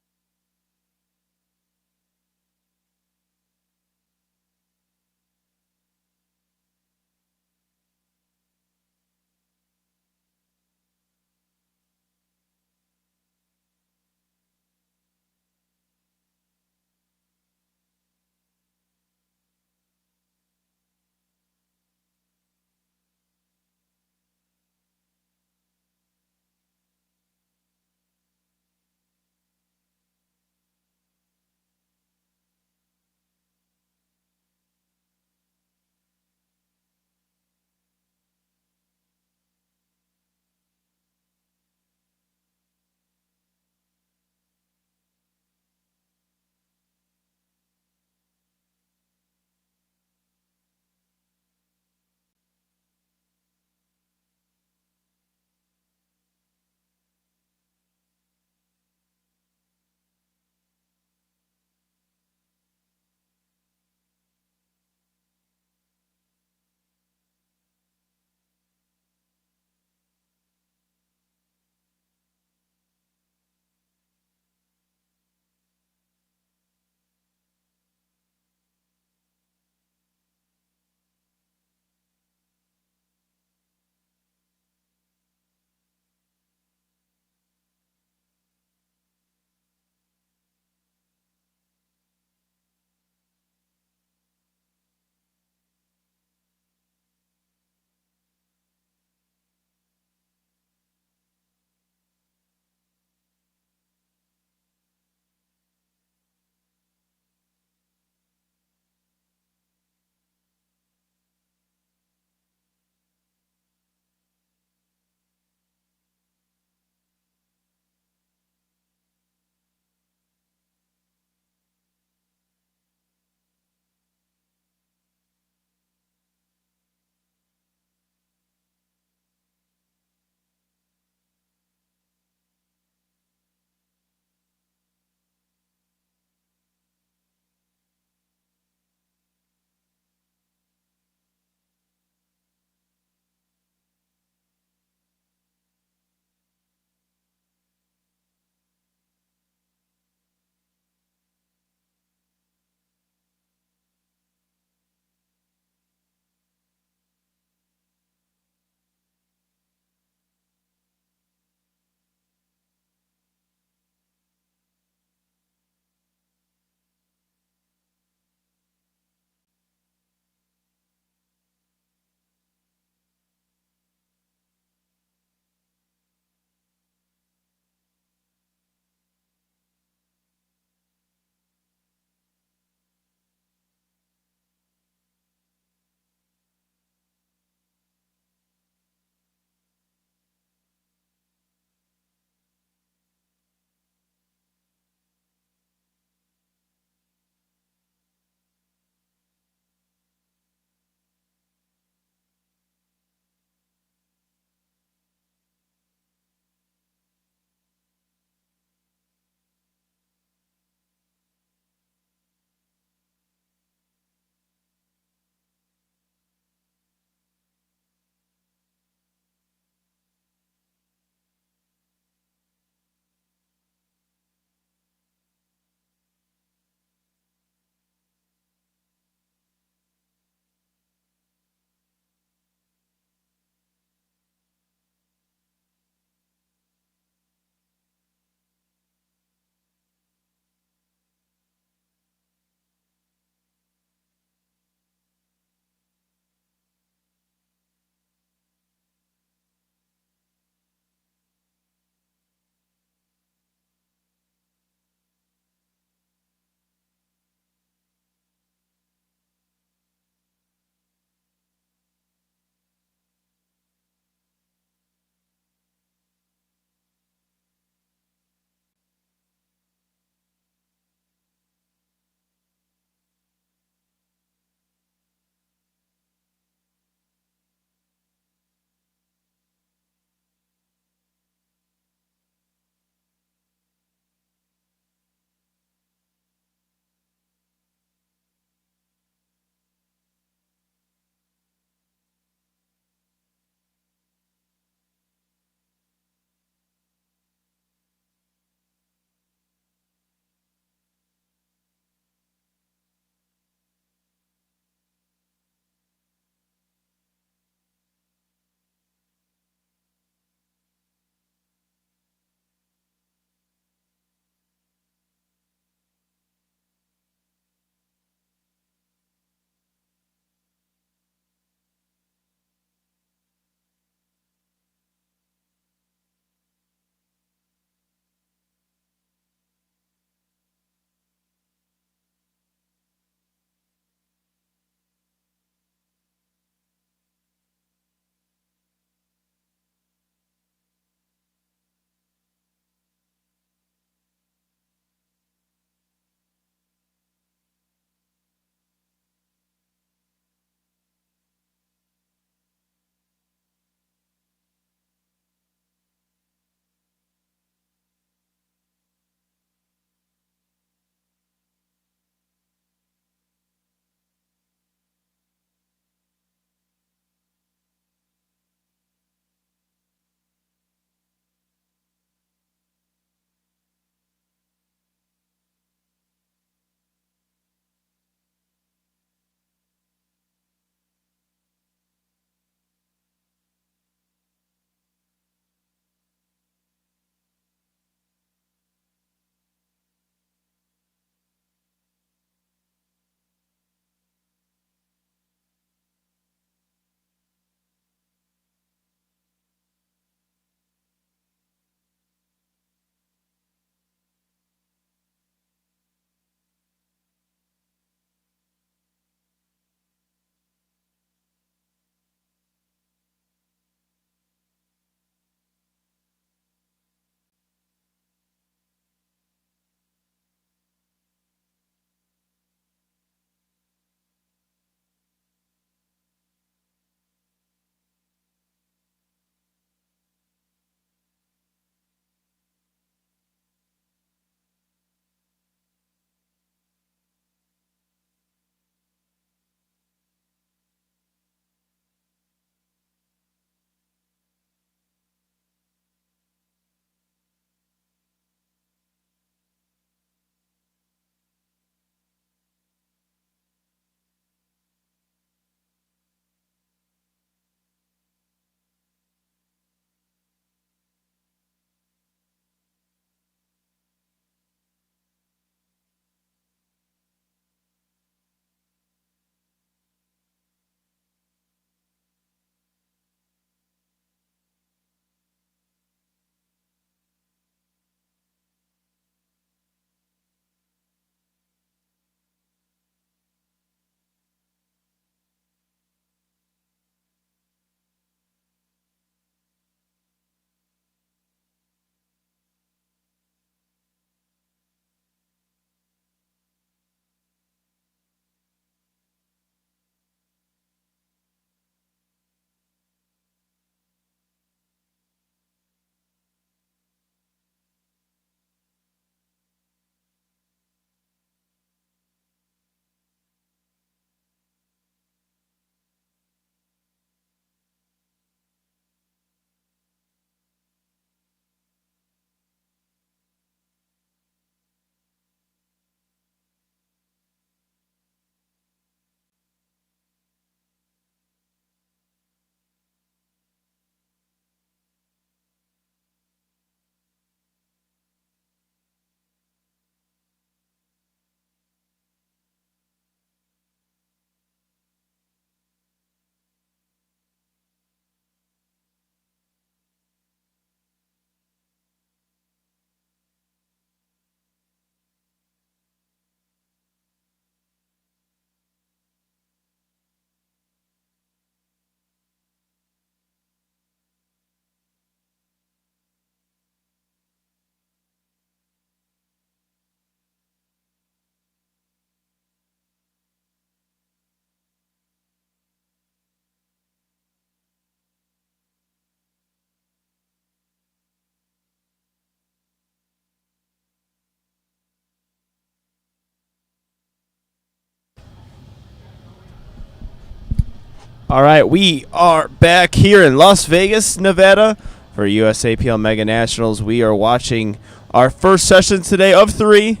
All right, we are back here in Las Vegas, Nevada for USAPL Mega Nationals. We are watching our first session today of 3.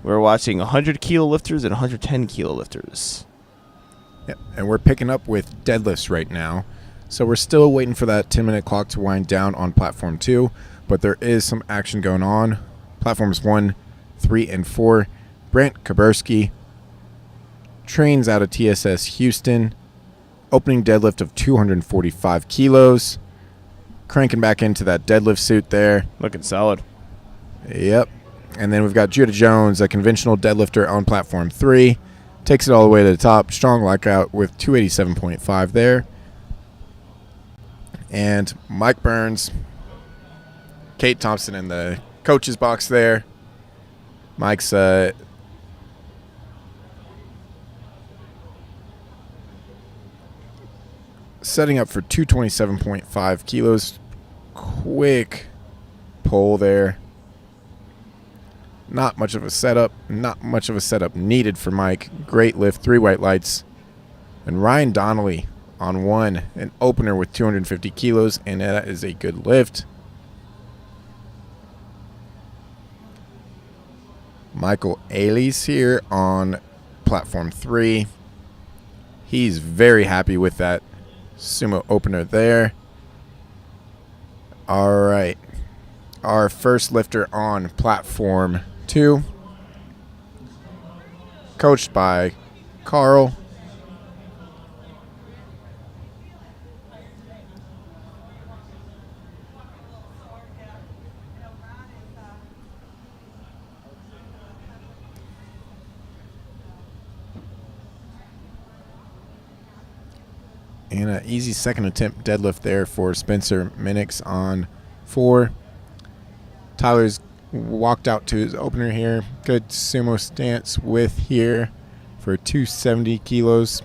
We're watching 100 kilo lifters and 110 kilo lifters. Yep, and we're picking up with deadlifts right now. So we're still waiting for that 10-minute clock to wind down on platform 2, but there is some action going on. Platforms 1, 3, and 4. Brandt Kobursky trains out of TSS Houston. Opening deadlift of 245 kilos. Cranking back into that deadlift suit there. Looking solid. Yep. And then we've got Judah Jones, a conventional deadlifter on platform 3. Takes it all the way to the top. Strong lockout with 287.5 there. And Mike Burns, Kate Thompson in the coach's box there. Mike's setting up for 227.5 kilos. Quick pull there. Not much of a setup. Not much of a setup needed for Mike. Great lift. 3 white lights. And Ryan Donnelly on 1. An opener with 250 kilos. And that is a good lift. Michael Ailey's here on platform 3. He's very happy with that sumo opener there. All right. Our first lifter on platform 2. Coached by Carl. And an easy second attempt deadlift there for Spencer Minix on 4. Tyler's walked out to his opener here. Good sumo stance with here for 270 kilos.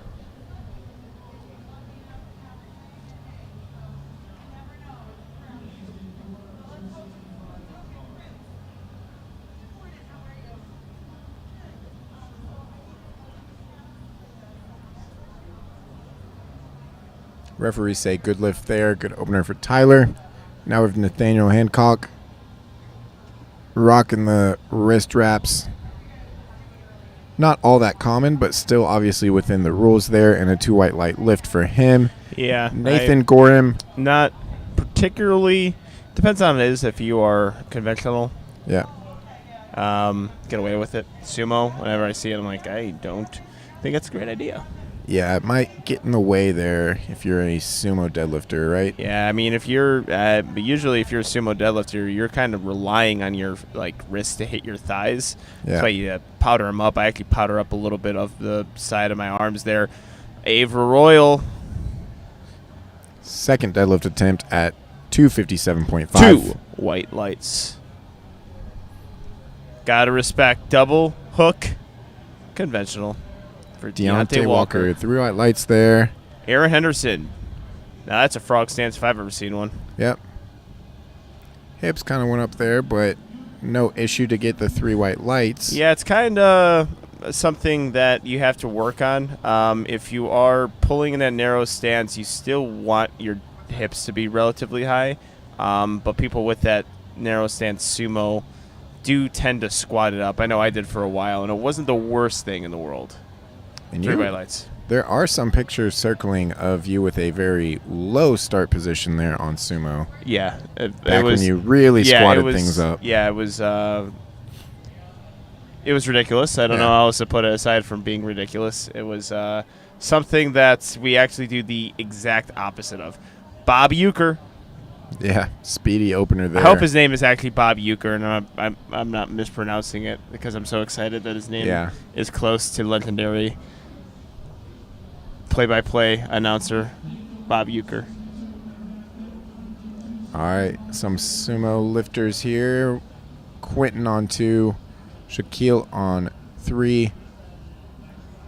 Referees say good lift there. Good opener for Tyler. Now we have Nathaniel Hancock rocking the wrist wraps. Not all that common, but still obviously within the rules there. And a 2 white light lift for him. Yeah. Nathan Gorham. Not particularly. Depends on it is if you are conventional. Yeah. Get away with it. Sumo, whenever I see it, I'm like, I don't think that's a great idea. Yeah, it might get in the way there if you're a sumo deadlifter, right? Yeah, I mean, if you're usually if you're a sumo deadlifter, you're kind of relying on your wrists to hit your thighs. Yeah. That's why you powder them up. I actually powder up a little bit of the side of my arms there. Ava Royal. Second deadlift attempt at 257.5. 2 white lights. Gotta respect. Double hook. Conventional. For Deontay Walker. 3 white lights there. Aaron Henderson. Now that's a frog stance if I've ever seen one. Yep. Hips kind of went up there, but no issue to get the 3 white lights. Yeah, it's kind of something that you have to work on. If you are pulling in that narrow stance, you still want your hips to be relatively high. But people with that narrow stance sumo do tend to squat it up. I know I did for a while, and it wasn't the worst thing in the world. And 3 white lights. There are some pictures circling of you with a very low start position there on sumo. Yeah. Back when you really squatted things up. Yeah, it was ridiculous. I don't know how else to put it aside from being ridiculous. It was something that we actually do the exact opposite of. Bob Euchre. Yeah, speedy opener there. I hope his name is actually Bob Euchre, and I'm not mispronouncing it because I'm so excited that his name is close to legendary play-by-play announcer Bob Euchre. All right, some sumo lifters here. Quentin on 2, Shaquille on 3.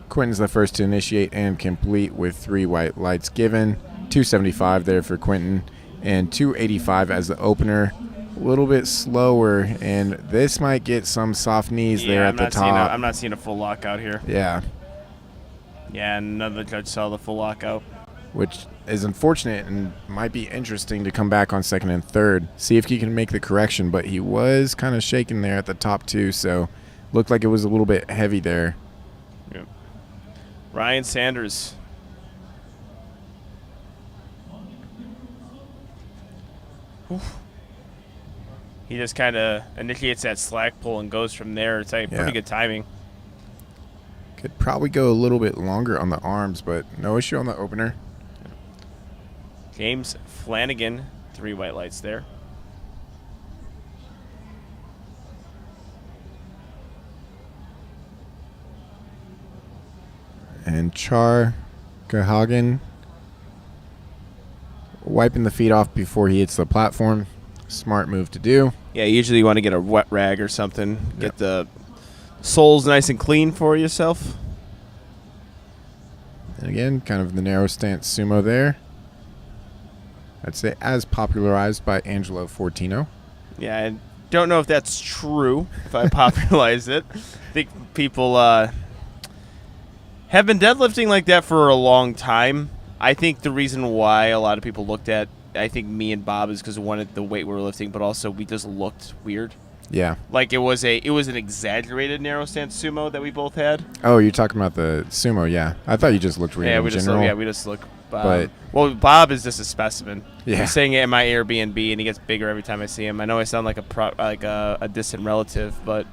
Quentin's the first to initiate and complete with 3 white lights given. 275 there for Quentin. And 285 as the opener. A little bit slower, and this might get some soft knees there at the top. I'm not seeing a full lockout here. Yeah. Yeah, and none of the judge saw the full lockout. which is unfortunate and might be interesting to come back on second and third, see if he can make the correction. But he was kind of shaking there at the top two, so looked like it was a little bit heavy there. Yep. Ryan Sanders. Oof. He just kind of initiates that slack pull and goes from there. It's like pretty good timing. Could probably go a little bit longer on the arms, but no issue on the opener. James Flanagan, 3 white lights there. And Char Gahagan wiping the feet off before he hits the platform. Smart move to do. Yeah, usually you want to get a wet rag or something. Get the soles nice and clean for yourself. And again, kind of the narrow stance sumo there. I'd say as popularized by Angelo Fortino. Yeah, I don't know if that's true, if I popularized it. I think people have been deadlifting like that for a long time. I think the reason why a lot of people looked at, I think me and Bob, is because of the weight we were lifting, but also we just looked weird. Yeah. Like it was an exaggerated narrow stance sumo that we both had. Oh, you're talking about the sumo, yeah. I thought you just looked weird in general. We just look. Well, Bob is just a specimen. Yeah. He's saying it in my Airbnb, and he gets bigger every time I see him. I know I sound like a distant relative, but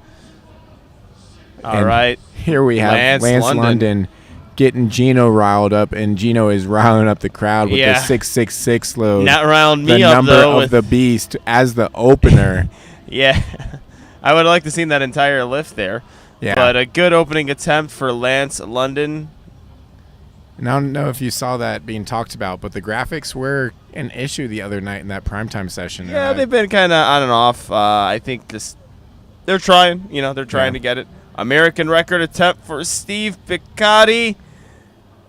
all right. Here we have Lance London getting Gino riled up, and Gino is riling up the crowd with the 666 load. Not round me the up, number though, of the beast as the opener. Yeah. I would like to see that entire lift there. Yeah. But a good opening attempt for Lance London. And I don't know if you saw that being talked about, but the graphics were an issue the other night in that primetime session. Yeah, they've been kind of on and off. I think they're trying. They're trying to get it. American record attempt for Steve Piccati.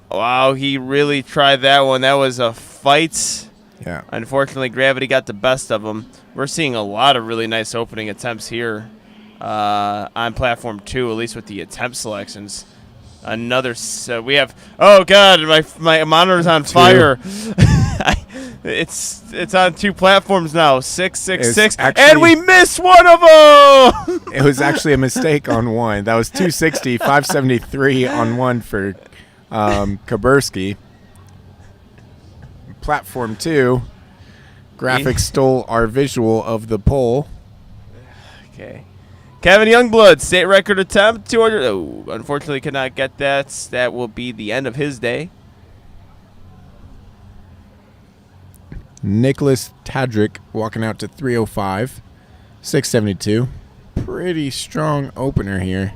Wow, he really tried that one. That was a fight. Yeah. Unfortunately, gravity got the best of him. We're seeing a lot of really nice opening attempts here on platform 2, at least with the attempt selections. We have. Oh God, my monitor's on fire. It's on 2 platforms now. 666, and we missed one of them. It was actually a mistake on one. That was 260, 573 on one for Kobursky. Platform 2, graphics stole our visual of the poll. Okay. Kevin Youngblood, state record attempt, 200. Oh, unfortunately could not get that. That will be the end of his day. Nicholas Tadrick walking out to 305, 672. Pretty strong opener here.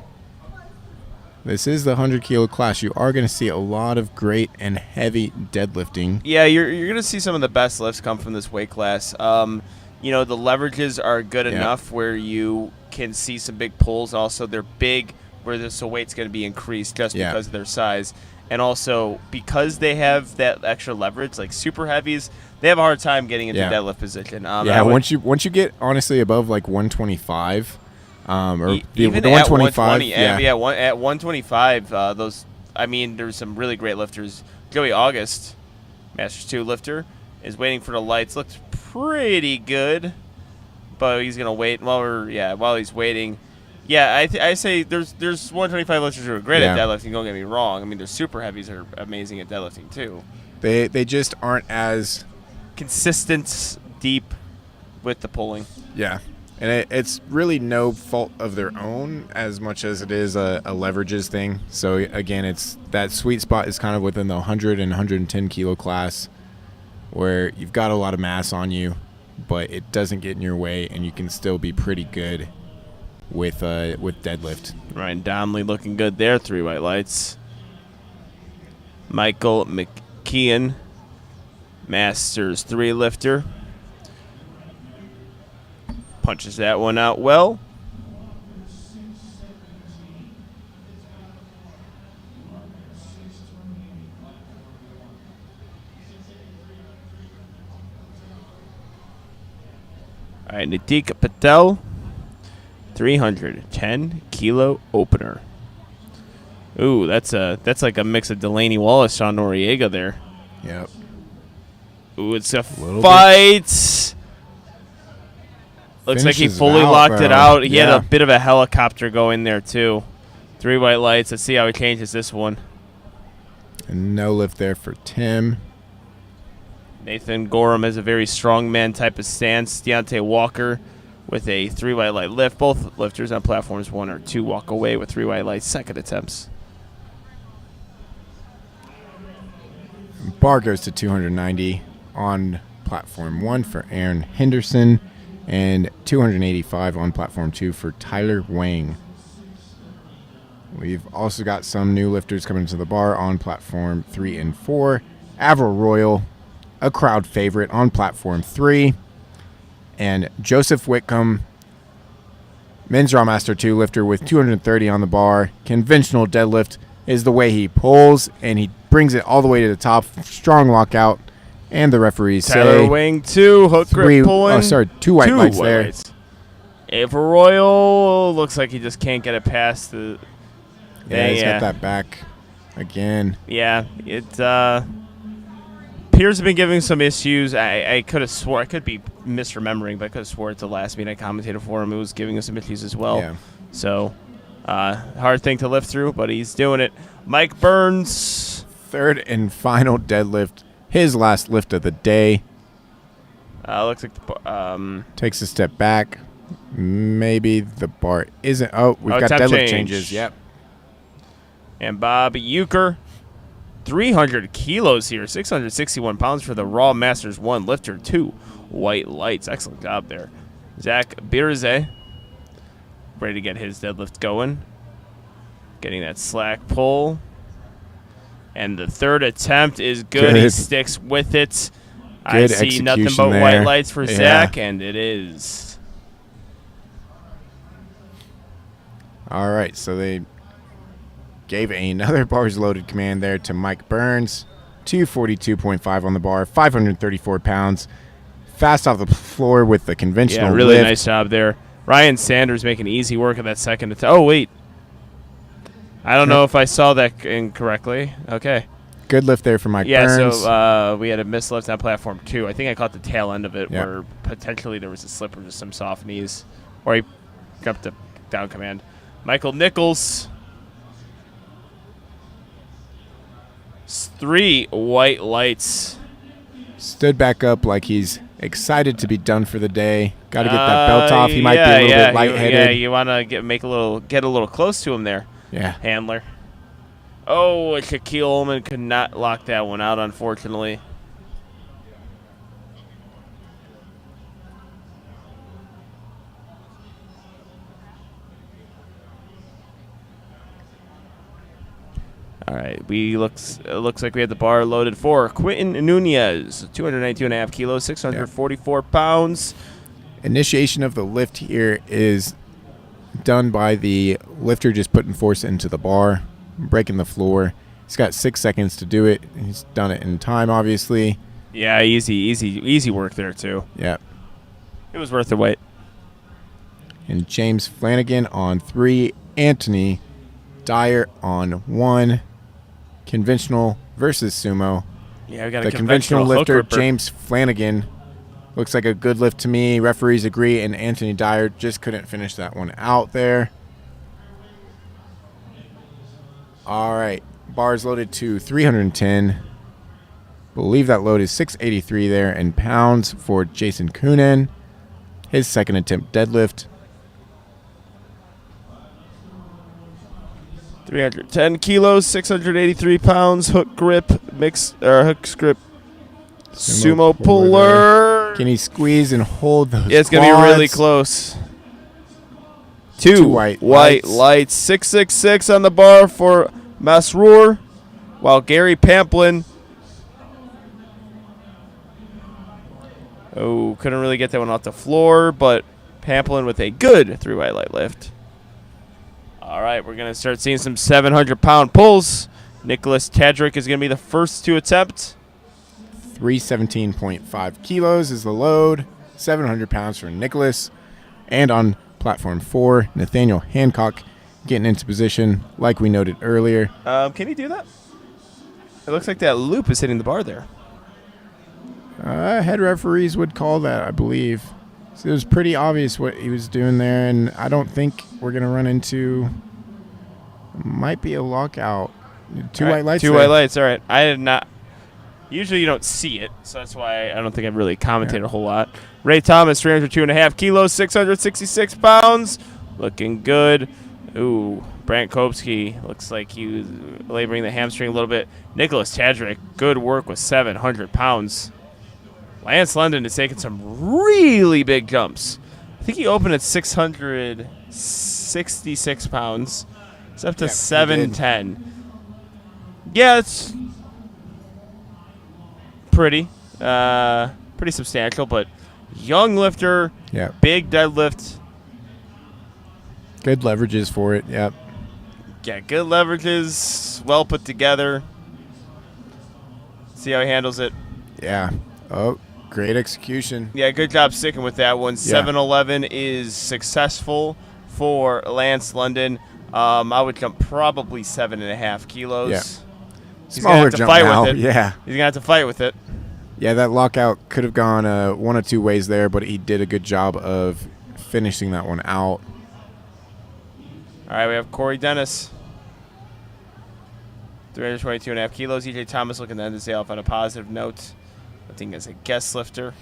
This is the 100 kilo class. You are going to see a lot of great and heavy deadlifting. Yeah, you're going to see some of the best lifts come from this weight class. The leverages are good enough where you can see some big pulls. Also, they're big where the weight's going to be increased just because of their size. And also, because they have that extra leverage, like super heavies, they have a hard time getting into deadlift position. Once you get, honestly, above like 125, or even the 125, at 125, there's some really great lifters. Joey August, Masters 2 lifter, is waiting for the lights. Looks pretty good, but he's gonna wait while he's waiting. Yeah, I say there's 125 lifters who are great at deadlifting. Don't get me wrong. I mean, there's super heavies that are amazing at deadlifting too. They just aren't as consistent deep with the pulling. Yeah. And it's really no fault of their own as much as it is a leverages thing. So, again, it's that sweet spot is kind of within the 100 and 110 kilo class where you've got a lot of mass on you, but it doesn't get in your way, and you can still be pretty good with deadlift. Ryan Donnelly looking good there, 3 white lights. Michael McKeon, Masters 3 lifter. Punches that one out well. All right, Nitika Patel, 310 kilo opener. Ooh, that's like a mix of Delaney Wallace, Sean Noriega there. Yep. Ooh, it's a fight. Looks like he fully locked it out. He had a bit of a helicopter going there, too. 3 white lights. Let's see how he changes this one. And no lift there for Tim. Nathan Gorham has a very strongman type of stance. Deontay Walker with a 3 white light lift. Both lifters on platforms 1 or 2 walk away with 3 white lights. Second attempts. Bar goes to 290 on platform 1 for Aaron Henderson and 285 on platform 2 for Tyler Wang. We've also got some new lifters coming to the bar on platform 3 and 4. Avril Royal, a crowd favorite, on platform 3. And Joseph Whitcomb, men's Raw Master 2 lifter with 230 on the bar. Conventional deadlift is the way he pulls, and he brings it all the way to the top. Strong lockout. And the referees Tyler say Wang 2, hook grip pulling. 2 white lights there. Avril Royal looks like he just can't get it past the... Yeah, he's got that back again. Yeah, it Pierce has been giving some issues. I could have swore, I could be misremembering, but I could have swore at the last meeting I commentated for him. It was giving us some issues as well. Yeah. So, hard thing to lift through, but he's doing it. Mike Burns. Third and final deadlift. His last lift of the day. Looks like takes a step back. Maybe the bar isn't. Oh, we've got deadlift changes. Yep. And Bob Euchre, 300 kilos here, 661 pounds for the Raw Masters 1 lifter, 2 white lights. Excellent job there. Zach Birze, ready to get his deadlift going. Getting that slack pull. And the third attempt is good. He sticks with it. I see nothing but white lights for Zach, and it is. All right, so they gave another bars loaded command there to Mike Burns. 242.5 on the bar, 534 pounds. Fast off the floor with the conventional lift. Yeah, really nice job there. Ryan Sanders making easy work of that second attempt. Oh, wait. I don't know if I saw that incorrectly. Okay. Good lift there for Mike Burns. Yeah, so we had a missed lift on platform 2. I think I caught the tail end of it where potentially there was a slip or just some soft knees. Or he got the down command. Michael Nichols. 3 white lights. Stood back up like he's excited to be done for the day. Got to get that belt off. He might be a little bit lightheaded. You want to get a little close to him there. Yeah. Handler. Oh, Shaquille Ullman could not lock that one out, unfortunately. All right, it looks like we had the bar loaded for Quentin Nunez, 292.5 kilos, 644 pounds. Initiation of the lift here is done by the lifter just putting force into the bar, breaking the floor. He's got 6 seconds to do it. He's done it in time, obviously. Yeah, easy work there too. Yeah. It was worth the wait. And James Flanagan on 3, Anthony Dyer on 1. Conventional versus sumo. Yeah, we got the conventional lifter, James Flanagan. Looks like a good lift to me. Referees agree, and Anthony Dyer just couldn't finish that one out there. All right. Bars loaded to 310. Believe that load is 683 there in pounds for Jason Coonan. His second attempt deadlift. 310 kilos, 683 pounds, hook grip, hook grip, sumo puller. Can he squeeze and hold those Yeah, it's going to be really close. 2 white lights. 666 on the bar for Masroor, while Gary Pamplin. Oh, couldn't really get that one off the floor, but Pamplin with a good 3 white light lift. All right, we're going to start seeing some 700-pound pulls. Nicholas Tadrick is going to be the first to attempt. 317.5 kilos is the load. 700 pounds for Nicholas. And on platform 4, Nathaniel Hancock getting into position like we noted earlier. Can he do that? It looks like that loop is hitting the bar there. Head referees would call that, I believe. So it was pretty obvious what he was doing there, and I don't think we're going to run into might be a lockout. Two white lights. White lights. All right. I did not. Usually you don't see it, so that's why I don't think I've really commentated a whole lot. Ray Thomas, 302.5 kilos, 666 pounds. Looking good. Ooh, Brandt Kobursky looks like he was laboring the hamstring a little bit. Nicholas Tadrick, good work with 700 pounds. Lance London is taking some really big jumps. I think he opened at 666 pounds. It's up to 710. Yeah, it's pretty substantial, but young lifter, big deadlift. Good leverages for it, yep. Yeah, good leverages, well put together. See how he handles it. Yeah. Oh, great execution. Yeah, good job sticking with that one. 711 is successful for Lance London. I would jump probably 7.5 kilos. Yeah. He's going to have to fight with it. Yeah. He's going to have to fight with it. Yeah, that lockout could have gone one of two ways there, but he did a good job of finishing that one out. All right, we have Corey Dennis. 322.5 kilos. EJ Thomas looking to end this day off on a positive note. I think as a guest lifter.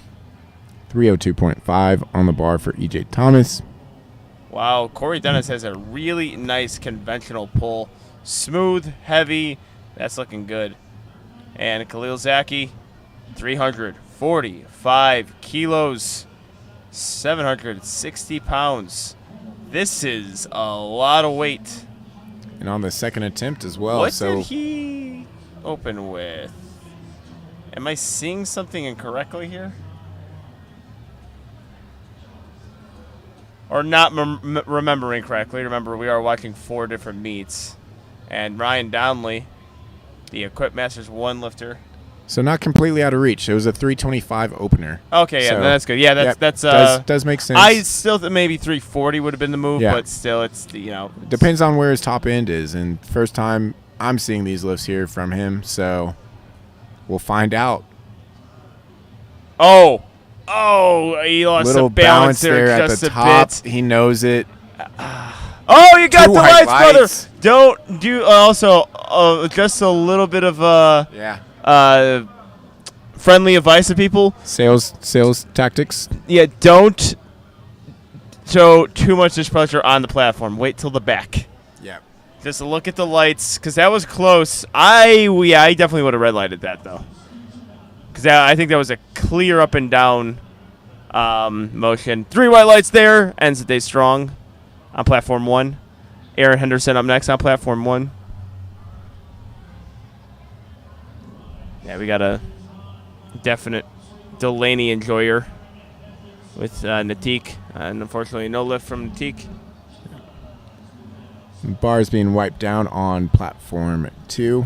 302.5 on the bar for EJ Thomas. Wow, Corey Dennis has a really nice conventional pull. Smooth, heavy. That's looking good. And Khalil Zaki, 345 kilos, 760 pounds. This is a lot of weight. And on the second attempt as well. What did he open with? Am I seeing something incorrectly here? Or not remembering correctly. Remember, we are watching 4 different meets. And Ryan Downley, the Equip Masters 1 lifter. So not completely out of reach. It was a 325 opener. Okay, yeah, so, that's good. Yeah, that's does make sense. I still think maybe 340 would have been the move, but still, it's depends on where his top end is. And first time I'm seeing these lifts here from him, so we'll find out. Oh, he lost little some balance there at just the a top. bit. He knows it. Oh, you got Two the white lights, brother. Don't do also just a little bit of friendly advice to people. Sales tactics. Yeah, don't show too much displeasure on the platform. Wait till the back. Yeah. Just look at the lights, because that was close. I definitely would have red lighted that, though. Because I think that was a clear up and down motion. 3 white lights there. Ends the day strong on platform 1. Aaron Henderson up next on platform 1. Yeah, we got a definite Delaney enjoyer with Natik. And unfortunately, no lift from Natik. Bars being wiped down on platform 2.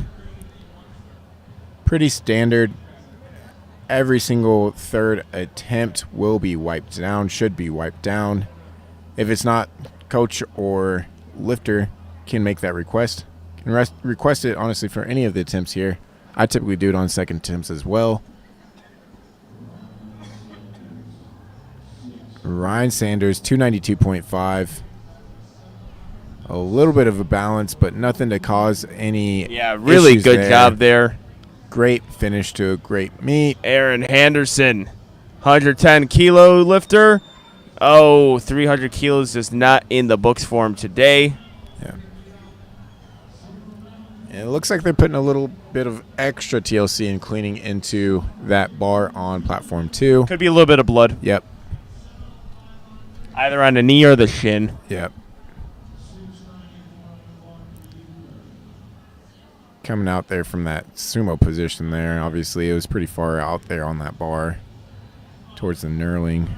Pretty standard. Every single third attempt will be wiped down, should be wiped down. If it's not, coach or lifter can make that request. Can request it, honestly, for any of the attempts here. I typically do it on second attempts as well. Ryan Sanders, 292.5. A little bit of a balance, but nothing to cause any really good job there. Great finish to a great meet. Aaron Henderson, 110 kilo lifter. 300 kilos is not in the books for him today. Yeah. And it looks like they're putting a little bit of extra TLC and cleaning into that bar on platform 2. Could be a little bit of blood. Yep. Either on the knee or the shin. Yep. Coming out there from that sumo position there. Obviously, it was pretty far out there on that bar towards the knurling.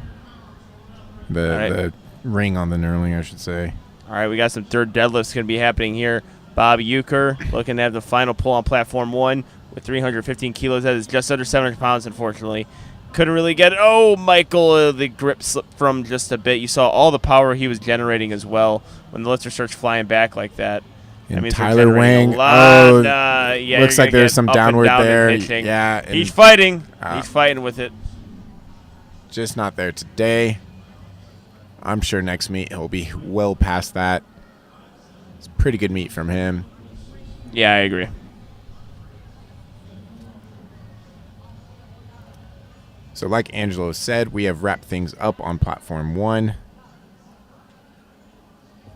The ring on the knurling, I should say. All right, we got some third deadlifts going to be happening here. Bob Euchre looking to have the final pull on platform 1 with 315 kilos. That is just under 700 pounds, unfortunately. Couldn't really get it. Oh, Michael, the grip slipped from just a bit. You saw all the power he was generating as well when the lifter starts flying back like that. And means Tyler Wang. Yeah, looks like there's some downward there. Yeah, he's fighting. He's fighting with it. Just not there today. I'm sure next meet he'll be well past that. It's pretty good meet from him. Yeah, I agree. So like Angelo said, we have wrapped things up on platform 1.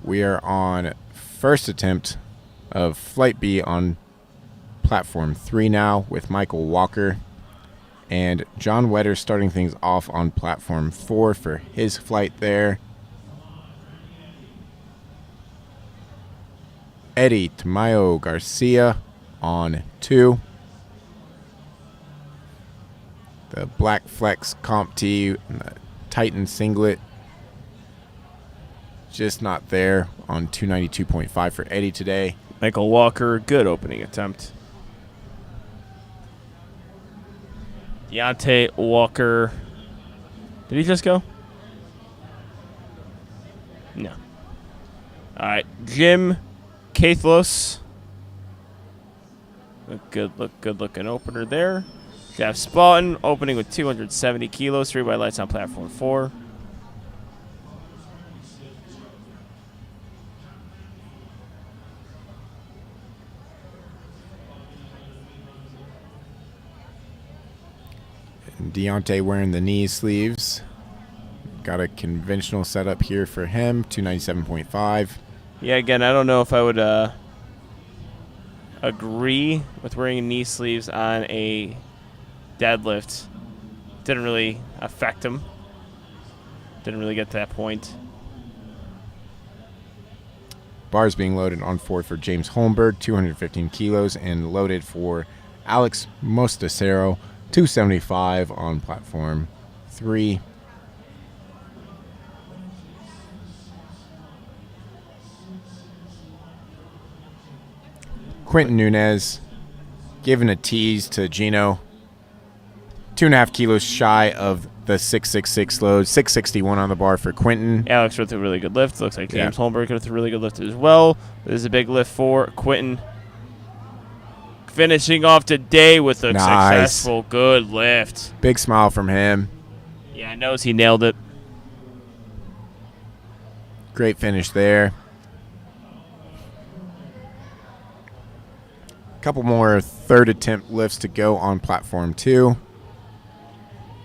We are on first attempt of Flight B on platform 3 now with Michael Walker. And John Wetter starting things off on platform 4 for his flight there. Eddie Demaio Garcia on 2. The Black Flex Comp T and the Titan Singlet. Just not there on 292.5 for Eddie today. Michael Walker, good opening attempt. Deontay Walker. Did he just go? No. All right, Jim Cathlos. Good looking opener there. Jeff Spartan opening with 270 kilos, 3 white lights on platform 4. And Deontay wearing the knee sleeves. Got a conventional setup here for him, 297.5. Yeah, again, I don't know if I would agree with wearing knee sleeves on a deadlift. Didn't really affect him. Didn't really get to that point. Bars being loaded on 4 for James Holmberg, 215 kilos, and loaded for Alex Mostasero, 275 on platform 3. Quentin Nunez giving a tease to Gino. 2.5 kilos shy of the 666 load. 661 on the bar for Quentin. Alex with a really good lift. Looks like James Holmberg with a really good lift as well. This is a big lift for Quentin. Finishing off today with a successful good lift. Big smile from him. Yeah, knows he nailed it. Great finish there. Couple more third attempt lifts to go on platform 2.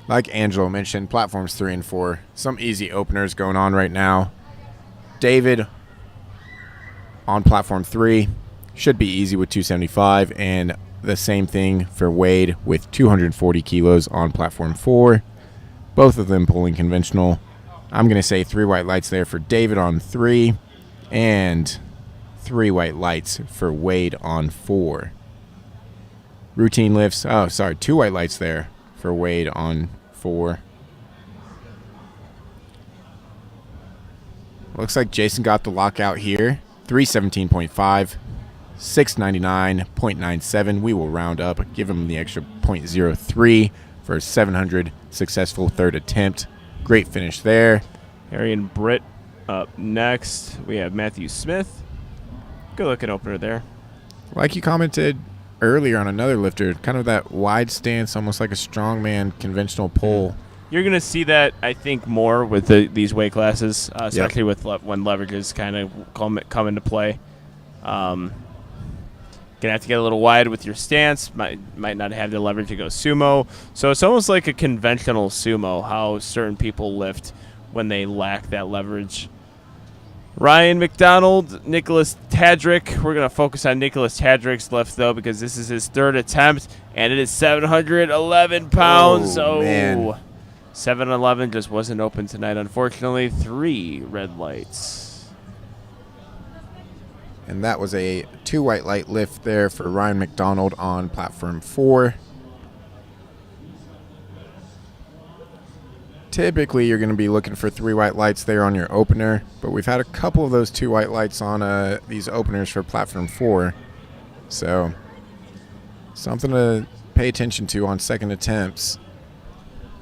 Like Angelo mentioned, platforms 3 and 4, some easy openers going on right now. David on platform 3 should be easy with 275, and the same thing for Wade with 240 kilos on platform 4. Both of them pulling conventional. I'm going to say 3 white lights there for David on 3, and 3 white lights for Wade on 4. Routine lifts. 2 white lights there for Wade on 4. Looks like Jason got the lockout here. 317.5, 699.97. We will round up, give him the extra 0.03 for a 700 successful third attempt. Great finish there. Arian Britt up next. We have Matthew Smith. Good looking opener there. Like you commented earlier on another lifter, kind of that wide stance, almost like a strongman conventional pull. You're going to see that, I think, more with these weight classes, especially with when leverages kind of come into play. Going to have to get a little wide with your stance. Might not have the leverage to go sumo. So it's almost like a conventional sumo, how certain people lift when they lack that leverage. Ryan McDonald, Nicholas Tadrick. We're going to focus on Nicholas Tadrick's lift, though, because this is his third attempt, and it is 711 pounds. Man. 711 just wasn't open tonight, unfortunately. 3 red lights. And that was a 2 white light lift there for Ryan McDonald on platform 4. Typically, you're going to be looking for 3 white lights there on your opener, but we've had a couple of those 2 white lights on these openers for platform 4. So, something to pay attention to on second attempts.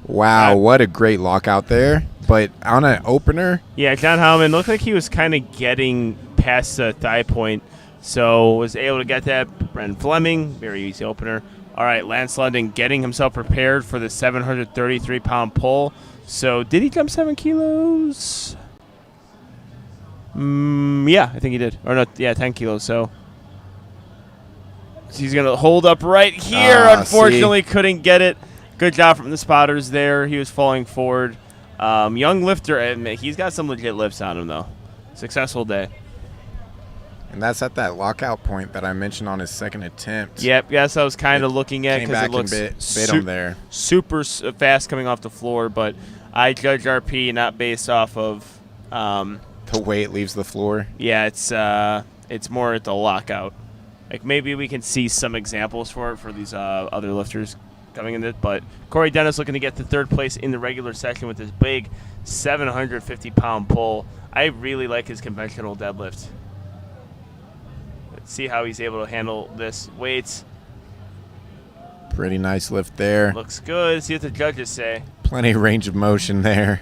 Wow, what a great lockout there. But on an opener... Yeah, John Howman looked like he was kind of getting past the thigh point, So was able to get that. Brendan Fleming, very easy opener. All right, Brendan Fleming, very easy opener. All right, Lance London getting himself prepared for the 733-pound pull. So did he jump 7 kilos? Yeah, I think he did. Or no, yeah, 10 kilos. So he's going to hold up right here. Unfortunately, couldn't get it. Good job from the spotters there. He was falling forward. Young lifter, he's got some legit lifts on him, though. Successful day. And that's at that lockout point that I mentioned on his second attempt. Yep, yes, I was kind of looking at because it looks bit him there. Super fast coming off the floor, but I judge RP not based off of the way it leaves the floor. Yeah, it's more at the lockout. Like maybe we can see some examples for it for these other lifters coming in it. But Corey Dennis looking to get to third place in the regular section with this big 750-pound pull. I really like his conventional deadlift. Let's see how he's able to handle this weight. Pretty nice lift there. Looks good. See what the judges say. Plenty of range of motion there.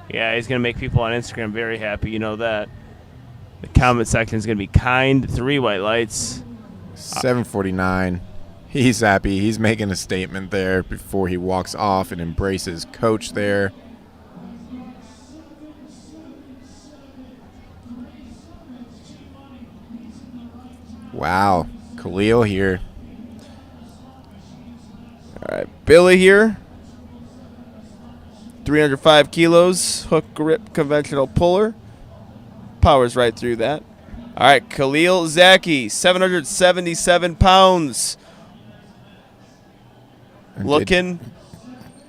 Yeah, he's going to make people on Instagram very happy. You know that. The comment section is going to be kind. 3 white lights. 749. He's happy. He's making a statement there before he walks off and embraces coach there. Wow. Khalil here. All right, Billy here. 305 kilos, hook grip conventional puller. Powers right through that. All right, Khalil Zaki, 777 pounds. Looking.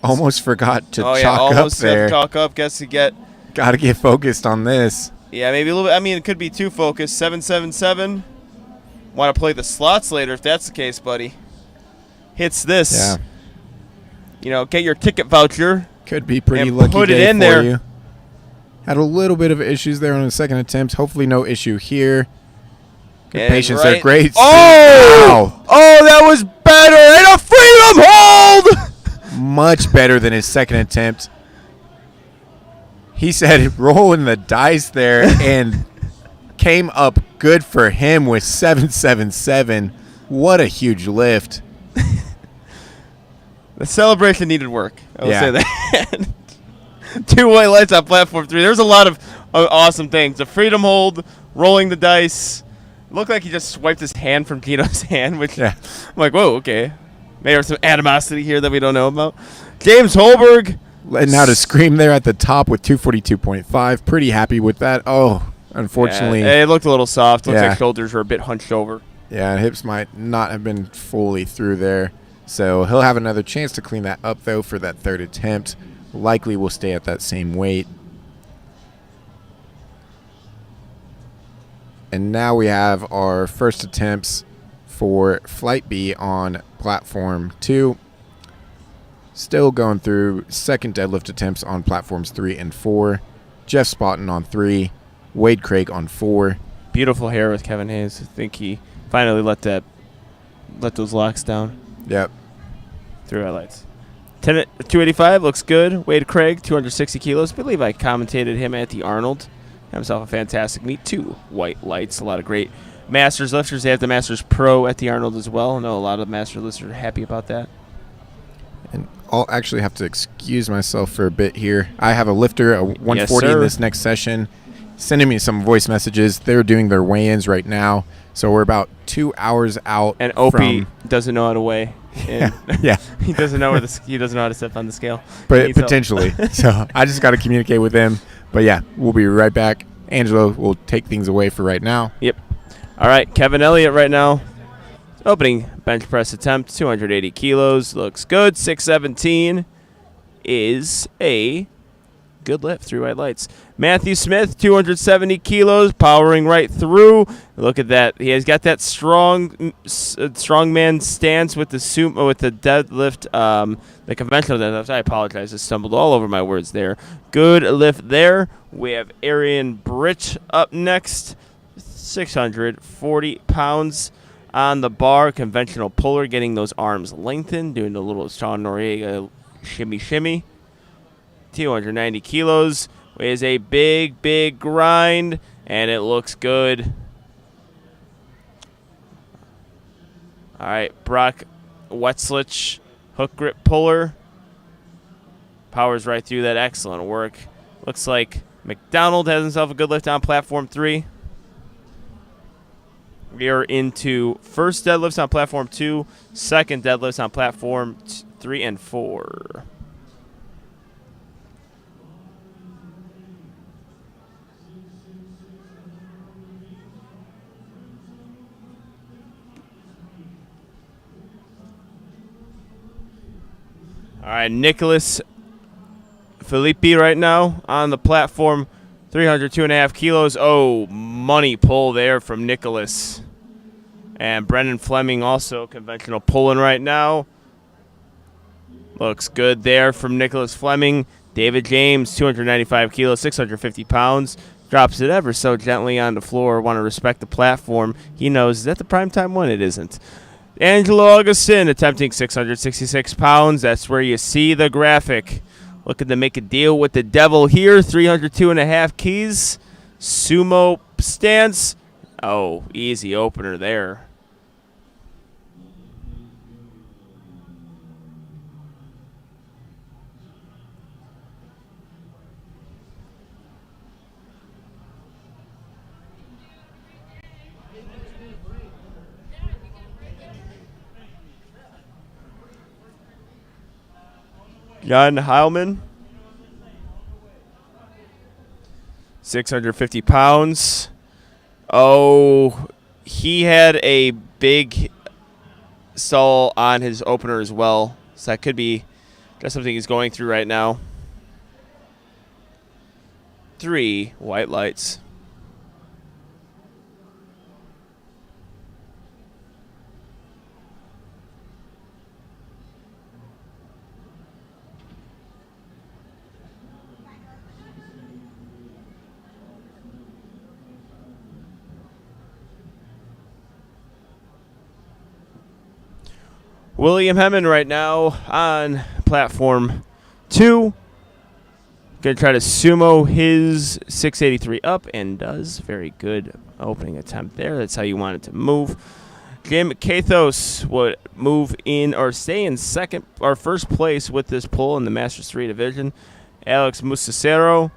Almost forgot to chalk up almost there. Chalk up. Guess you get. Got to get focused on this. Yeah, maybe a little bit. I mean, it could be too focused. 777. Want to play the slots later if that's the case, buddy. Hits this. Yeah. You know, get your ticket voucher. Could be pretty and lucky put day it in for there. you. Had a little bit of issues there on the second attempt. Hopefully no issue here. Good And patience right. there. Great. Oh! Wow. Oh, that was better. And a freedom hold! Much better than his second attempt. He said rolling the dice there and came up good for him with 777. What a huge lift. The celebration needed work. I will Yeah. say that. 2 white lights on platform 3. There's a lot of awesome things. The freedom hold, rolling the dice. Looked like he just swiped his hand from Tito's hand, which Yeah. I'm like, whoa, okay. Maybe there's some animosity here that we don't know about. James Holberg. Letting out a scream there at the top with 242.5. Pretty happy with that. Oh, unfortunately. Yeah, it looked a little soft. Looks Yeah. like shoulders were a bit hunched over. Yeah, hips might not have been fully through there. So he'll have another chance to clean that up, though, for that third attempt. Likely will stay at that same weight. And now we have our first attempts for Flight B on Platform 2. Still going through second deadlift attempts on Platforms 3 and 4. Jeff Spartan on 3. Wade Craig on 4. Beautiful hair with Kevin Hayes. I think he finally let those locks down. Yep. 3 highlights. 285 looks good. Wade Craig, 260 kilos. I believe I commentated him at the Arnold. Had himself a fantastic meet. 2 white lights. A lot of great Masters lifters. They have the Masters Pro at the Arnold as well. I know a lot of Masters lifters are happy about that. And I'll actually have to excuse myself for a bit here. I have a lifter, a 140 in this next session, sending me some voice messages. They're doing their weigh-ins right now. So we're about 2 hours out. And Opie doesn't know how to weigh. Yeah. he doesn't know he doesn't know how to step on the scale. But potentially. So I just got to communicate with him. But yeah, we'll be right back. Angelo will take things away for right now. Yep. All right, Kevin Elliott right now. Opening bench press attempt, 280 kilos. Looks good. 617 is a good lift. 3 white lights. Matthew Smith, 270 kilos, powering right through. Look at that. He has got that strong man stance with the deadlift, the conventional deadlift. I apologize. I stumbled all over my words there. Good lift there. We have Arian Britch up next. 640 pounds on the bar. Conventional puller, getting those arms lengthened, doing a little Sean Noriega shimmy. 290 kilos is a big grind, and it looks good. All right, Brock Wetlich, hook grip puller. Powers right through that. Excellent work. Looks like McDonald has himself a good lift on platform 3. We are into first deadlifts on platform 2, second deadlifts on platform 3 and 4. All right, Nicholas Felipe right now on the platform, 302.5 kilos. Oh, money pull there from Nicholas. And Brendan Fleming also conventional pulling right now. Looks good there from Nicholas Fleming. David James, 295 kilos, 650 pounds. Drops it ever so gently on the floor. Want to respect the platform. He knows, is that the primetime one? It isn't. Angelo Augustin attempting 666 pounds. That's where you see the graphic. Looking to make a deal with the devil here. 302.5 keys. Sumo stance. Oh, easy opener there. Jan Heilman, 650 pounds. Oh, he had a big stall on his opener as well. So that could be just something he's going through right now. 3 white lights. William Hemmon right now on platform 2. Going to try to sumo his 683 up, and does. Very good opening attempt there. That's how you want it to move. Jim Kathos would move in or stay in second or first place with this pull in the Masters 3 division. Alex Musacero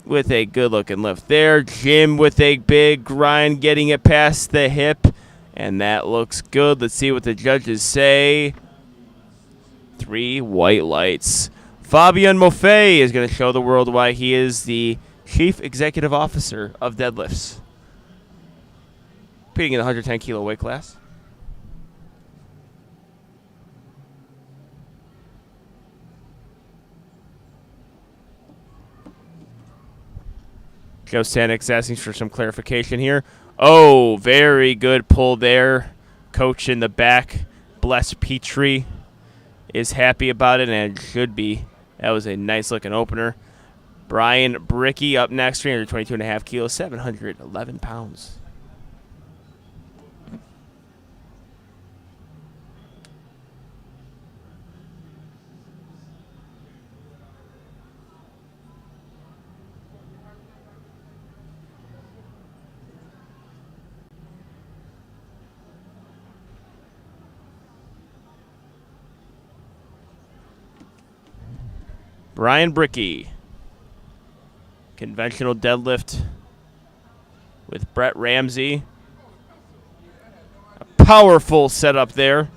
with a good-looking lift there. Jim with a big grind, getting it past the hip. And that looks good. Let's see what the judges say. 3 white lights. Fabian Moffett is going to show the world why he is the Chief Executive Officer of deadlifts. Competing in the 110 kilo weight class. Joe Sanek's asking for some clarification here. Oh, very good pull there. Coach in the back, Bless Petrie, is happy about it, and should be. That was a nice-looking opener. Brian Bricky up next, 322.5 kilos, 711 pounds. Brian Bricky. Conventional deadlift with Brett Ramsey. A powerful setup there.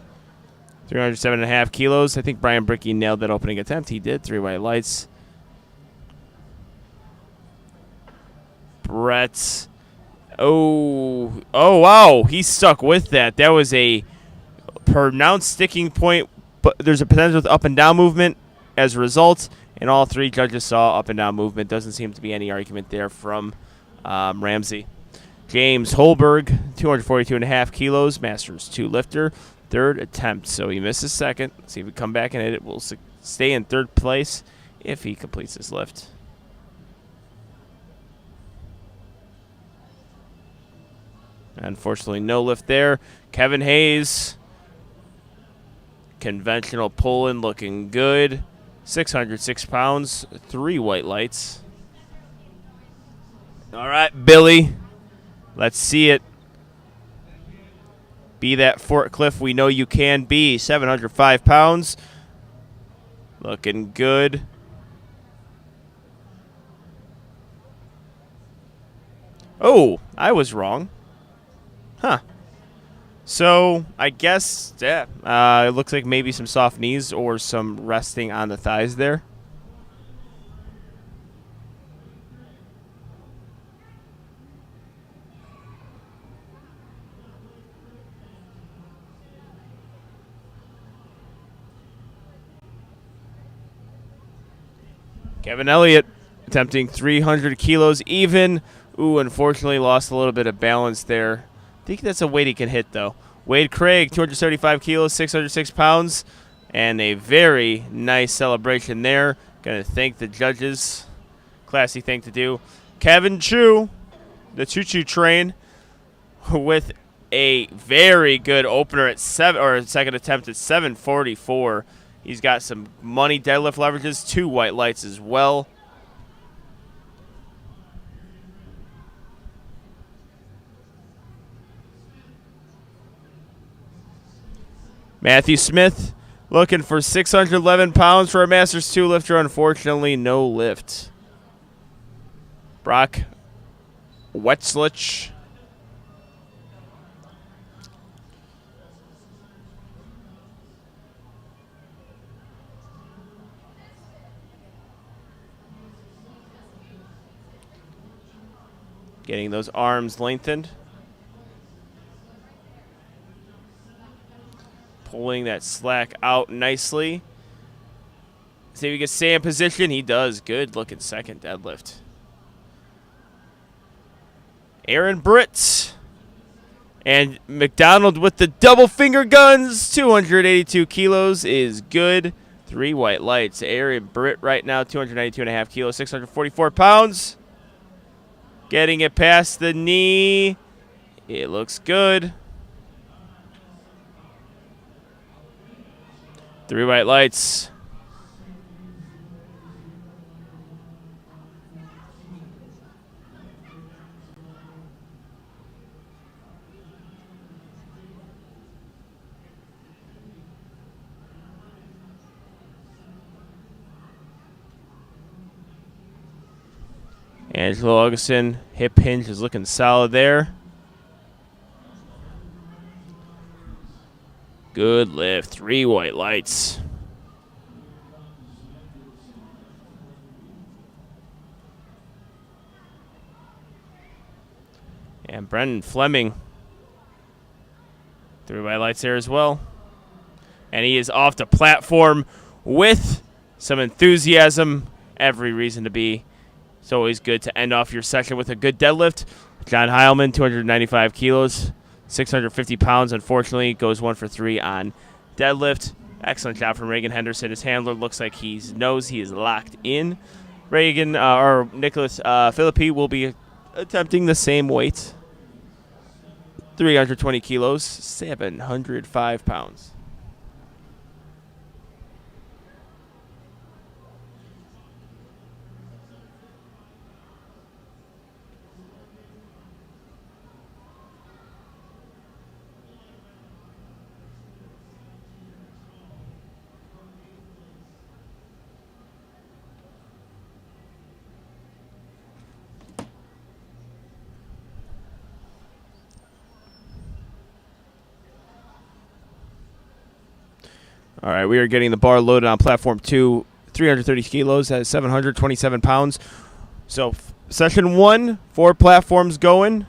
307.5 kilos. I think Brian Bricky nailed that opening attempt. He did. 3 white lights. Brett. Oh, wow. He stuck with that. That was a pronounced sticking point, but there's a potential with up and down movement as a result. And all 3 judges saw up and down movement. Doesn't seem to be any argument there from Ramsey. James Holberg, 242.5 kilos, Masters 2 lifter, 3rd attempt. So he missed his second. Let's see if we come back and hit it. We'll stay in 3rd place if he completes his lift. Unfortunately, no lift there. Kevin Hayes, conventional pull-in, looking good. 606 pounds, 3 white lights. All right, Billy. Let's see it. Be that Fort Cliff we know you can be. 705 pounds. Looking good. Oh, I was wrong. Huh. So, I guess, yeah, it looks like maybe some soft knees or some resting on the thighs there. Kevin Elliott attempting 300 kilos even. Ooh, unfortunately lost a little bit of balance there. I think that's a weight he can hit, though. Wade Craig, 275 kilos, 606 pounds. And a very nice celebration there. Going to thank the judges. Classy thing to do. Kevin Chu, the choo-choo train, with a very good opener at second attempt at 744. He's got some money deadlift leverages, 2 white lights as well. Matthew Smith looking for 611 pounds for a Masters 2 lifter. Unfortunately, no lift. Brock Wetlich. Getting those arms lengthened. Pulling that slack out nicely. See if he can stay in position. He does. Good looking second deadlift. Aaron Britt. And Mcdonald with the double finger guns. 282 kilos is good. 3 white lights. Aaron Britt right now, 292.5 kilos, 644 pounds. Getting it past the knee. It looks good. 3 white lights. Angelo Augustin, hip hinge is looking solid there. Good lift. 3 white lights. And Brendan Fleming. 3 white lights there as well. And he is off the platform with some enthusiasm. Every reason to be. It's always good to end off your session with a good deadlift. John Heilman, 295 kilos, 650 pounds. Unfortunately, goes 1 for 3 on deadlift. Excellent job from Reagan Henderson. His handler looks like he knows he is locked in. Reagan, or Nicholas Philippi will be attempting the same weight. 320 kilos, 705 pounds. All right, we are getting the bar loaded on platform 2, 330 kilos at 727 pounds. So session 1, 4 platforms going.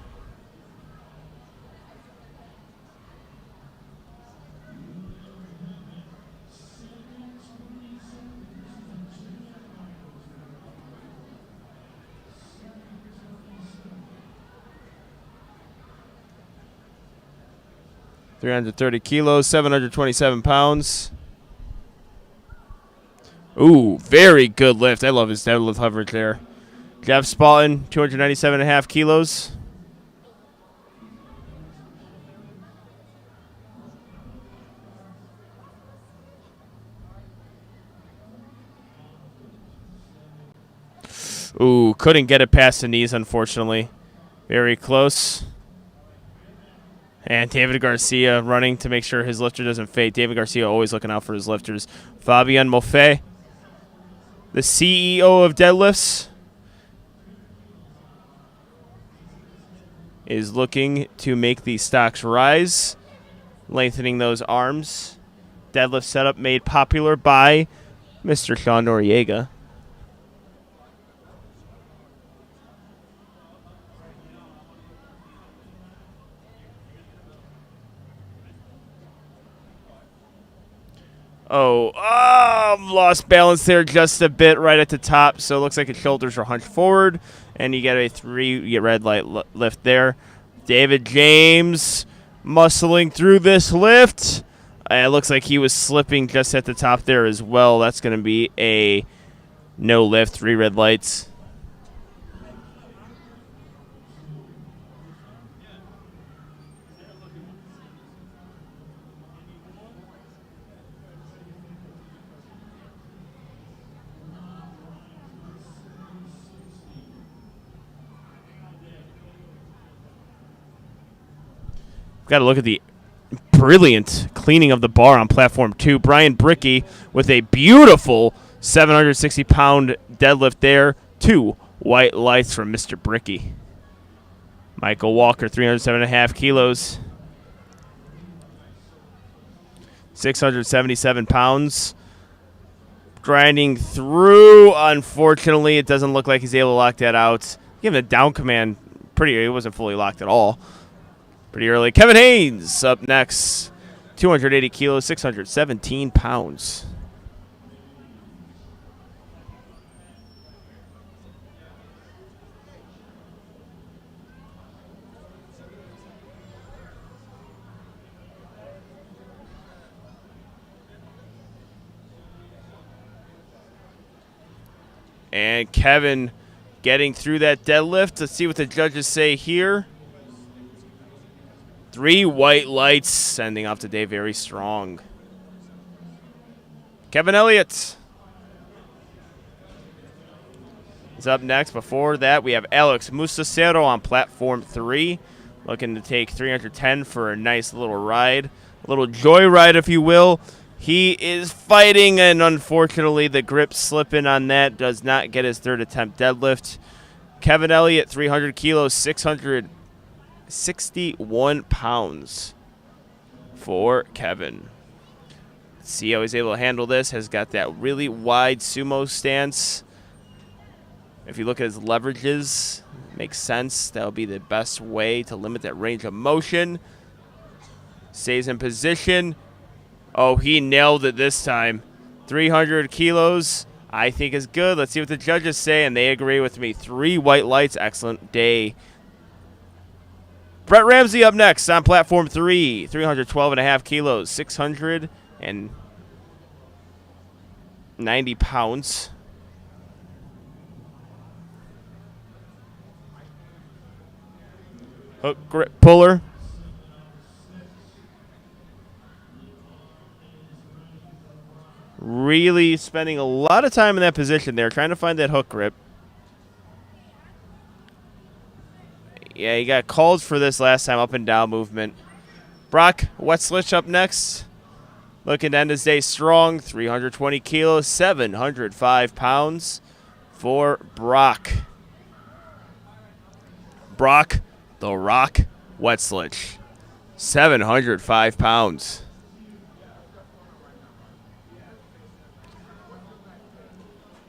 $330 kilos, 727 pounds. Ooh, very good lift. I love his deadlift coverage there. Jeff Spalton, 297.5 kilos. Ooh, couldn't get it past the knees, unfortunately. Very close. And David Garcia running to make sure his lifter doesn't fade. David Garcia always looking out for his lifters. Fabien Moffet, the CEO of deadlifts, is looking to make the stocks rise, lengthening those arms. Deadlift setup made popular by Mr. Sean Noriega. Lost balance there just a bit right at the top, so it looks like his shoulders are hunched forward, and you get a 3 red light lift there. David James muscling through this lift. It looks like he was slipping just at the top there as well. That's going to be a no lift, 3 red lights. Got to look at the brilliant cleaning of the bar on platform 2. Brian Bricky with a beautiful 760-pound deadlift there. 2 white lights from Mr. Bricky. Michael Walker, 307.5 kilos. 677 pounds. Grinding through. Unfortunately, it doesn't look like he's able to lock that out. Give him a down command. It wasn't fully locked at all. Pretty early. Kevin Haynes up next. 280 kilos, 617 pounds. And Kevin getting through that deadlift. Let's see what the judges say here. 3 white lights, sending off today very strong. Kevin Elliott is up next. Before that, we have Alex Musacero on platform 3, looking to take 310 for a nice little ride, a little joyride, if you will. He is fighting, and unfortunately, the grip slipping on that does not get his 3rd attempt deadlift. Kevin Elliott, 300 kilos, 661 pounds for Kevin. Let's see how he's able to handle this. Has got that really wide sumo stance. If you look at his leverages, makes sense. That'll be the best way to limit that range of motion. Stays in position. Oh, he nailed it this time. 300 kilos, I think is good. Let's see what the judges say, and they agree with me. 3 white lights, excellent day. Brett Ramsey up next on platform 3, 312.5 kilos, 690 pounds. Hook grip puller. Really spending a lot of time in that position there, trying to find that hook grip. Yeah, he got called for this last time, up and down movement. Brock Wetlich up next. Looking to end his day strong. 320 kilos, 705 pounds for Brock. Brock the Rock Wetlich. 705 pounds.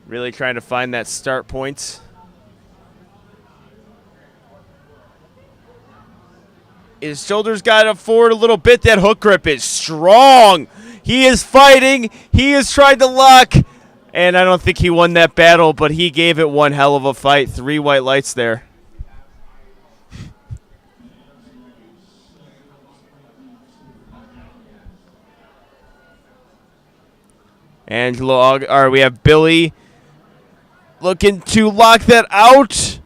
Really trying to find that start point. His shoulders got up forward a little bit. That hook grip is strong. He is fighting. He is trying to lock. And I don't think he won that battle, but he gave it one hell of a fight. 3 white lights there. We have Billy looking to lock that out.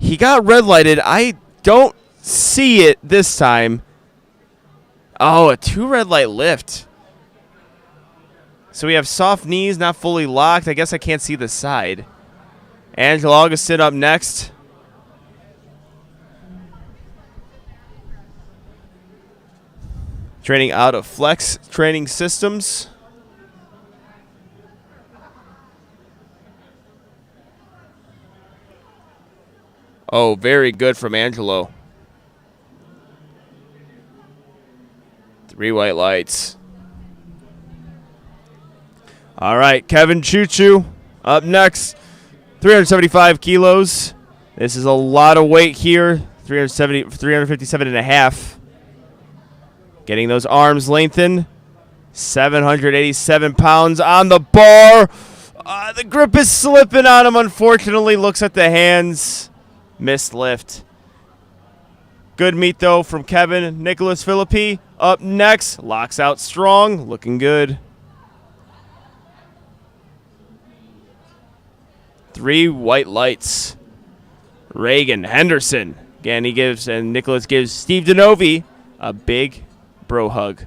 He got red lighted. I don't see it this time. Oh, a 2 red light lift. So we have soft knees, not fully locked. I guess I can't see the side. Angelo Augustin up next. training out of Flex Training Systems. Oh, very good from Angelo. 3 white lights. All right, Kevin Choo-Choo up next. 375 kilos. This is a lot of weight here. 357 and a half. Getting those arms lengthened. 787 pounds on the bar. The grip is slipping on him, unfortunately. Looks at the hands. Missed lift. Good meat, though, from Kevin. Nicholas Philippi up next. Locks out strong. Looking good. 3 white lights. Reagan, Henderson. Again, he gives, and Nicholas gives Steve DeNovi a big bro hug.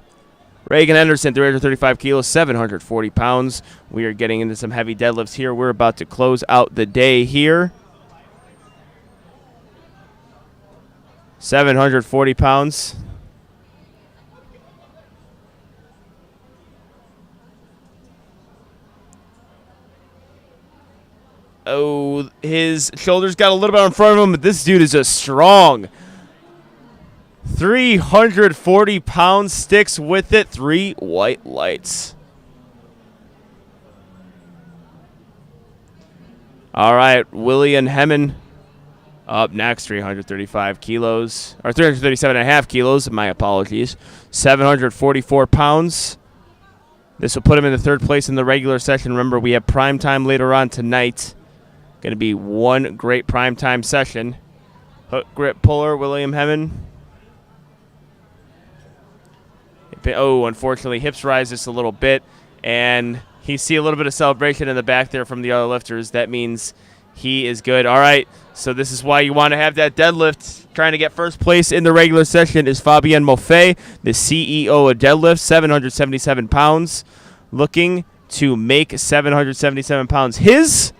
Reagan Henderson, 335 kilos, 740 pounds. We are getting into some heavy deadlifts here. We're about to close out the day here. 740 pounds. Oh, his shoulders got a little bit in front of him, but this dude is just strong. 340 pounds, sticks with it. 3 white lights. All right, William Hemmen up next, 335 kilos, or 337 and a half kilos, my apologies. 744 pounds. This will put him in the 3rd place in the regular session. Remember, we have prime time later on tonight. Going to be one great primetime session. Hook grip puller, William Hemmen. Oh, unfortunately, hips rise just a little bit. And you see a little bit of celebration in the back there from the other lifters. That means he is good. All right, so this is why you want to have that deadlift. Trying to get 1st place in the regular session is Fabien Moffet, the CEO of deadlift, 777 pounds. Looking to make 777 pounds his.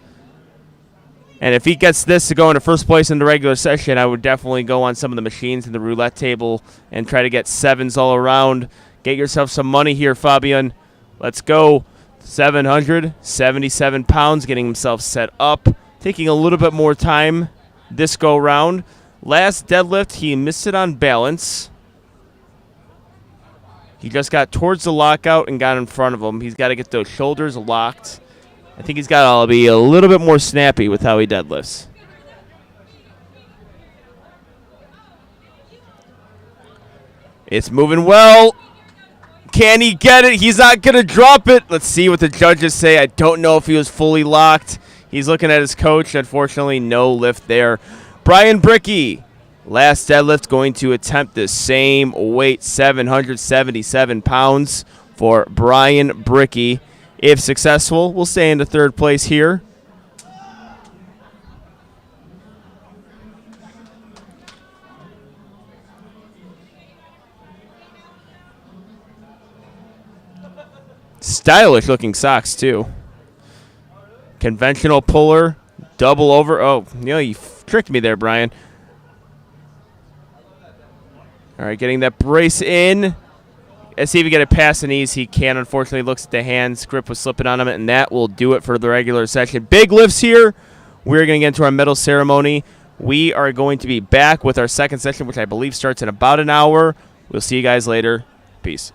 And if he gets this to go into 1st place in the regular session, I would definitely go on some of the machines in the roulette table and try to get 7s all around. Get yourself some money here, Fabian. Let's go. 777 pounds, getting himself set up. Taking a little bit more time this go round. Last deadlift, he missed it on balance. He just got towards the lockout and got in front of him. He's got to get those shoulders locked. I think he's got to be a little bit more snappy with how he deadlifts. It's moving well. Can he get it? He's not going to drop it. Let's see what the judges say. I don't know if he was fully locked. He's looking at his coach. Unfortunately, no lift there. Brian Bricky, last deadlift, going to attempt the same weight, 777 pounds for Brian Bricky. If successful, we'll stay into 3rd place here. Stylish looking socks too. Conventional puller, double over. Oh, you tricked me there, Brian. All right, getting that brace in. Let's see if we get a pass and ease. He can, unfortunately. Looks at the hands. Grip was slipping on him, and that will do it for the regular session. Big lifts here. We're going to get into our medal ceremony. We are going to be back with our 2nd session, which I believe starts in about an hour. We'll see you guys later. Peace.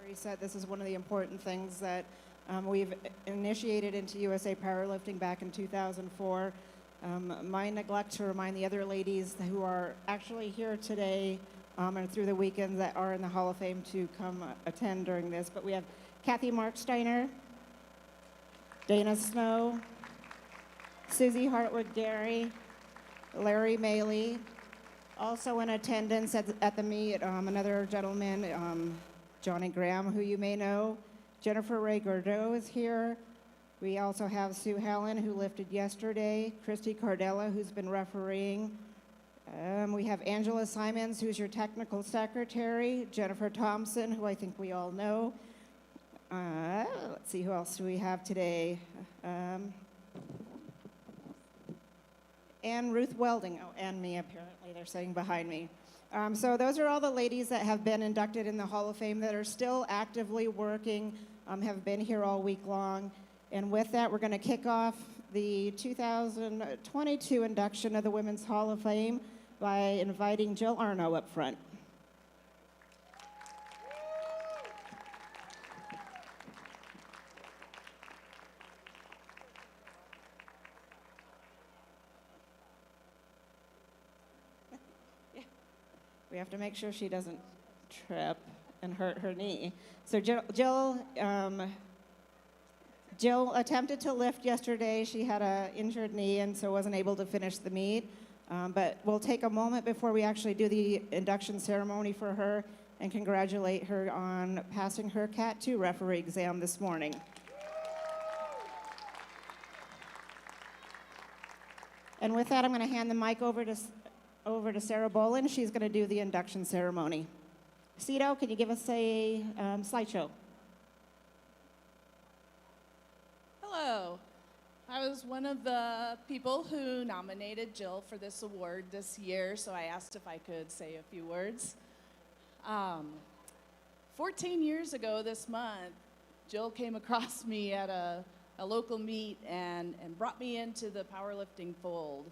Larry said, this is one of the important things that we've initiated into USA Powerlifting back in 2004. My neglect to remind the other ladies who are actually here today and through the weekend that are in the Hall of Fame to come attend during this. But we have Kathy Marksteiner, Dana Snow, Susie Hartwood-Gary, Larry Maley. Also in attendance at the meet, another gentleman, Johnny Graham, who you may know. Jennifer Ray Gordeau is here. We also have Sue Helen, who lifted yesterday. Christy Cardella, who's been refereeing. We have Angela Simons, who's your technical secretary. Jennifer Thompson, who I think we all know. Let's see, who else do we have today? And Ruth Welding. Oh, and me, apparently. They're sitting behind me. So those are all the ladies that have been inducted in the Hall of Fame that are still actively working, have been here all week long. And with that, we're going to kick off the 2022 induction of the Women's Hall of Fame by inviting Jill Arno up front. We have to make sure she doesn't trip and hurt her knee. So Jill attempted to lift yesterday. She had an injured knee and so wasn't able to finish the meet. But we'll take a moment before we actually do the induction ceremony for her and congratulate her on passing her Cat 2 referee exam this morning. And with that, I'm going to hand the mic over to Sarah Bolin. She's going to do the induction ceremony. Cito, can you give us a slideshow? Hello. I was one of the people who nominated Jill for this award this year, so I asked if I could say a few words. 14 years ago this month, Jill came across me at a local meet and brought me into the powerlifting fold.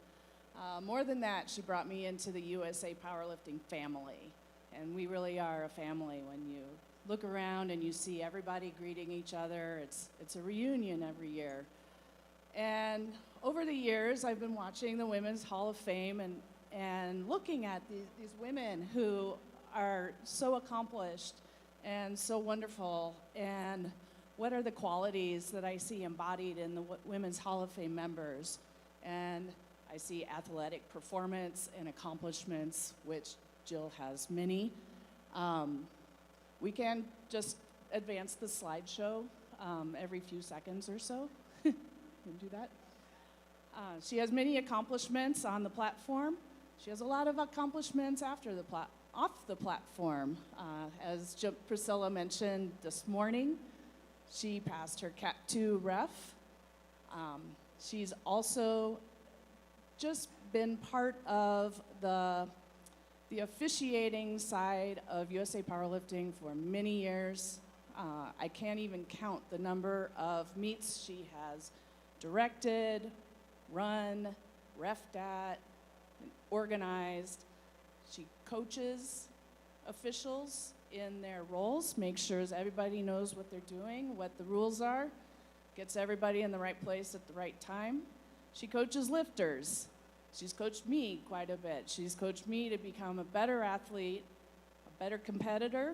More than that, she brought me into the USA Powerlifting family. And we really are a family. When you look around and you see everybody greeting each other, it's a reunion every year. And over the years, I've been watching the Women's Hall of Fame and looking at these women who are so accomplished and so wonderful. And what are the qualities that I see embodied in the Women's Hall of Fame members? And I see athletic performance and accomplishments, which Jill has many. We can just advance the slideshow every few seconds or so. Can do that. She has many accomplishments on the platform. She has a lot of accomplishments after the off the platform. As Priscilla mentioned this morning, she passed her Cat 2 ref. She's also just been part of the officiating side of USA Powerlifting for many years. I can't even count the number of meets she has directed, run, refed at, and organized. She coaches officials in their roles, makes sure everybody knows what they're doing, what the rules are, gets everybody in the right place at the right time. She coaches lifters. She's coached me quite a bit. She's coached me to become a better athlete, a better competitor,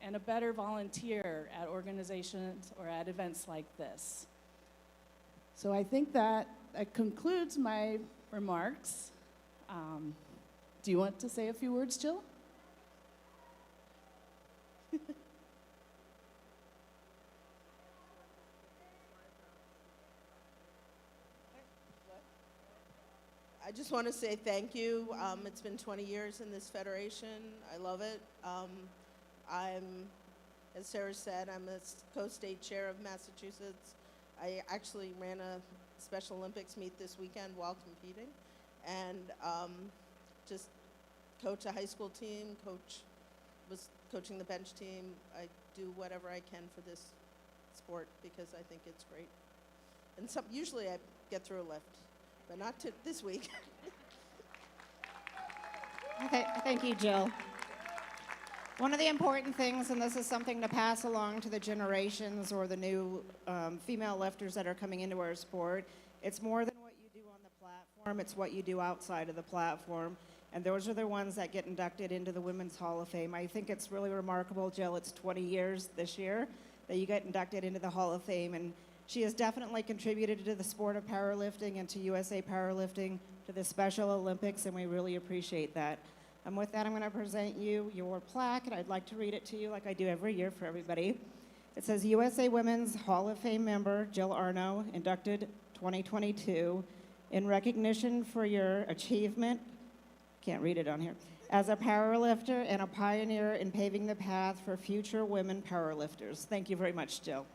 and a better volunteer at organizations or at events like this. So I think that concludes my remarks. Do you want to say a few words, Jill? I just want to say thank you. It's been 20 years in this federation. I love it. I'm, as Sarah said, I'm a co-state chair of Massachusetts. I actually ran a Special Olympics meet this weekend while competing, and just coach a high school team, was coaching the bench team. I do whatever I can for this sport because I think it's great. And usually I get through a lift, but not this week. Okay, thank you, Jill. One of the important things, and this is something to pass along to the generations or the new female lifters that are coming into our sport, it's more than what you do on the platform, it's what you do outside of the platform. And those are the ones that get inducted into the Women's Hall of Fame. I think it's really remarkable, Jill, it's 20 years this year that you get inducted into the Hall of Fame. And she has definitely contributed to the sport of powerlifting and to USA Powerlifting, to the Special Olympics, and we really appreciate that. And with that, I'm going to present you your plaque, and I'd like to read it to you like I do every year for everybody. It says, USA Women's Hall of Fame member Jill Arno, inducted 2022, in recognition for your achievement, can't read it on here, as a powerlifter and a pioneer in paving the path for future women powerlifters. Thank you very much, Jill.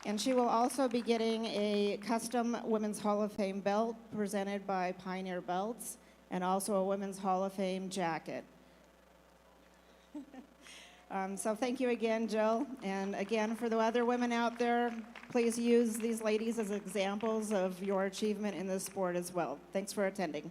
And she will also be getting a custom Women's Hall of Fame belt presented by Pioneer Belts, and also a Women's Hall of Fame jacket. So thank you again, Jill. And again, for the other women out there, please use these ladies as examples of your achievement in this sport as well. Thanks for attending.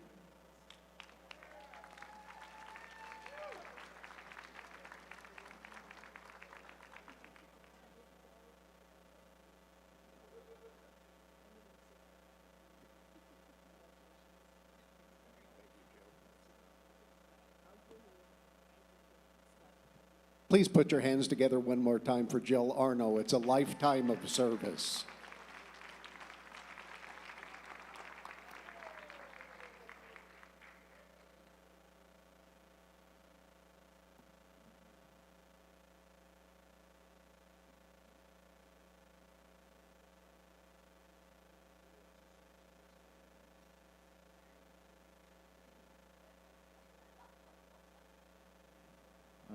Please put your hands together one more time for Jill Arno. It's a lifetime of service.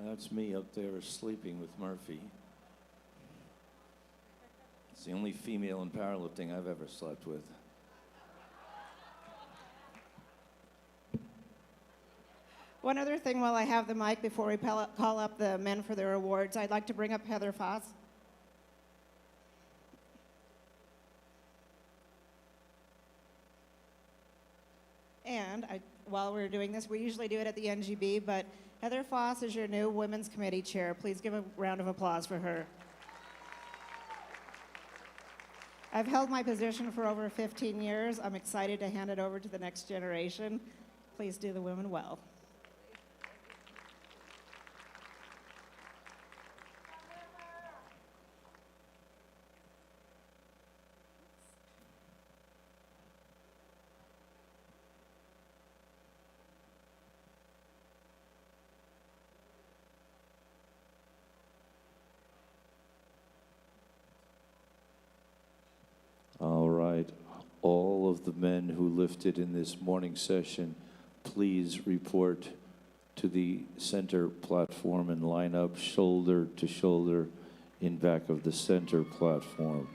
That's me up there sleeping with Murphy. It's the only female in powerlifting I've ever slept with. One other thing while I have the mic before we call up the men for their awards, I'd like to bring up Heather Foss. And while we're doing this, we usually do it at the NGB, but Heather Foss is your new Women's Committee Chair. Please give a round of applause for her. I've held my position for over 15 years. I'm excited to hand it over to the next generation. Please do the women well. All right. All of the men who lifted in this morning session, please report to the center platform and line up shoulder to shoulder in back of the center platform.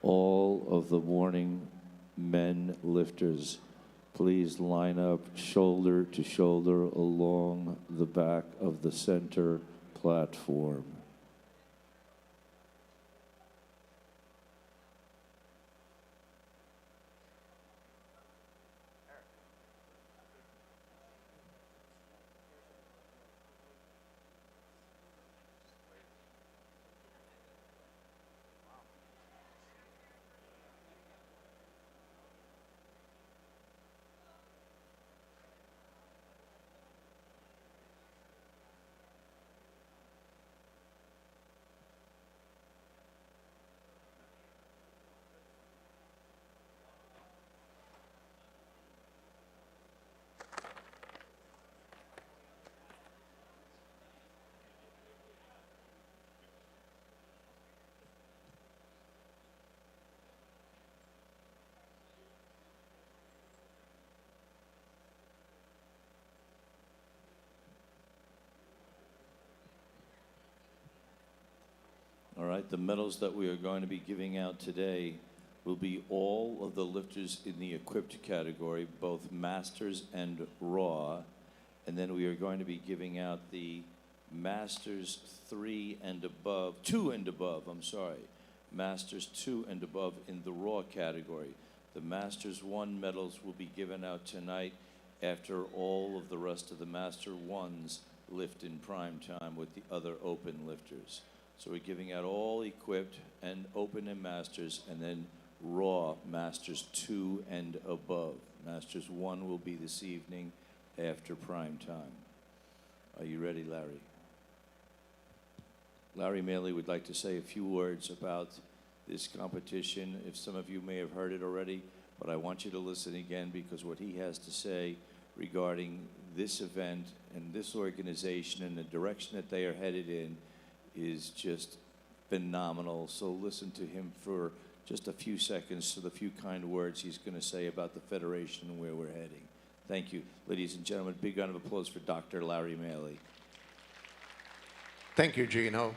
All of the morning men lifters, please line up shoulder to shoulder along the back of the center platform. All right, the medals that we are going to be giving out today will be all of the lifters in the equipped category, both masters and raw. And then we are going to be giving out the masters 2 and above, masters 2 and above in the raw category. The Masters 1 medals will be given out tonight after all of the rest of the Master 1s lift in prime time with the other open lifters. So we're giving out all equipped and open and Masters, and then raw Masters 2 and above. Masters 1 will be this evening after prime time. Are you ready, Larry? Larry Maley would like to say a few words about this competition. If some of you may have heard it already, but I want you to listen again, because what he has to say regarding this event and this organization and the direction that they are headed in is just phenomenal. So listen to him for just a few seconds to the few kind words he's going to say about the Federation and where we're heading. Thank you. Ladies and gentlemen, big round of applause for Dr. Larry Maley. Thank you, Gino.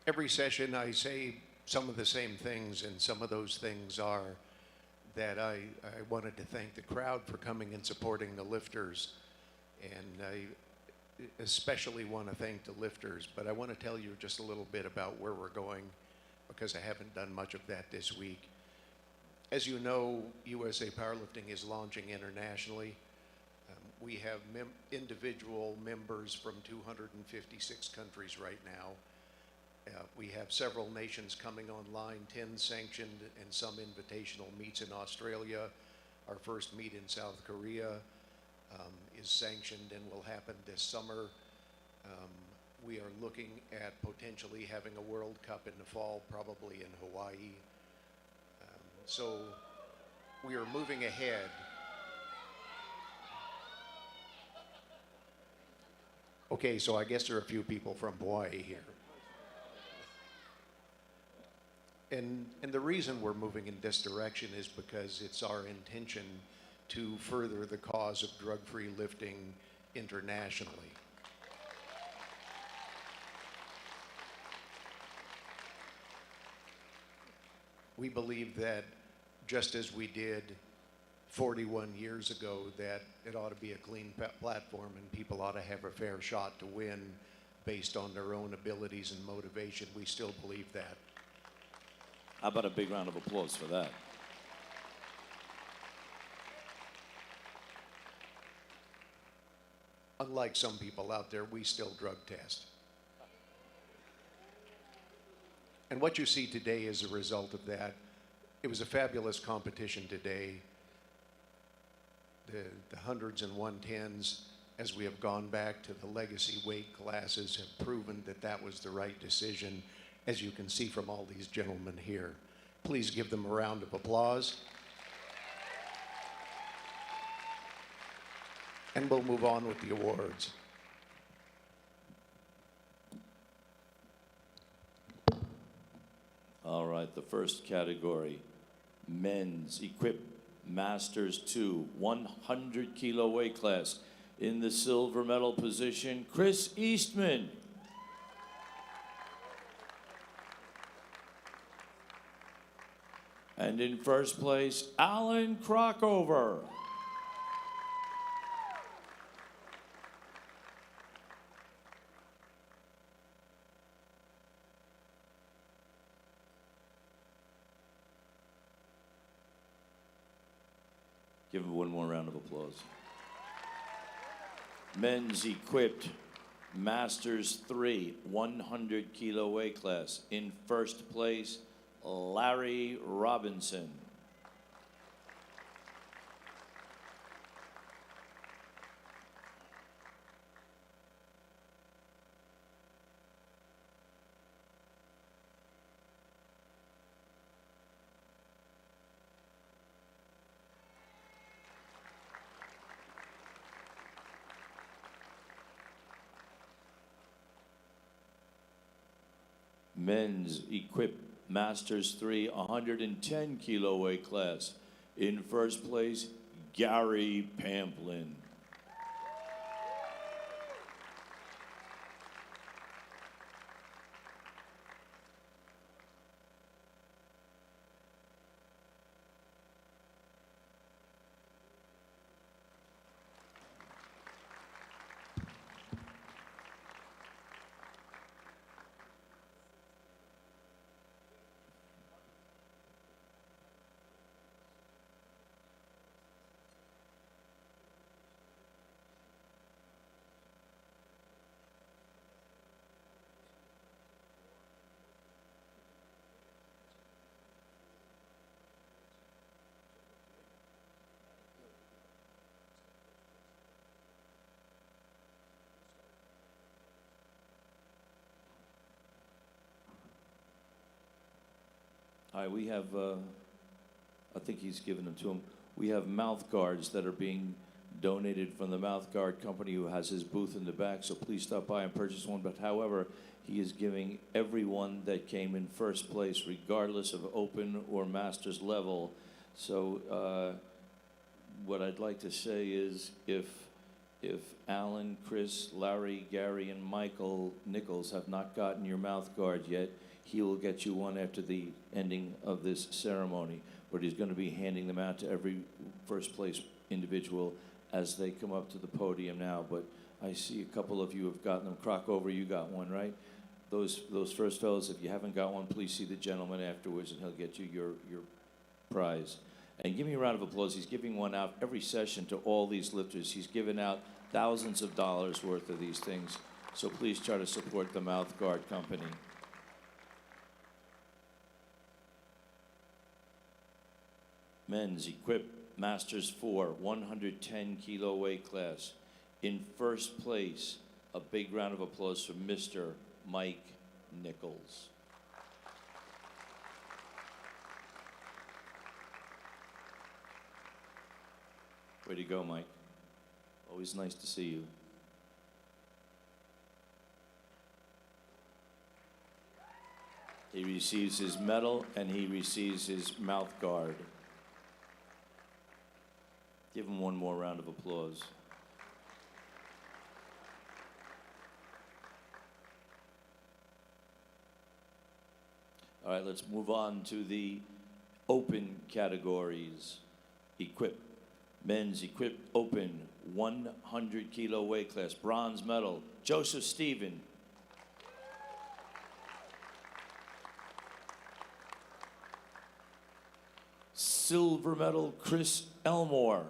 Every session I say some of the same things, and some of those things are that I wanted to thank the crowd for coming and supporting the lifters, and I especially want to thank the lifters, but I want to tell you just a little bit about where we're going, because I haven't done much of that this week. As you know, USA Powerlifting is launching internationally. We have individual members from 256 countries right now. We have several nations coming online, 10 sanctioned and some invitational meets in Australia. Our first meet in South Korea is sanctioned and will happen this summer. We are looking at potentially having a World Cup in the fall, probably in Hawaii. So we are moving ahead. Okay, so I guess there are a few people from Hawaii here. And the reason we're moving in this direction is because it's our intention to further the cause of drug-free lifting internationally. We believe that just as we did 41 years ago, that it ought to be a clean platform and people ought to have a fair shot to win based on their own abilities and motivation. We still believe that. How about a big round of applause for that? Unlike some people out there, we still drug test. And what you see today is a result of that. It was a fabulous competition today. The hundreds and 110s, as we have gone back to the legacy weight classes, have proven that that was the right decision, as you can see from all these gentlemen here. Please give them a round of applause. And we'll move on with the awards. All right, the first category, men's equipped Masters 2, 100 kilo weight class. In the silver medal position, Chris Eastman. And in first place, Alan Crockover. Give him one more round of applause. Men's equipped Masters 3, 100 kilo weight class. In first place, Larry Robinson. Men's equipped Masters 3, 110 kilo weight class. In first place, Gary Pamplin. Hi, we have, I think he's given them to him. We have mouth guards that are being donated from the mouth guard company who has his booth in the back, so please stop by and purchase one. But however, he is giving everyone that came in first place, regardless of open or master's level. So what I'd like to say is if Alan, Chris, Larry, Gary, and Michael Nichols have not gotten your mouth guard yet, he will get you one after the ending of this ceremony. But he's going to be handing them out to every first place individual as they come up to the podium now. But I see a couple of you have gotten them. Crockover, you got one, right? Those first fellows, if you haven't got one, please see the gentleman afterwards and he'll get you your prize. And give me a round of applause. He's giving one out every session to all these lifters. He's given out thousands of dollars worth of these things. So please try to support the Mouth Guard Company. Men's Equip Masters 4, 110 kilo weight class. In first place, a big round of applause for Mr. Mike Nichols. Way to go, Mike. Always nice to see you. He receives his medal and he receives his mouth guard. Give him one more round of applause. All right, let's move on to the open categories. Equip. Men's Equip Open, 100 kilo weight class. Bronze medal, Joseph Stephen. Silver medal, Chris Elmore.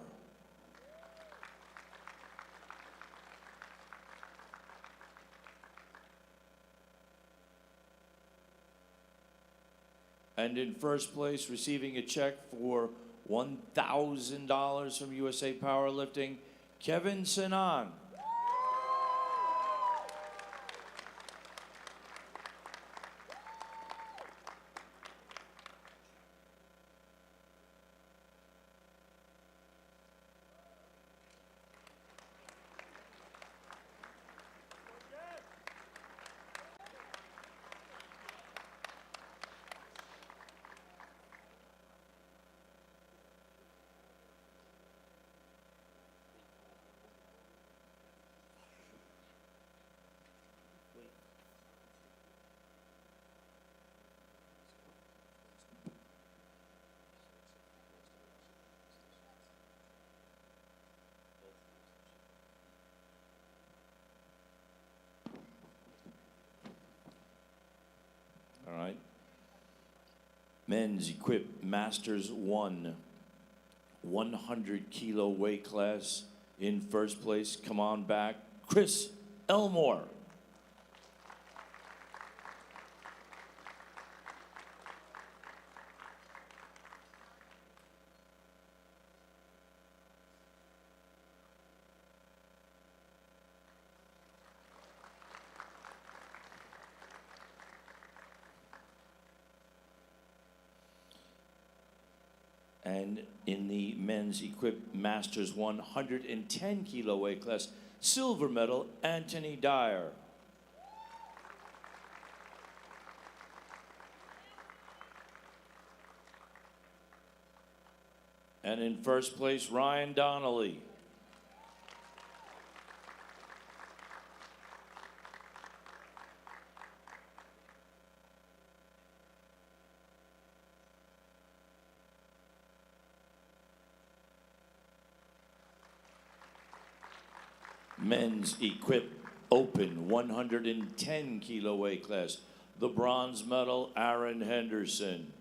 And in first place, receiving a check for $1,000 from USA Powerlifting, Kevin Sinan. All right. Men's Equip Masters 1, 100 kilo weight class. In first place, come on back, Chris Elmore. And in the Men's Equip Masters 110 kilo weight class, silver medal, Anthony Dyer. And in first place, Ryan Donnelly. Men's Equip Open 110 kilo weight class. The bronze medal, Aaron Henderson.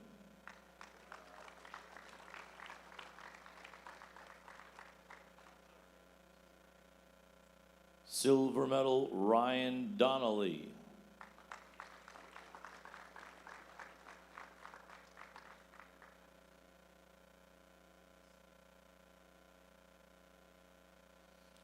Silver medal, Ryan Donnelly.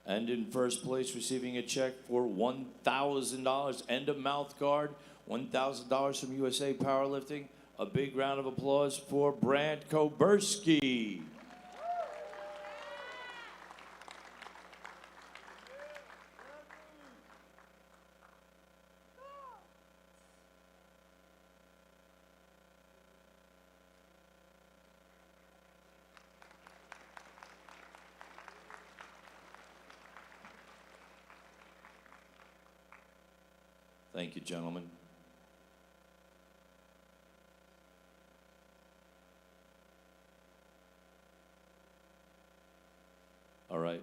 And in first place, receiving a check for $1,000 and a mouth guard, $1,000 from USA Powerlifting, A big round of applause for Brandt Kobursky. Thank you, gentlemen. All right.